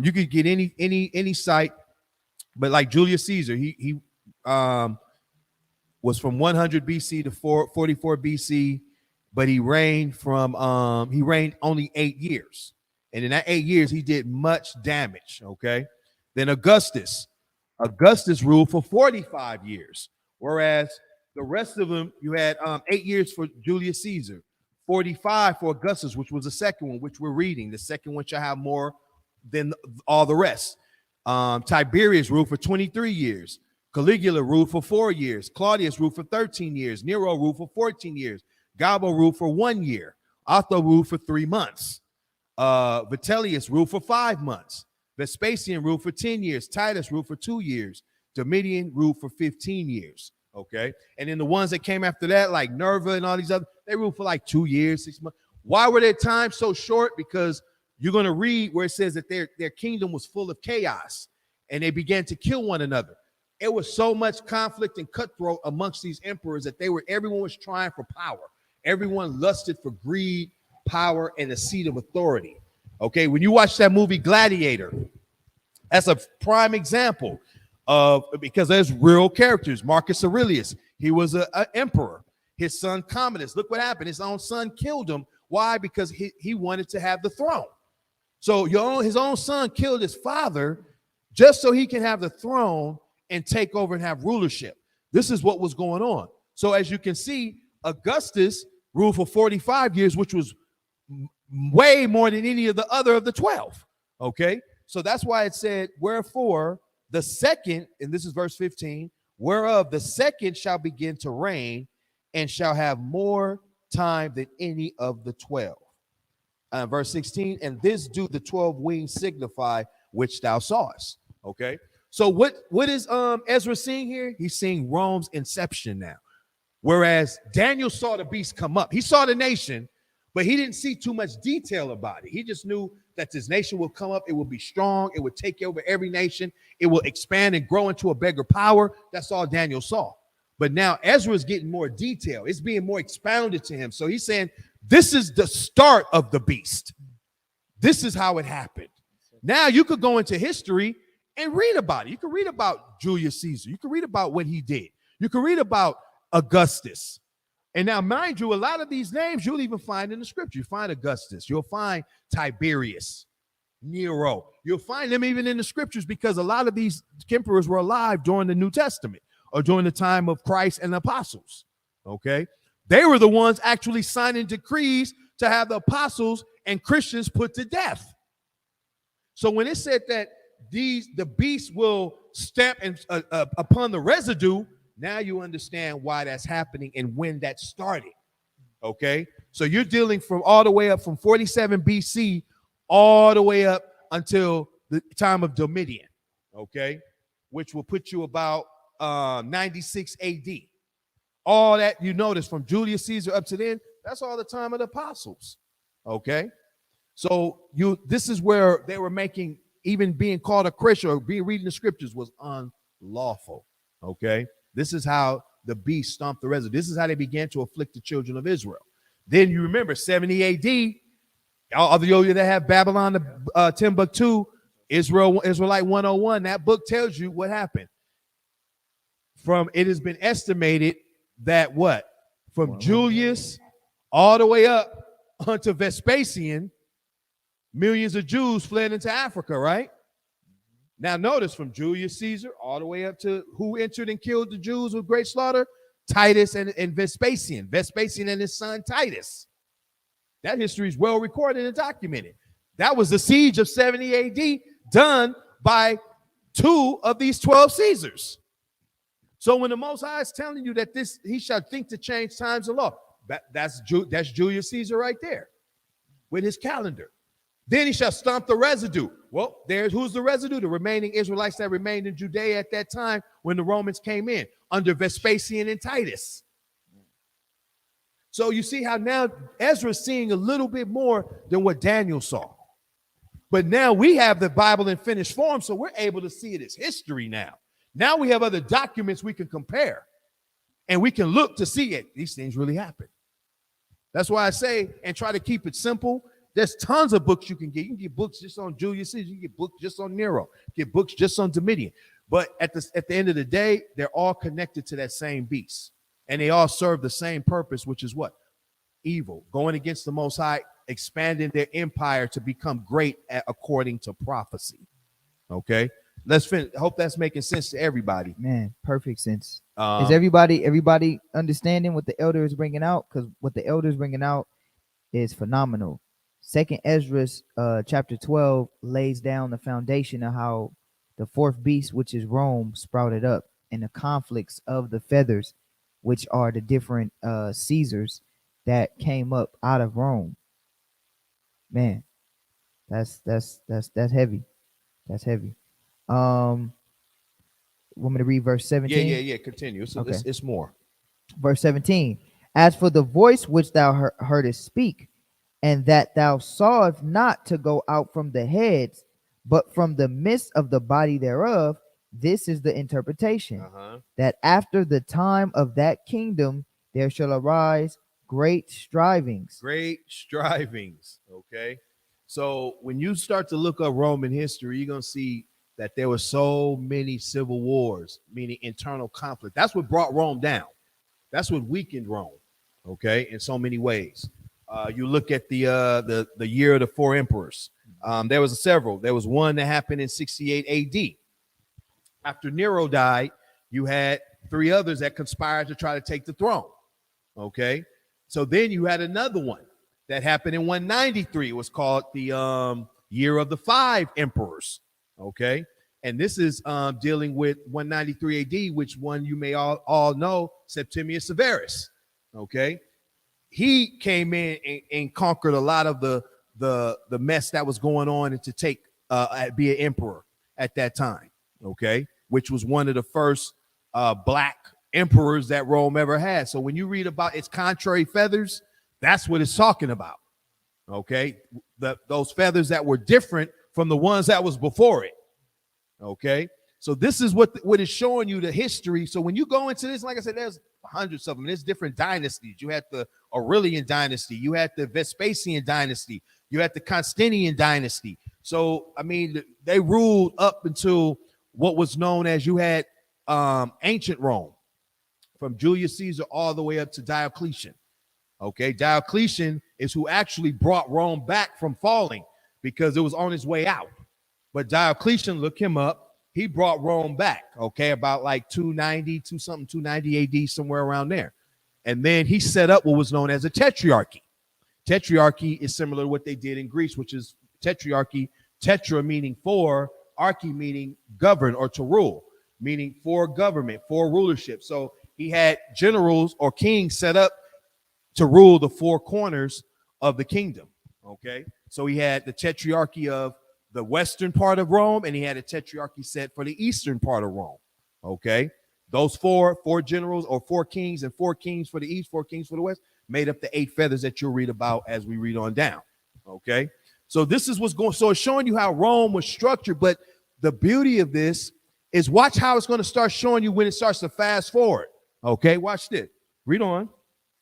You could get any site, but like Julius Caesar, he was from 100 BC to 44 BC, but he reigned only 8 years, and in that 8 years he did much damage. Okay, then Augustus ruled for 45 years, whereas the rest of them, you had 8 years for Julius Caesar, 45 for Augustus, which was the second one, which we're reading. The second one shall have more than all the rest. Tiberius ruled for 23 years. Caligula ruled for 4 years. Claudius ruled for 13 years. Nero ruled for 14 years. Galba ruled for 1 year. Otho ruled for 3 months. Vitellius ruled for 5 months. Vespasian ruled for 10 years. Titus ruled for 2 years. Domitian ruled for 15 years. Okay. And then the ones that came after that, like Nerva and all these other, they ruled for like 2 years, 6 months. Why were their times so short? Because you're going to read where it says that their kingdom was full of chaos and they began to kill one another. It was so much conflict and cutthroat amongst these emperors that everyone was trying for power. Everyone lusted for greed, power, and a seat of authority. Okay, when you watch that movie Gladiator, that's a prime example of, because there's real characters. Marcus Aurelius, he was an emperor. His son Commodus, look what happened. His own son killed him. Why? Because he wanted to have the throne. So his own son killed his father just so he can have the throne and take over and have rulership. This is what was going on. So as you can see, Augustus ruled for 45 years, which was way more than any of the other of the 12. Okay, so that's why it said, wherefore the second, and this is verse 15, whereof the second shall begin to reign and shall have more time than any of the 12. Verse 16, and this do the 12 wings signify which thou sawest. Okay, so what is Ezra seeing here? He's seeing Rome's inception now. Whereas Daniel saw the beast come up. He saw the nation, but he didn't see too much detail about it. He just knew that this nation will come up. It will be strong. It would take over every nation. It will expand and grow into a bigger power. That's all Daniel saw. But now Ezra is getting more detail. It's being more expounded to him. So he's saying, this is the start of the beast. This is how it happened. Now you could go into history and read about it. You can read about Julius Caesar. You can read about what he did. You can read about Augustus. And now, mind you, a lot of these names you'll even find in the scripture. You find Augustus. You'll find Tiberius, Nero. You'll find them even in the scriptures because a lot of these emperors were alive during the New Testament or during the time of Christ and the apostles. Okay? They were the ones actually signing decrees to have the apostles and Christians put to death. So when it said that the beast will stamp upon the residue, now you understand why that's happening and when that started. Okay, so you're dealing from all the way up from 47 BC all the way up until the time of Domitian. Okay, which will put you about 96 AD. All that you notice from Julius Caesar up to then, that's all the time of the apostles. Okay, so this is where they were making, even being called a Christian or being reading the scriptures was unlawful. Okay. This is how the beast stomped the residue. This is how they began to afflict the children of Israel. Then you remember 70 AD, all of you that have Babylon, Timbuktu, Israelite 101, that book tells you what happened. It has been estimated that from Julius all the way up unto Vespasian, millions of Jews fled into Africa, right? Now notice from Julius Caesar all the way up to who entered and killed the Jews with great slaughter? Titus and Vespasian. Vespasian and his son Titus. That history is well recorded and documented. That was the siege of 70 AD done by 2 of these 12 Caesars. So when the Most High is telling you that he shall think to change times and law, that's Julius Caesar right there with his calendar. Then he shall stomp the residue. Well, who's the residue? The remaining Israelites that remained in Judea at that time when the Romans came in under Vespasian and Titus. So you see how now Ezra is seeing a little bit more than what Daniel saw. But now we have the Bible in finished form, so we're able to see it as history now. Now we have other documents we can compare, and we can look to see it. These things really happen. That's why I say, and try to keep it simple. There's tons of books you can get. You can get books just on Julius Caesar. You can get books just on Nero. You get books just on Domitian. But at the end of the day, they're all connected to that same beast. And they all serve the same purpose, which is what? Evil. Going against the Most High, expanding their empire to become great according to prophecy. Okay? Let's finish. I hope that's making sense to everybody. Man, perfect sense. Is everybody understanding what the elder is bringing out? Because what the elder is bringing out is phenomenal. Second Ezra chapter 12 lays down the foundation of how the fourth beast, which is Rome, sprouted up, and the conflicts of the feathers, which are the different Caesars that came up out of Rome. Man, that's heavy. That's heavy. Want me to read verse 17? Yeah. Continue. So Okay. it's more. Verse 17. As for the voice which thou heardest speak, and that thou sawest not to go out from the heads, but from the midst of the body thereof, this is the interpretation, that after the time of that kingdom there shall arise great strivings. Great strivings. Okay. So when you start to look up Roman history, you're going to see that there were so many civil wars, meaning internal conflict. That's what brought Rome down. That's what weakened Rome. Okay, in so many ways. You look at the year of the four emperors. There was several. There was one that happened in 68 AD. After Nero died, you had three others that conspired to try to take the throne. Okay, so then you had another one that happened in 193. It was called the year of the five emperors. Okay, and this is dealing with 193 AD, which one you may all know, Septimius Severus. Okay, he came in and conquered a lot of the mess that was going on, and to take be an emperor at that time. Okay, which was one of the first black emperors that Rome ever had. So when you read about its contrary feathers, that's what it's talking about. Okay, those feathers that were different from the ones that was before it. Okay, so this is what is showing you the history. So when you go into this, like I said, there's hundreds of them. There's different dynasties. You had the Aurelian dynasty, you had the Vespasian dynasty, you had the Constantinian dynasty. So I mean, they ruled up until what was known as, you had ancient Rome, from Julius Caesar all the way up to Diocletian. Okay, Diocletian is who actually brought Rome back from falling, because it was on its way out. But Diocletian, look him up, he brought Rome back, okay, about like 290 AD, somewhere around there. And then he set up what was known as a tetrarchy. Tetrarchy is similar to what they did in Greece, which is tetrarchy, tetra meaning four, archy meaning govern or to rule, meaning for government, for rulership. So he had generals or kings set up to rule the four corners of the kingdom. Okay, so he had the tetrarchy of the western part of Rome, and he had a tetrarchy set for the eastern part of Rome. Okay, those four generals, or four kings, and four kings for the east, four kings for the west, made up the 8 feathers that you'll read about as we read on down. Okay, so this is what's going. So it's showing you how Rome was structured. But the beauty of this is, watch how it's going to start showing you when it starts to fast forward. Okay, watch this. Read on.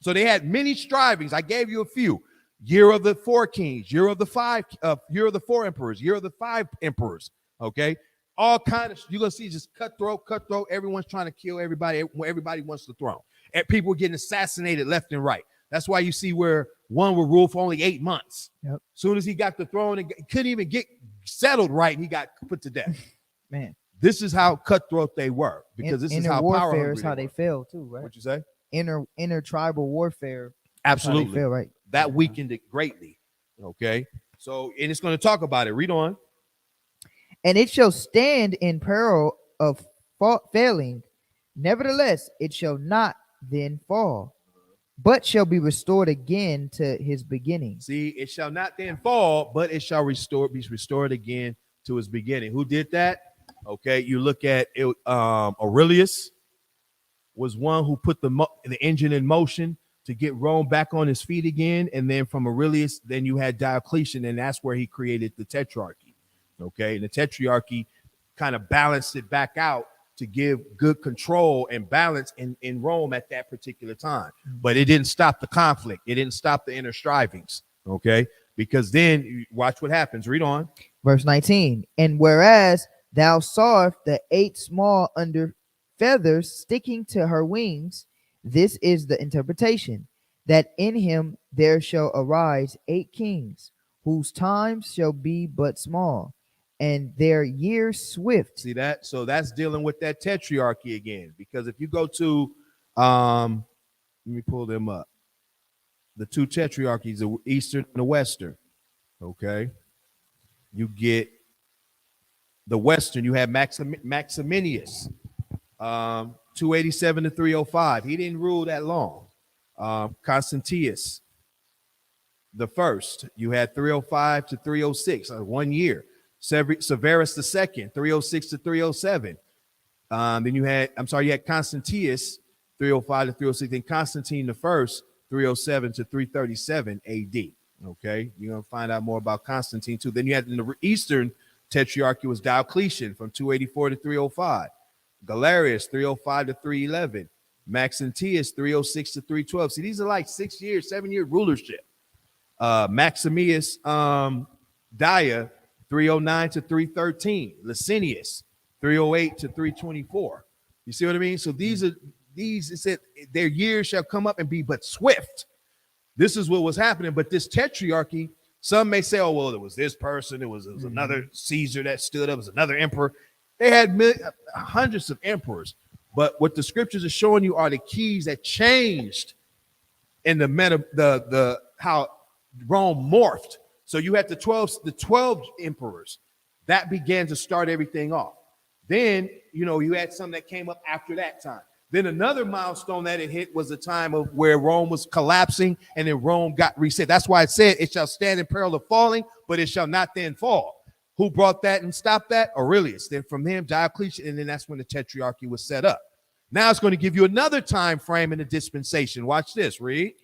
So they had many strivings. I gave you a few. Year of the 4 kings, year of the 5, year of the 4 emperors, year of the 5 emperors. Okay, all kind of, you're gonna see just cutthroat. Everyone's trying to kill everybody. Everybody wants the throne, and people are getting assassinated left and right. That's why you see where one would rule for only 8 months. Yep. Soon as he got the throne, and couldn't even get settled right, and he got put to death. Man, this is how cutthroat they were, because this is how warfare is how they fell too, right? What you say? Inner tribal warfare. Absolutely. Feel, right? That weakened it greatly. Okay, so, and it's going to talk about it. Read on. And it shall stand in peril of failing, nevertheless it shall not then fall, but shall be restored again to his beginning. See, it shall not then fall, but it shall be restored again to his beginning. Who did that? Okay, you look at it. Aurelius was one who put the engine in motion to get Rome back on his feet again. And then from Aurelius, then you had Diocletian, and that's where he created the tetrarchy. Okay, and the tetrarchy kind of balanced it back out to give good control and balance in Rome at that particular time. But it didn't stop the conflict. It didn't stop the inner strivings. Okay, because then watch what happens. Read on. Verse 19. And whereas thou sawest the 8 small under feathers sticking to her wings, this is the interpretation, that in him there shall arise 8 kings, whose times shall be but small, and their years swift. See that? So that's dealing with that tetrarchy again. Because if you go to, let me pull them up. the two tetrarchies, the Eastern and the Western. Okay. You get the Western, you have Maximinius, 287 to 305. He didn't rule that long. Constantius, the first, you had 305 to 306, 1 year. Severus II, 306 to 307. Then you had Constantius, 305 to 306. Then Constantine the first, 307 to 337 AD. Okay, you're gonna find out more about Constantine too. Then you had in the Eastern Tetrarchy was Diocletian from 284 to 305. Galerius, 305 to 311. Maxentius, 306 to 312. See, these are like 6 years, 7 year rulership. Maximius Dia, 309 to 313. Licinius, 308 to 324. You see what I mean? So these, it said, their years shall come up and be but swift. This is what was happening. But this tetrarchy, some may say, oh, well, it was this person. It was another Caesar that stood up. It was another emperor. They had hundreds of emperors. But what the scriptures are showing you are the keys that changed in the how Rome morphed. So you had the 12 emperors that began to start everything off. Then, you had some that came up after that time. Then another milestone that it hit was the time of where Rome was collapsing, and then Rome got reset. That's why it said it shall stand in peril of falling, but it shall not then fall. Who brought that and stopped that? Aurelius. Then from him, Diocletian, and then that's when the tetrarchy was set up. Now it's going to give you another time frame in the dispensation. Watch this. Read.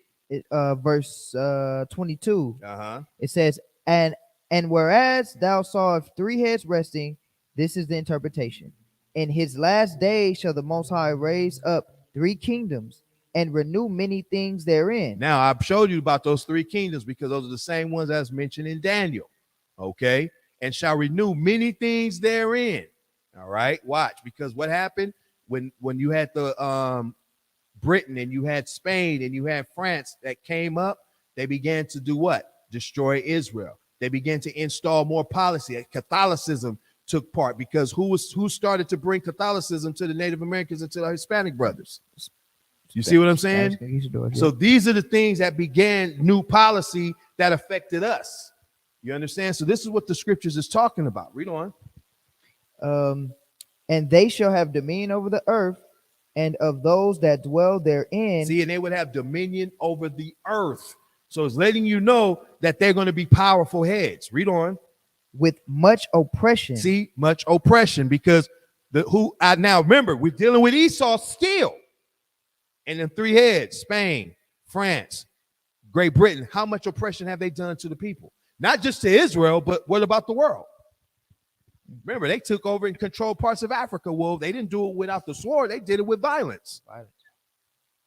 Verse 22. Uh-huh. It says, and whereas thou sawest 3 heads resting, this is the interpretation. In his last days shall the Most High raise up 3 kingdoms and renew many things therein. Now, I've showed you about those 3 kingdoms because those are the same ones as mentioned in Daniel. Okay? And shall renew many things therein. All right? Watch. Because what happened when you had the Britain and you had Spain and you had France that came up, they began to do what? Destroy Israel. They began to install more policy. Catholicism took part because who started to bring Catholicism to the Native Americans and to the Hispanic brothers? You see what I'm saying? So these are the things that began new policy that affected us. You understand? So this is what the scriptures is talking about. Read on. And they shall have dominion over the earth and of those that dwell therein. See, and they would have dominion over the earth. So it's letting you know that they're going to be powerful heads. Read on. With much oppression. See, much oppression, because now remember, we're dealing with Esau still. And then 3 heads, Spain, France, Great Britain. How much oppression have they done to the people? Not just to Israel, but what about the world? Remember, they took over and controlled parts of Africa. Well, they didn't do it without the sword. They did it with violence.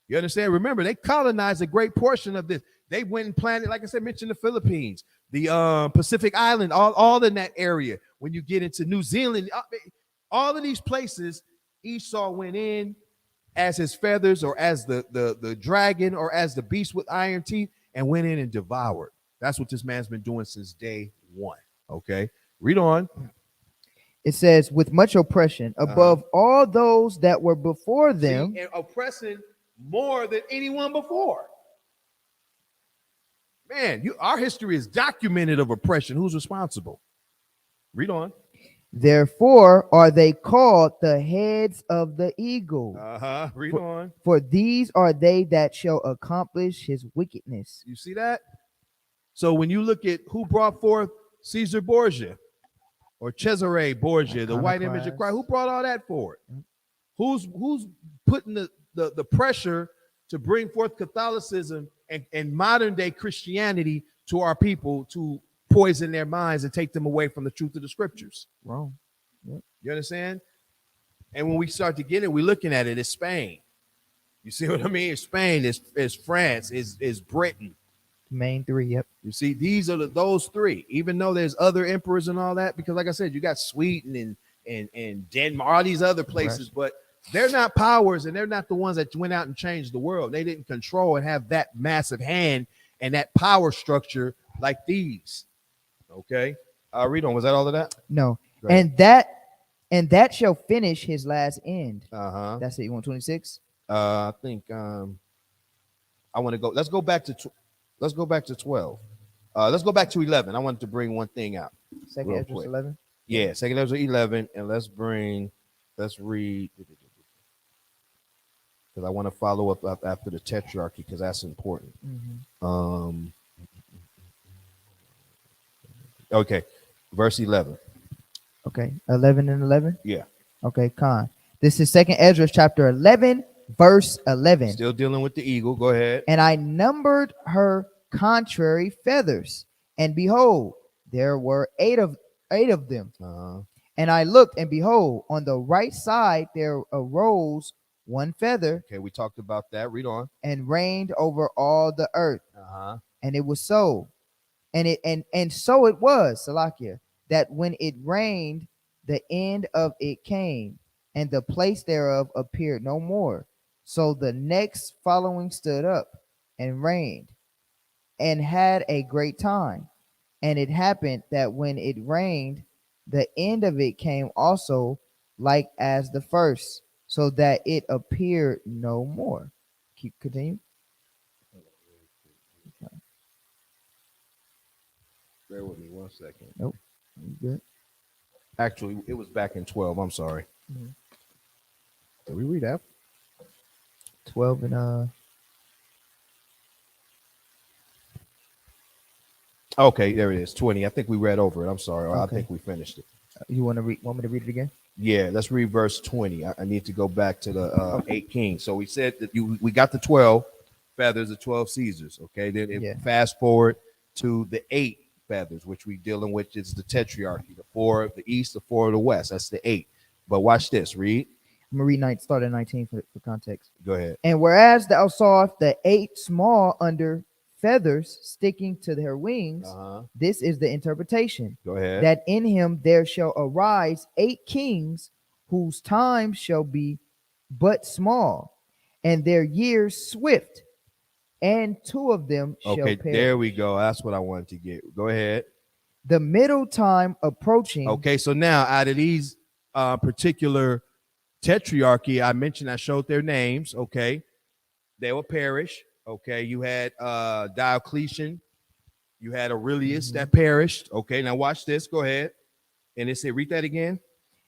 You understand? Remember, they colonized a great portion of this. They went and planted, like I said, mentioned the Philippines, the Pacific Island, all in that area. When you get into New Zealand, all of these places, Esau went in as his feathers or as the dragon or as the beast with iron teeth and went in and devoured. That's what this man's been doing since day one. Okay, read on. It says, with much oppression above all those that were before them. See, and oppressing more than anyone before. Man, our history is documented of oppression. Who's responsible? Read on. Therefore are they called the heads of the eagle. Read on. For these are they that shall accomplish his wickedness. You see that? So when you look at who brought forth Caesar Borgia or Cesare Borgia, the white image of Christ, who brought all that forward? Who's putting the pressure to bring forth Catholicism and modern day Christianity to our people to poison their minds and take them away from the truth of the scriptures? Wrong. Yep. You understand? And when we start to get it, we're looking at it as Spain. You see what I mean? It's Spain, it's France, is Britain. Main 3, yep. You see, these are those 3, even though there's other emperors and all that, because like I said, you got Sweden and Denmark, all these other places, but they're not powers and they're not the ones that went out and changed the world. They didn't control and have that massive hand and that power structure like these. Okay. Read on. Was that all of that? No. Great. And that shall finish his last end. That's it. You want 26? I think I want to go. Let's go back to Let's go back to 12. Let's go back to 11. I wanted to bring one thing out. Second real Ezra quick. 11. Yeah, second Ezra 11, and let's read, because I want to follow up after the tetrarchy, because that's important. Okay, verse 11. Okay, 11 and 11. Yeah, Okay, Khan. This is Second Ezra chapter 11, verse 11. still dealing with the eagle. Go ahead. And I numbered her contrary feathers, and behold, there were eight of them. And I looked, and behold, on the right side there arose one feather. Okay, we talked about that. Read on. And reigned over all the earth. And it was so, and so it was, Salakia, that when it rained, the end of it came, and the place thereof appeared no more. So the next following stood up and reigned, and had a great time. And it happened that when it rained, the end of it came also, like as the first, so that it appeared no more. Continue. Okay. Bear with me 1 second. Nope. Good. Actually, it was back in 12. I'm sorry. Did we read that? 12 and Okay, there it is. 20. I think we read over it. I'm sorry. Okay. I think we finished it. You want me to read it again? Yeah, let's read verse 20. I need to go back to the 8 kings. So we said that we got the 12 feathers, the 12 Caesars. Okay, then fast forward to the 8 feathers, which we dealing with is the tetrarchy, the 4 of the east, the 4 of the west. That's the 8. But watch this. Read. I'm gonna read start at 19 for context. Go ahead. And whereas thou sawest the 8 small under feathers sticking to their wings, this is the interpretation. Go ahead. That in him there shall arise 8 kings, whose time shall be but small, and their years swift, and 2 of them shall perish. Okay, there we go. That's what I wanted to get. Go ahead. The middle time approaching. Okay, so now out of these particular tetrarchy, I mentioned, I showed their names. Okay, they will perish. Okay, you had Diocletian, you had Aurelius that perished. Okay, now watch this. Go ahead. And it said, read that again.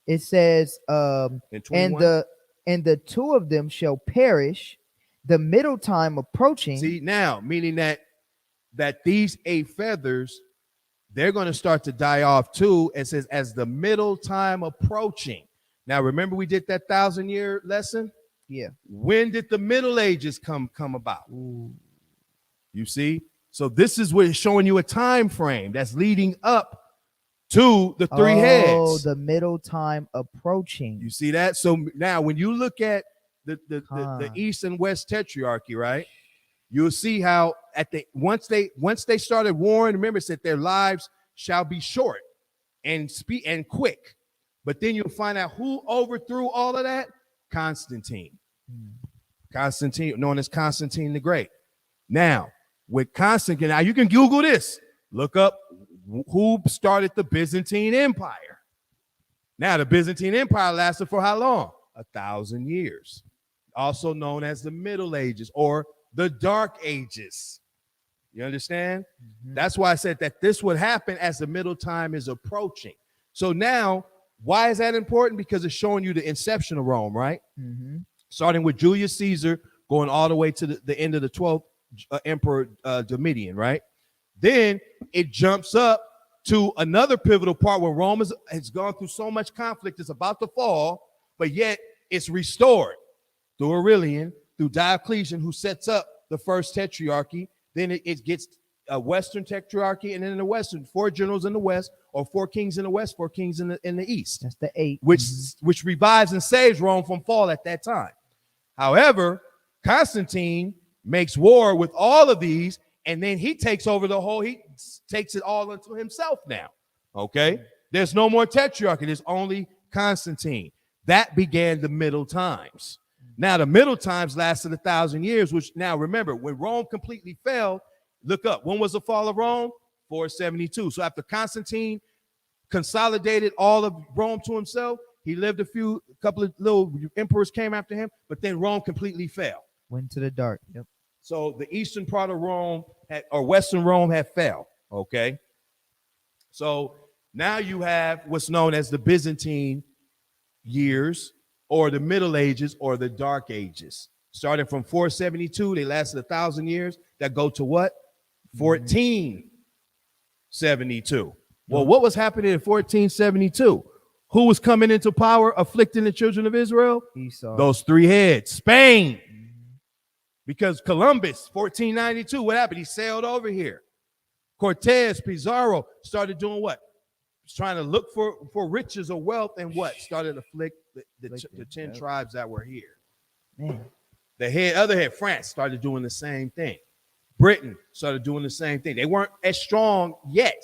It says, and the 2 of them shall perish, the middle time approaching. See, now, meaning that these 8 feathers, they're going to start to die off too. It says, as the middle time approaching. Now, remember we did that 1,000-year lesson? Yeah. When did the Middle Ages come about? Ooh. You see? So this is what is showing you a time frame that's leading up to the 3 heads. Oh, the middle time approaching. You see that? So now when you look at the East and West tetrarchy, right? You'll see how once they started warring, remember it said their lives shall be short and quick. But then you'll find out who overthrew all of that. Constantine. Constantine, known as Constantine the Great. Now, with Constantine, now you can Google this. Look up who started the Byzantine Empire. Now, the Byzantine Empire lasted for how long? 1,000 years. Also known as the Middle Ages or the Dark Ages. You understand? That's why I said that this would happen as the middle time is approaching. So now, why is that important? Because it's showing you the inception of Rome, right? Starting with Julius Caesar, going all the way to the end of the 12th Emperor Domitian, right? Then it jumps up to another pivotal part where Rome has gone through so much conflict, it's about to fall, but yet it's restored through Aurelian, through Diocletian, who sets up the first tetrarchy. Then it gets a Western tetrarchy, and then in the Western, 4 generals in the West, or 4 kings in the West, 4 kings in the East. That's the 8. Which revives and saves Rome from fall at that time. However, Constantine makes war with all of these, and then he takes over he takes it all unto himself now. Okay? There's no more tetrarchy. There's only Constantine. That began the Middle Times. Now, the Middle Times lasted 1,000 years, which now remember, when Rome completely fell, look up. When was the fall of Rome? 472. So after Constantine consolidated all of Rome to himself, he lived a couple of little emperors came after him, but then Rome completely fell. Went to the dark. Yep. So the eastern part of Rome or western Rome had fell. Okay. So now you have what's known as the Byzantine years, or the Middle Ages, or the Dark Ages. Starting from 472, they lasted 1,000 years. That go to what? 1472. Well, what was happening in 1472? Who was coming into power, afflicting the children of Israel? Esau. Those three heads. Spain. Because Columbus, 1492, what happened? He sailed over here. Cortez, Pizarro started doing what? Trying to look for riches or wealth, and what? Started to afflict the 10 tribes that were here. Man. The other head, France, started doing the same thing. Britain started doing the same thing. They weren't as strong yet,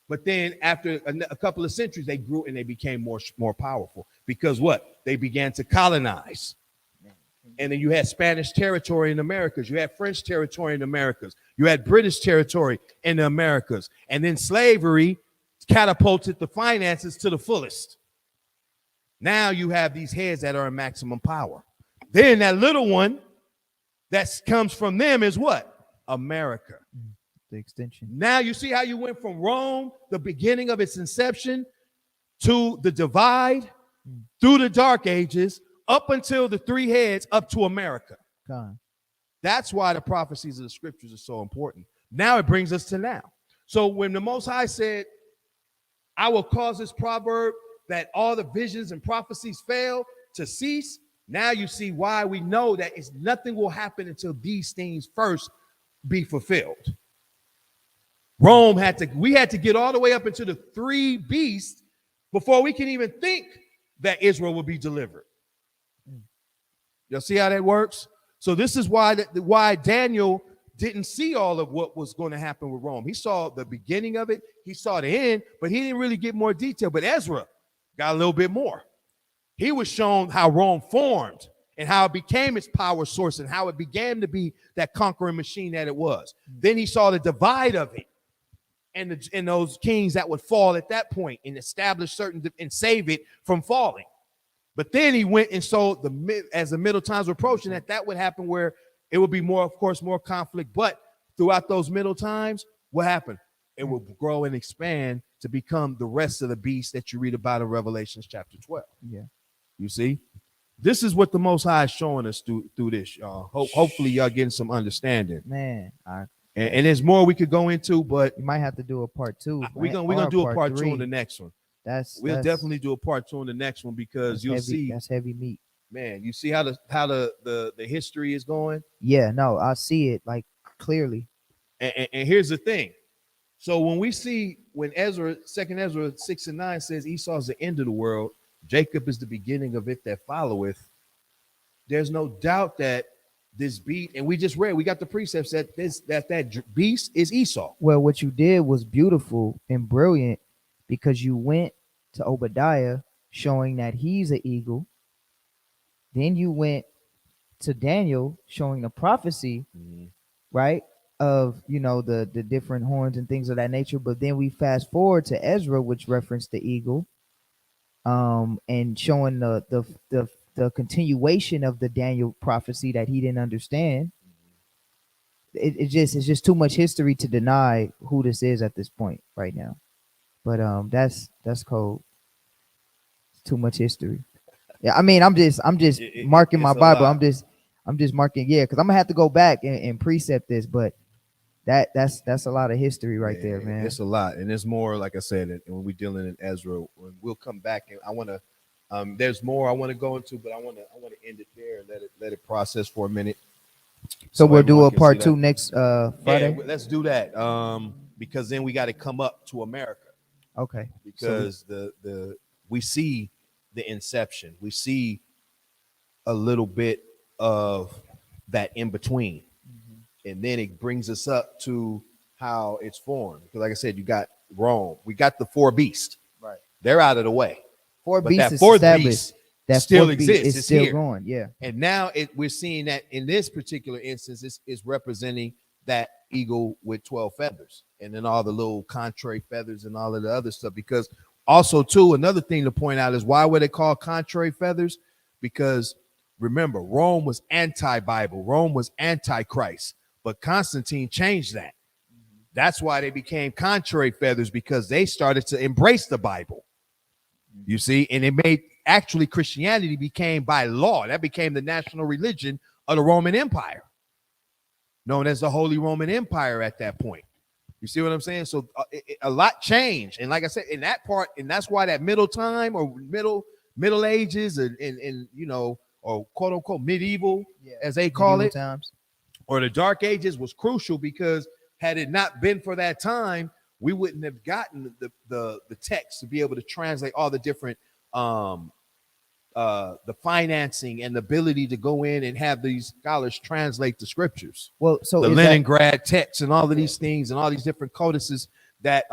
but then after a couple of centuries, they grew and they became more powerful, because what? They began to colonize. And then you had Spanish territory in the Americas. You had French territory in the Americas. You had British territory in the Americas. And then slavery catapulted the finances to the fullest. Now you have these heads that are in maximum power. Then that little one that comes from them is what? America. The extension. Now you see how you went from Rome, the beginning of its inception, to the divide, through the Dark Ages, up until the three heads, up to America. God. That's why the prophecies of the scriptures are so important. Now it brings us to now. So when the Most High said, I will cause this proverb that all the visions and prophecies fail to cease, now you see why we know that nothing will happen until these things first be fulfilled. We had to get all the way up into the three beasts before we can even think that Israel will be delivered. Y'all see how that works? So this is why Daniel didn't see all of what was going to happen with Rome. He saw the beginning of it. He saw the end, but he didn't really get more detail. But Ezra got a little bit more. He was shown how Rome formed and how it became its power source and how it began to be that conquering machine that it was. Then he saw the divide of it and those kings that would fall at that point and establish certain and save it from falling. But then he went and saw as the middle times were approaching that would happen, where it would be more, of course, more conflict. But throughout those middle times, what happened? It will grow and expand to become the rest of the beast that you read about in Revelation chapter 12. Yeah. You see, this is what the Most High is showing us through this, y'all. Hopefully, y'all getting some understanding. Man, and there's more we could go into, but you might have to do a part two. We're gonna do a part 2 on the next one. We'll definitely do a part 2 on the next one, because you'll see that's heavy meat. Man, you see how the history is going? Yeah, no, I see it like clearly. And here's the thing. So when we see when second Ezra 6 and 9 says Esau is the end of the world, Jacob is the beginning of it that followeth, there's no doubt that this beast, and we just read, we got the precepts that that beast is Esau. Well, what you did was beautiful and brilliant, because you went to Obadiah showing that he's an eagle. Then you went to Daniel showing the prophecy, right, of, the different horns and things of that nature. But then we fast forward to Ezra, which referenced the eagle, and showing the continuation of the Daniel prophecy that he didn't understand. It's just too much history to deny who this is at this point right now. But that's cold. It's too much history. Yeah, I mean, I'm just marking my Bible. I'm just marking, because I'm gonna have to go back and precept this, but that's a lot of history right there, man. It's a lot, and there's more. Like I said, and when we're dealing in Ezra, we'll come back, and I want to. There's more I want to go into, but I want to end it there and let it process for a minute. So we'll do a part 2 next Friday. Yeah, let's do that. Because then we got to come up to America. Okay. Because we see the inception. We see a little bit of that in between. And then it brings us up to how it's formed. Because like I said, you got Rome. We got the 4 beasts. Right. They're out of the way. 4 but beasts that 4th beast that still exists. It's still here. Going, yeah. And now we're seeing that in this particular instance is representing that eagle with 12 feathers, and then all the little contrary feathers and all of the other stuff. Because also, too, another thing to point out is why were they called contrary feathers? Because remember, Rome was anti-Bible. Rome was anti-Christ. But Constantine changed that. That's why they became contrary feathers, because they started to embrace the Bible. You see, and it made actually Christianity became by law. That became the national religion of the Roman Empire, known as the Holy Roman Empire at that point. You see what I'm saying? So a lot changed, and like I said, in that part, and that's why that middle time or middle ages and you know, or quote unquote medieval, as they call it, times, or the dark ages was crucial, because had it not been for that time, we wouldn't have gotten the text to be able to translate all the different the financing and the ability to go in and have these scholars translate the scriptures. Well, so the Leningrad texts and all of these things and all these different codices that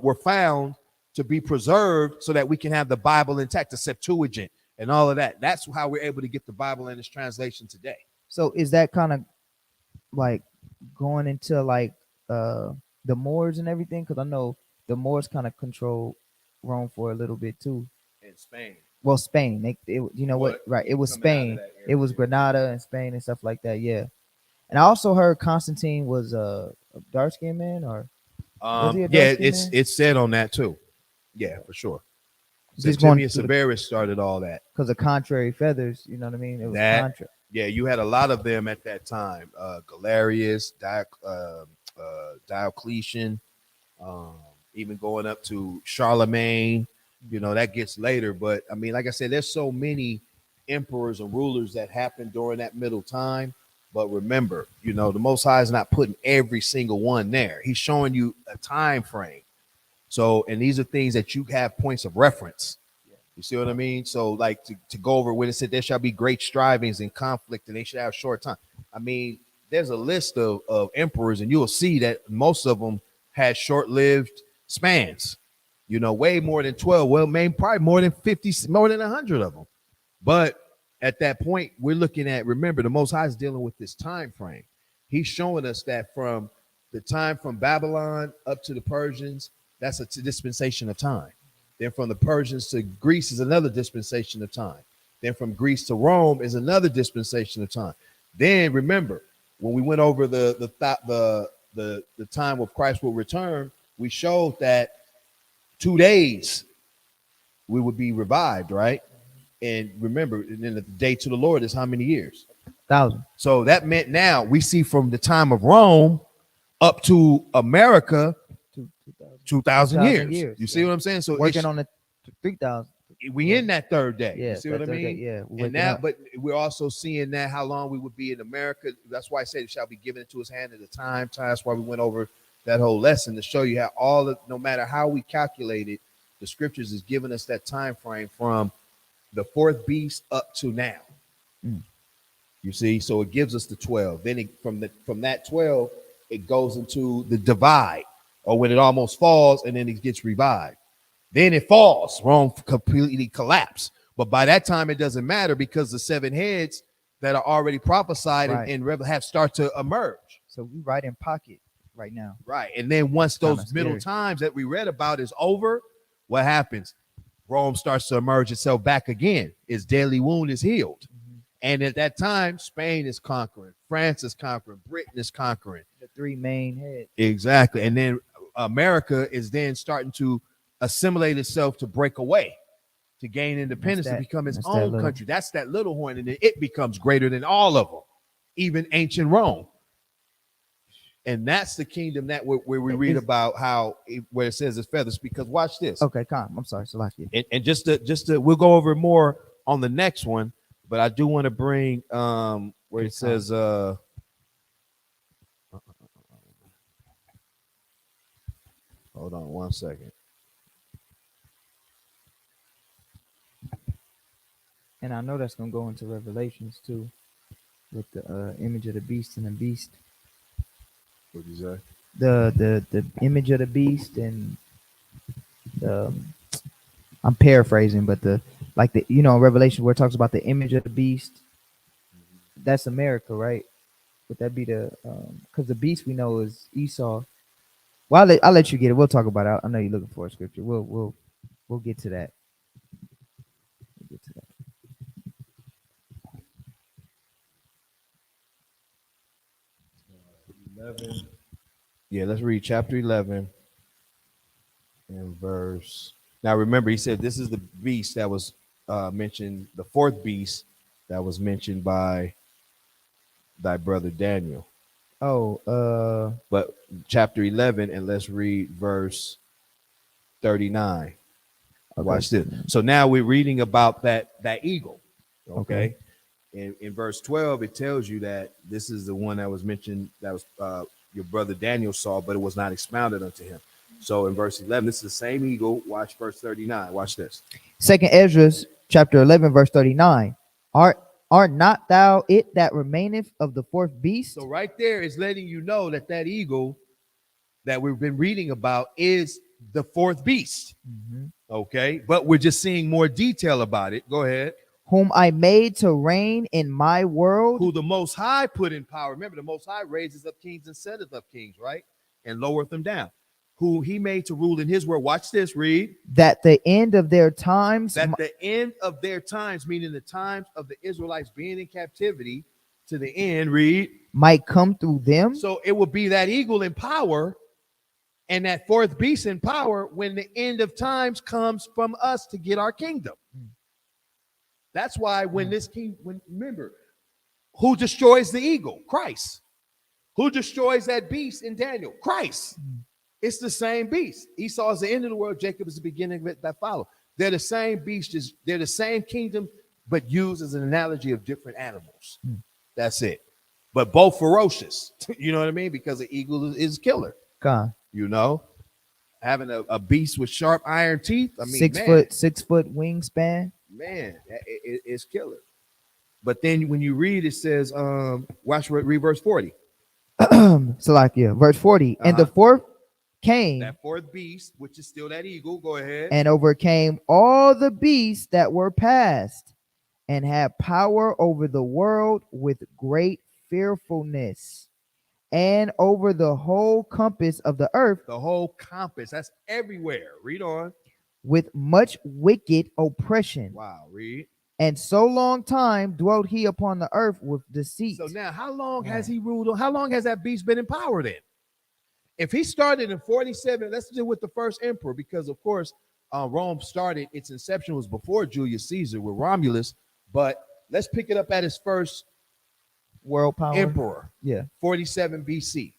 were found to be preserved so that we can have the Bible intact, the Septuagint and all of that. That's how we're able to get the Bible in its translation today. So is that kind of like going into like the Moors and everything? Because I know the Moors kind of control Rome for a little bit too. In Spain. Well, Spain. You know what? Right. It was Spain. It was Granada and Spain and stuff like that. Yeah. And I also heard Constantine was a dark skinned man, or was he a dark skinned man? It's said on that too. Yeah, for sure. Just going Septimius Severus started all that because of contrary feathers. You know what I mean? It was contrary. Yeah, you had a lot of them at that time. Galerius, Diocletian, even going up to Charlemagne. You know, that gets later. But I mean, like I said, there's so many emperors and rulers that happened during that middle time. But remember, you know, the Most High is not putting every single one there. He's showing you a time frame. So, and these are things that you have points of reference. You see what I mean? So, like to go over when it said there shall be great strivings and conflict, and they should have short time. I mean, there's a list of emperors, and you'll see that most of them had short-lived spans. You know, way more than 12. Well, maybe probably more than 50, more than 100 of them. But at that point, we're looking at, remember, the Most High is dealing with this time frame. He's showing us that from the time from Babylon up to the Persians, that's a dispensation of time. Then from the Persians to Greece is another dispensation of time. Then from Greece to Rome is another dispensation of time. Then remember, when we went over the time of Christ will return, we showed that 2 days we would be revived, right? And remember, and then the day to the Lord is how many years? 1,000. So that meant now we see from the time of Rome up to America, 2,000 years. You see what I'm saying? So working on the 3,000. We in that third day. Yeah, you see what I mean? Yeah. And now, but we're also seeing that how long we would be in America. That's why I said it shall be given into his hand at the time. That's why we went over that whole lesson to show you how all of, no matter how we calculate it, the scriptures is giving us that time frame from the fourth beast up to now. You see, so it gives us the 12. Then from that 12, it goes into the divide, or when it almost falls, and then it gets revived. Then it falls. Rome completely collapsed. But by that time, it doesn't matter, because the 7 heads that are already prophesied and have start to emerge. So we right in pocket right now. Right. And then once those middle times that we read about is over, what happens? Rome starts to emerge itself back again. Its deadly wound is healed. And at that time, Spain is conquering, France is conquering, Britain is conquering. The 3 main heads. Exactly. And then America is then starting to assimilate itself to break away, to gain independence, to become its own country. That's that little horn, and then it becomes greater than all of them, even ancient Rome. And that's the kingdom that where we read about how where it says it's feathers. Because watch this. Okay, calm. I'm sorry, Salaki. And just to we'll go over more on the next one, but I do want to bring where it says hold on one second. And I know that's gonna go into Revelations too, with the image of the beast and the beast. What did you say? The image of the beast and I'm paraphrasing, but Revelation where it talks about the image of the beast. That's America, right? Would that be the because the beast we know is Esau. Well, I'll let you get it. We'll talk about it. I know you're looking for a scripture. We'll get to that. We'll get to that. 11. Yeah, let's read chapter 11 and verse. Now remember, he said this is the beast that was mentioned, the fourth beast that was mentioned by thy brother Daniel. Oh, But chapter 11, and let's read verse 39. okay. Watch this. So now we're reading about that eagle. Okay. In verse 12, it tells you that this is the one that was mentioned, that was your brother Daniel saw, but it was not expounded unto him. So in verse 11, this is the same eagle. Watch verse 39. Watch this. Second Ezra chapter 11 verse 39. Art not thou it that remaineth of the fourth beast? So right there is letting you know that that eagle that we've been reading about is the fourth beast. Mhm. Okay, but we're just seeing more detail about it. Go ahead. Whom I made to reign in my world. Who the Most High put in power. Remember, the Most High raises up kings and setteth up kings, right? And lowereth them down. Who he made to rule in his world. Watch this, read. That the end of their times. That the end of their times, meaning the times of the Israelites being in captivity, to the end, read. Might come through them. So it will be that eagle in power and that fourth beast in power when the end of times comes from us to get our kingdom. That's why when this king, remember, who destroys the eagle? Christ. Who destroys that beast in Daniel? Christ. It's the same beast. Esau is the end of the world. Jacob is the beginning of it that follow. They're the same beast. They're the same kingdom, but used as an analogy of different animals. That's it. But both ferocious. You know what I mean? Because the eagle is killer. God. You know, having a beast with sharp iron teeth. I mean, 6 foot wingspan. Man, it's killer. But then when you read, it says, read verse 40. Salakia, verse 40. And the fourth came, that fourth beast, which is still that eagle. Go ahead. And overcame all the beasts that were past, and had power over the world with great fearfulness, and over the whole compass of the earth. The whole compass. That's everywhere. Read on. With much wicked oppression. Wow, read. And so long time dwelt he upon the earth with deceit. So now, how long has he ruled? How long has that beast been in power then? If he started in 47, let's deal with the first emperor, because of course, Rome started, its inception was before Julius Caesar with Romulus, but let's pick it up at his first world power emperor. Yeah. 47 BC.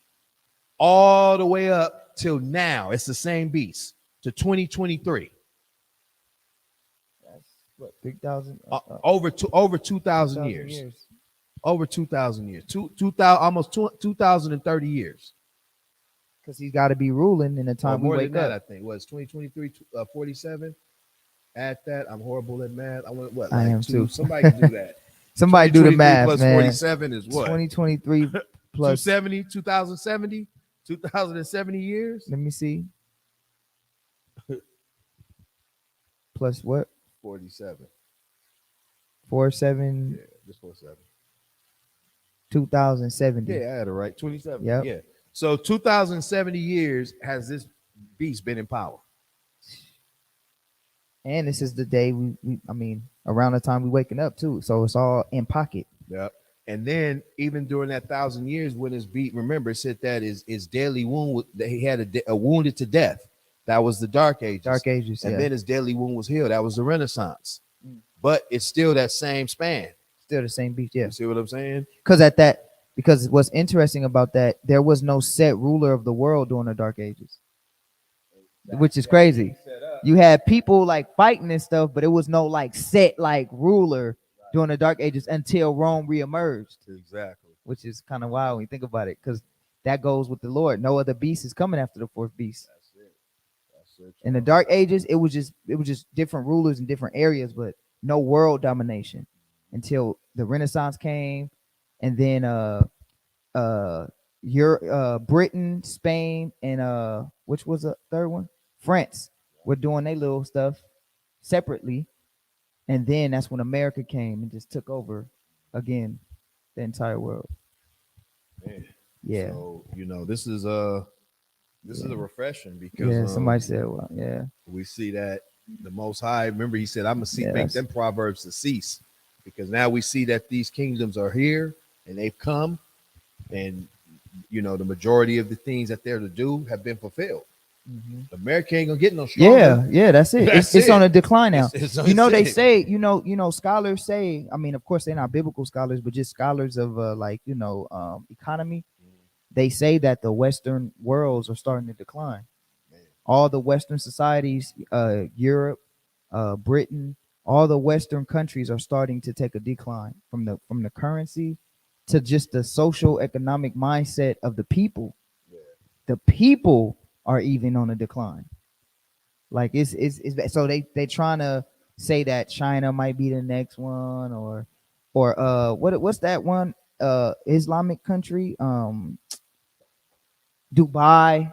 All the way up till now, it's the same beast to 2023. What, 3,000? Over 2,000 years. Over 2,000 years. 2,030 years. Because he's got to be ruling in the time we wake that, up. I think was 2023, 47. Add that. I'm horrible at math. I want what? I am too. Somebody can do that. Somebody do the math, plus man. 47 is what? 2023 plus 270, 2070, 2,070 years. Let me see. Plus what? 47. 47. Yeah, just 47. 2070. Yeah, I had it right. 27. Yep. Yeah. So 2,070 years has this beast been in power. And this is the day I mean, around the time we waking up too. So it's all in pocket. Yep. And then even during that 1,000 years when his beat, remember, it said that his deadly wound, that he had a wounded to death. That was the Dark Ages. Dark Ages, and then his deadly wound was healed. That was the Renaissance. But it's still that same span. Still the same beast, yeah. You see what I'm saying? Because what's interesting about that, there was no set ruler of the world during the Dark Ages, which is crazy. You had people like fighting and stuff, but it was no like set like ruler during the Dark Ages until Rome reemerged. Exactly. Which is kind of wild when you think about it, because that goes with the Lord. No other beast is coming after the fourth beast. That's it. In the Dark Ages, it was just different rulers in different areas, but no world domination until the Renaissance came, and then Britain, Spain, and which was the third one? France were doing their little stuff separately, and then that's when America came and just took over again the entire world. Man. Yeah. So this is a refreshing, because somebody said, well, yeah, we see that the Most High, remember, he said, I'm gonna make them proverbs to cease, because now we see that these kingdoms are here and they've come, and the majority of the things that they're to do have been fulfilled. Mhm. America ain't gonna get no stronger. Yeah, that's it. That's It's on it. a decline now. They It. say, scholars say, I mean, of course, they're not biblical scholars, but just scholars of economy. They say that the Western worlds are starting to decline. Man, All the Western societies, Europe, Britain, all the Western countries are starting to take a decline from the currency to just the social economic mindset of the people. yeah. The people are even on a decline. Like it's so they trying to say that China might be the next one, or what's that one Islamic country, Dubai.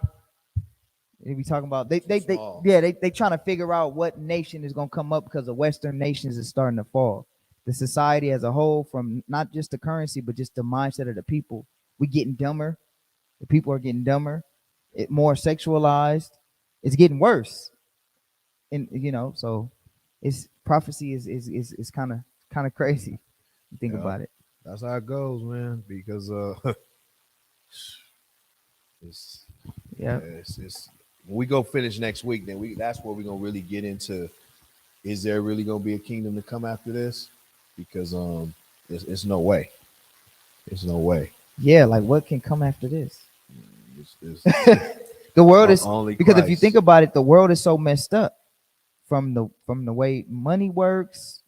They be talking about they Small. yeah, they trying to figure out what nation is gonna come up because the Western nations is starting to fall. The society as a whole, from not just the currency but just the mindset of the people, we getting dumber. The people are getting dumber, it more sexualized. It's getting worse, and so it's prophecy is kind of crazy. You think Yeah, about it. that's how it goes, man. Because it's Yeah, it's when we go finish next week, then that's where we're gonna really get into. Is there really gonna be a kingdom to come after this? Because it's no way. It's no way. yeah. Like what can come after this? It's The world is, only because if you think Christ about it, the world is so messed up from the way money works.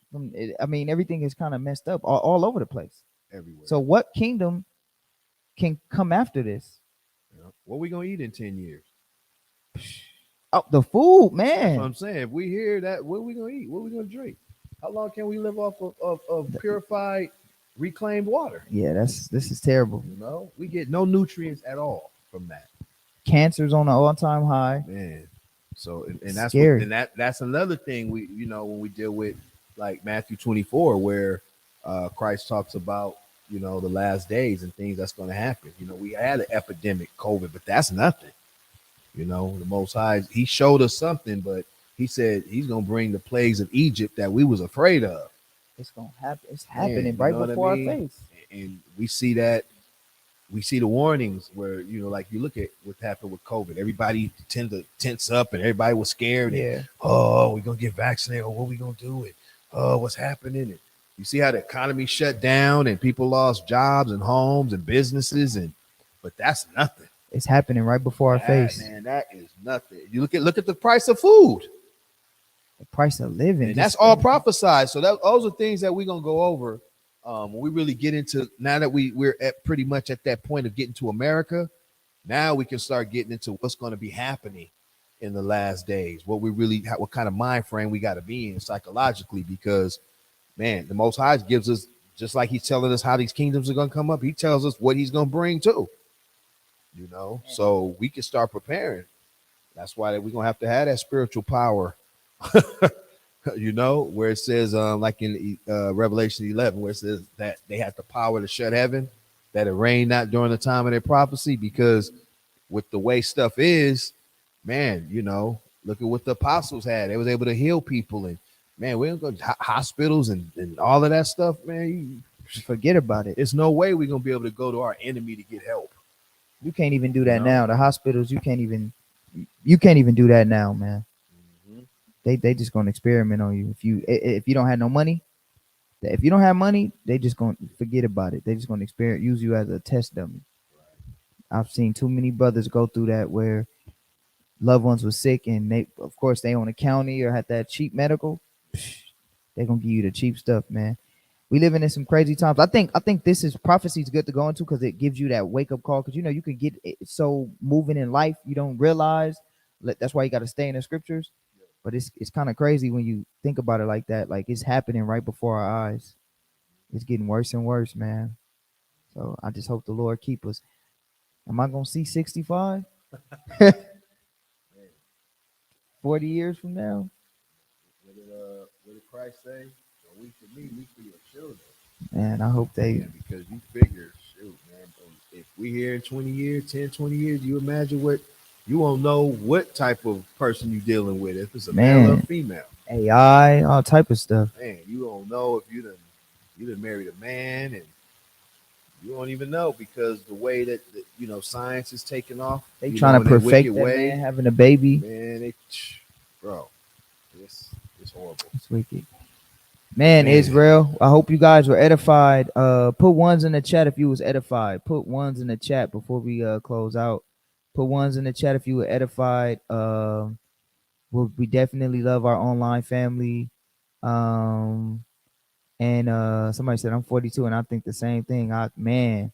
I mean, everything is kind of messed up all over the place. everywhere. So, what kingdom can come after this? What we gonna eat in 10 years? Oh, the food, That's what man. I'm saying. If we hear that, what we gonna eat? What we gonna drink? How long can we live off of purified, reclaimed water? Yeah, this is terrible. We get no nutrients at all from that. Cancer's on an all-time high. Man. So and It's that's what scary. and that's another thing we when we deal with like Matthew 24 where Christ talks about the last days and things that's going to happen. We had an epidemic COVID, but that's nothing. The Most High, he showed us something, but he said he's going to bring the plagues of Egypt that we was afraid of. It's gonna happen. It's Man, happening you right know what I before our mean? face. And we see that. We see the warnings where like you look at what happened with COVID. Everybody tend to tense up, and everybody was scared. Yeah. And, oh, we're gonna get vaccinated. Or what we gonna do? And oh, what's happening? And you see how the economy shut down, and people lost jobs and homes and businesses. But that's nothing. It's happening right before our face. Man, that is nothing. You look at the price of food. The price of living, And that's all prophesied. So those are things that we're gonna go over when we really get into. Now that we're at pretty much at that point of getting to America, now we can start getting into what's going to be happening in the last days. What kind of mind frame we got to be in psychologically, because man, the Most High gives us, just like he's telling us how these kingdoms are going to come up, he tells us what he's going to bring too. So we can start preparing. That's why we're gonna have to have that spiritual power. Where it says, like in Revelation 11, where it says that they have the power to shut heaven, that it rained not during the time of their prophecy, because with the way stuff is, man, look at what the apostles had. They was able to heal people, and man, we don't go to hospitals and all of that stuff, man. You forget about it. There's no way we're gonna be able to go to our enemy to get help. You can't even do that now. The hospitals, you can't even do that now, man. They just gonna experiment on you. If you don't have no money, if you don't have money, they just gonna forget about it. They just gonna use you as a test dummy. I've seen too many brothers go through that where loved ones were sick and they own a county or had that cheap medical. They gonna give you the cheap stuff, man. We living in some crazy times. I think this is prophecy is good to go into because it gives you that wake up call. Because you can get so moving in life you don't realize. That's why you got to stay in the scriptures. But it's kind of crazy when you think about it like that. Like it's happening right before our eyes. It's getting worse and worse, man. So I just hope the Lord keep us. Am I gonna see 65? 40 years from now? What did Christ say? We for me, we for your children. Man, I hope they. Yeah, because you figure, shoot, man, if we here in 20 years, 10, 20 years, you imagine what you won't know what type of person you're dealing with, if it's a male or female. AI, all type of stuff. Man, you don't know if you done married a man, and You won't even know because the way that science is taking off, They trying to in a wicked perfect that way, man having a baby. man. Bro, it's horrible. It's wicked. But Man, man, Israel, I hope you guys were edified. Put ones in the chat if you was edified. Put ones in the chat before we close out. Put ones in the chat if you were edified. We definitely love our online family. And somebody said I'm 42 and I think the same thing. Man,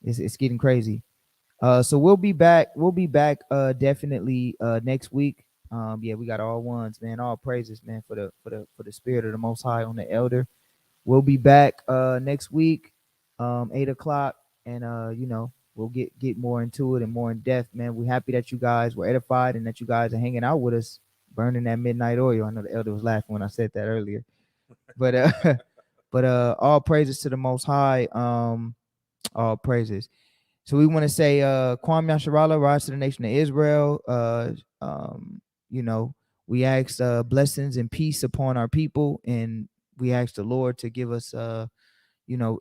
it's getting crazy. So we'll be back. We'll be back definitely next week. Yeah, we got all ones, man. All praises, man, for the spirit of the Most High on the elder. We'll be back next week, 8 o'clock, and we'll get more into it and more in depth, man. We're happy that you guys were edified and that you guys are hanging out with us, burning that midnight oil. I know the elder was laughing when I said that earlier, but but all praises to the Most High. All praises. So we want to say Kwam Yasharala, rise to the nation of Israel. You know, we ask blessings and peace upon our people, and we ask the Lord to give us you know,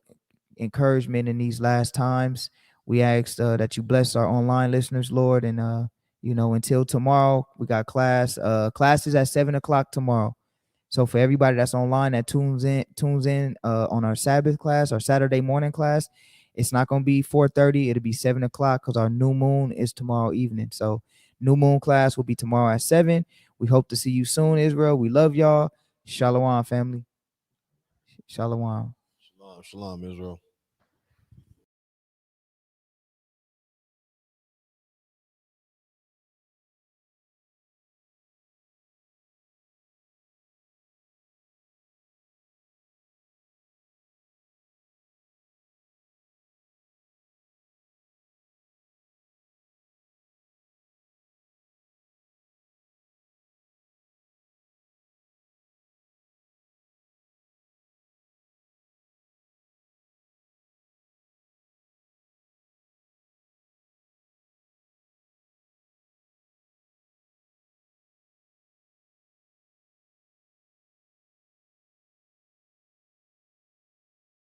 encouragement in these last times. We ask that you bless our online listeners, Lord, and until tomorrow, we got classes at 7 o'clock tomorrow. So for everybody that's online that tunes in on our Sabbath class, our Saturday morning class, it's not gonna be 4:30. It'll be 7 o'clock because our new moon is tomorrow evening. So new moon class will be tomorrow at 7. We hope to see you soon, Israel. We love y'all. Shalom, family. Shalom. shalom, Israel.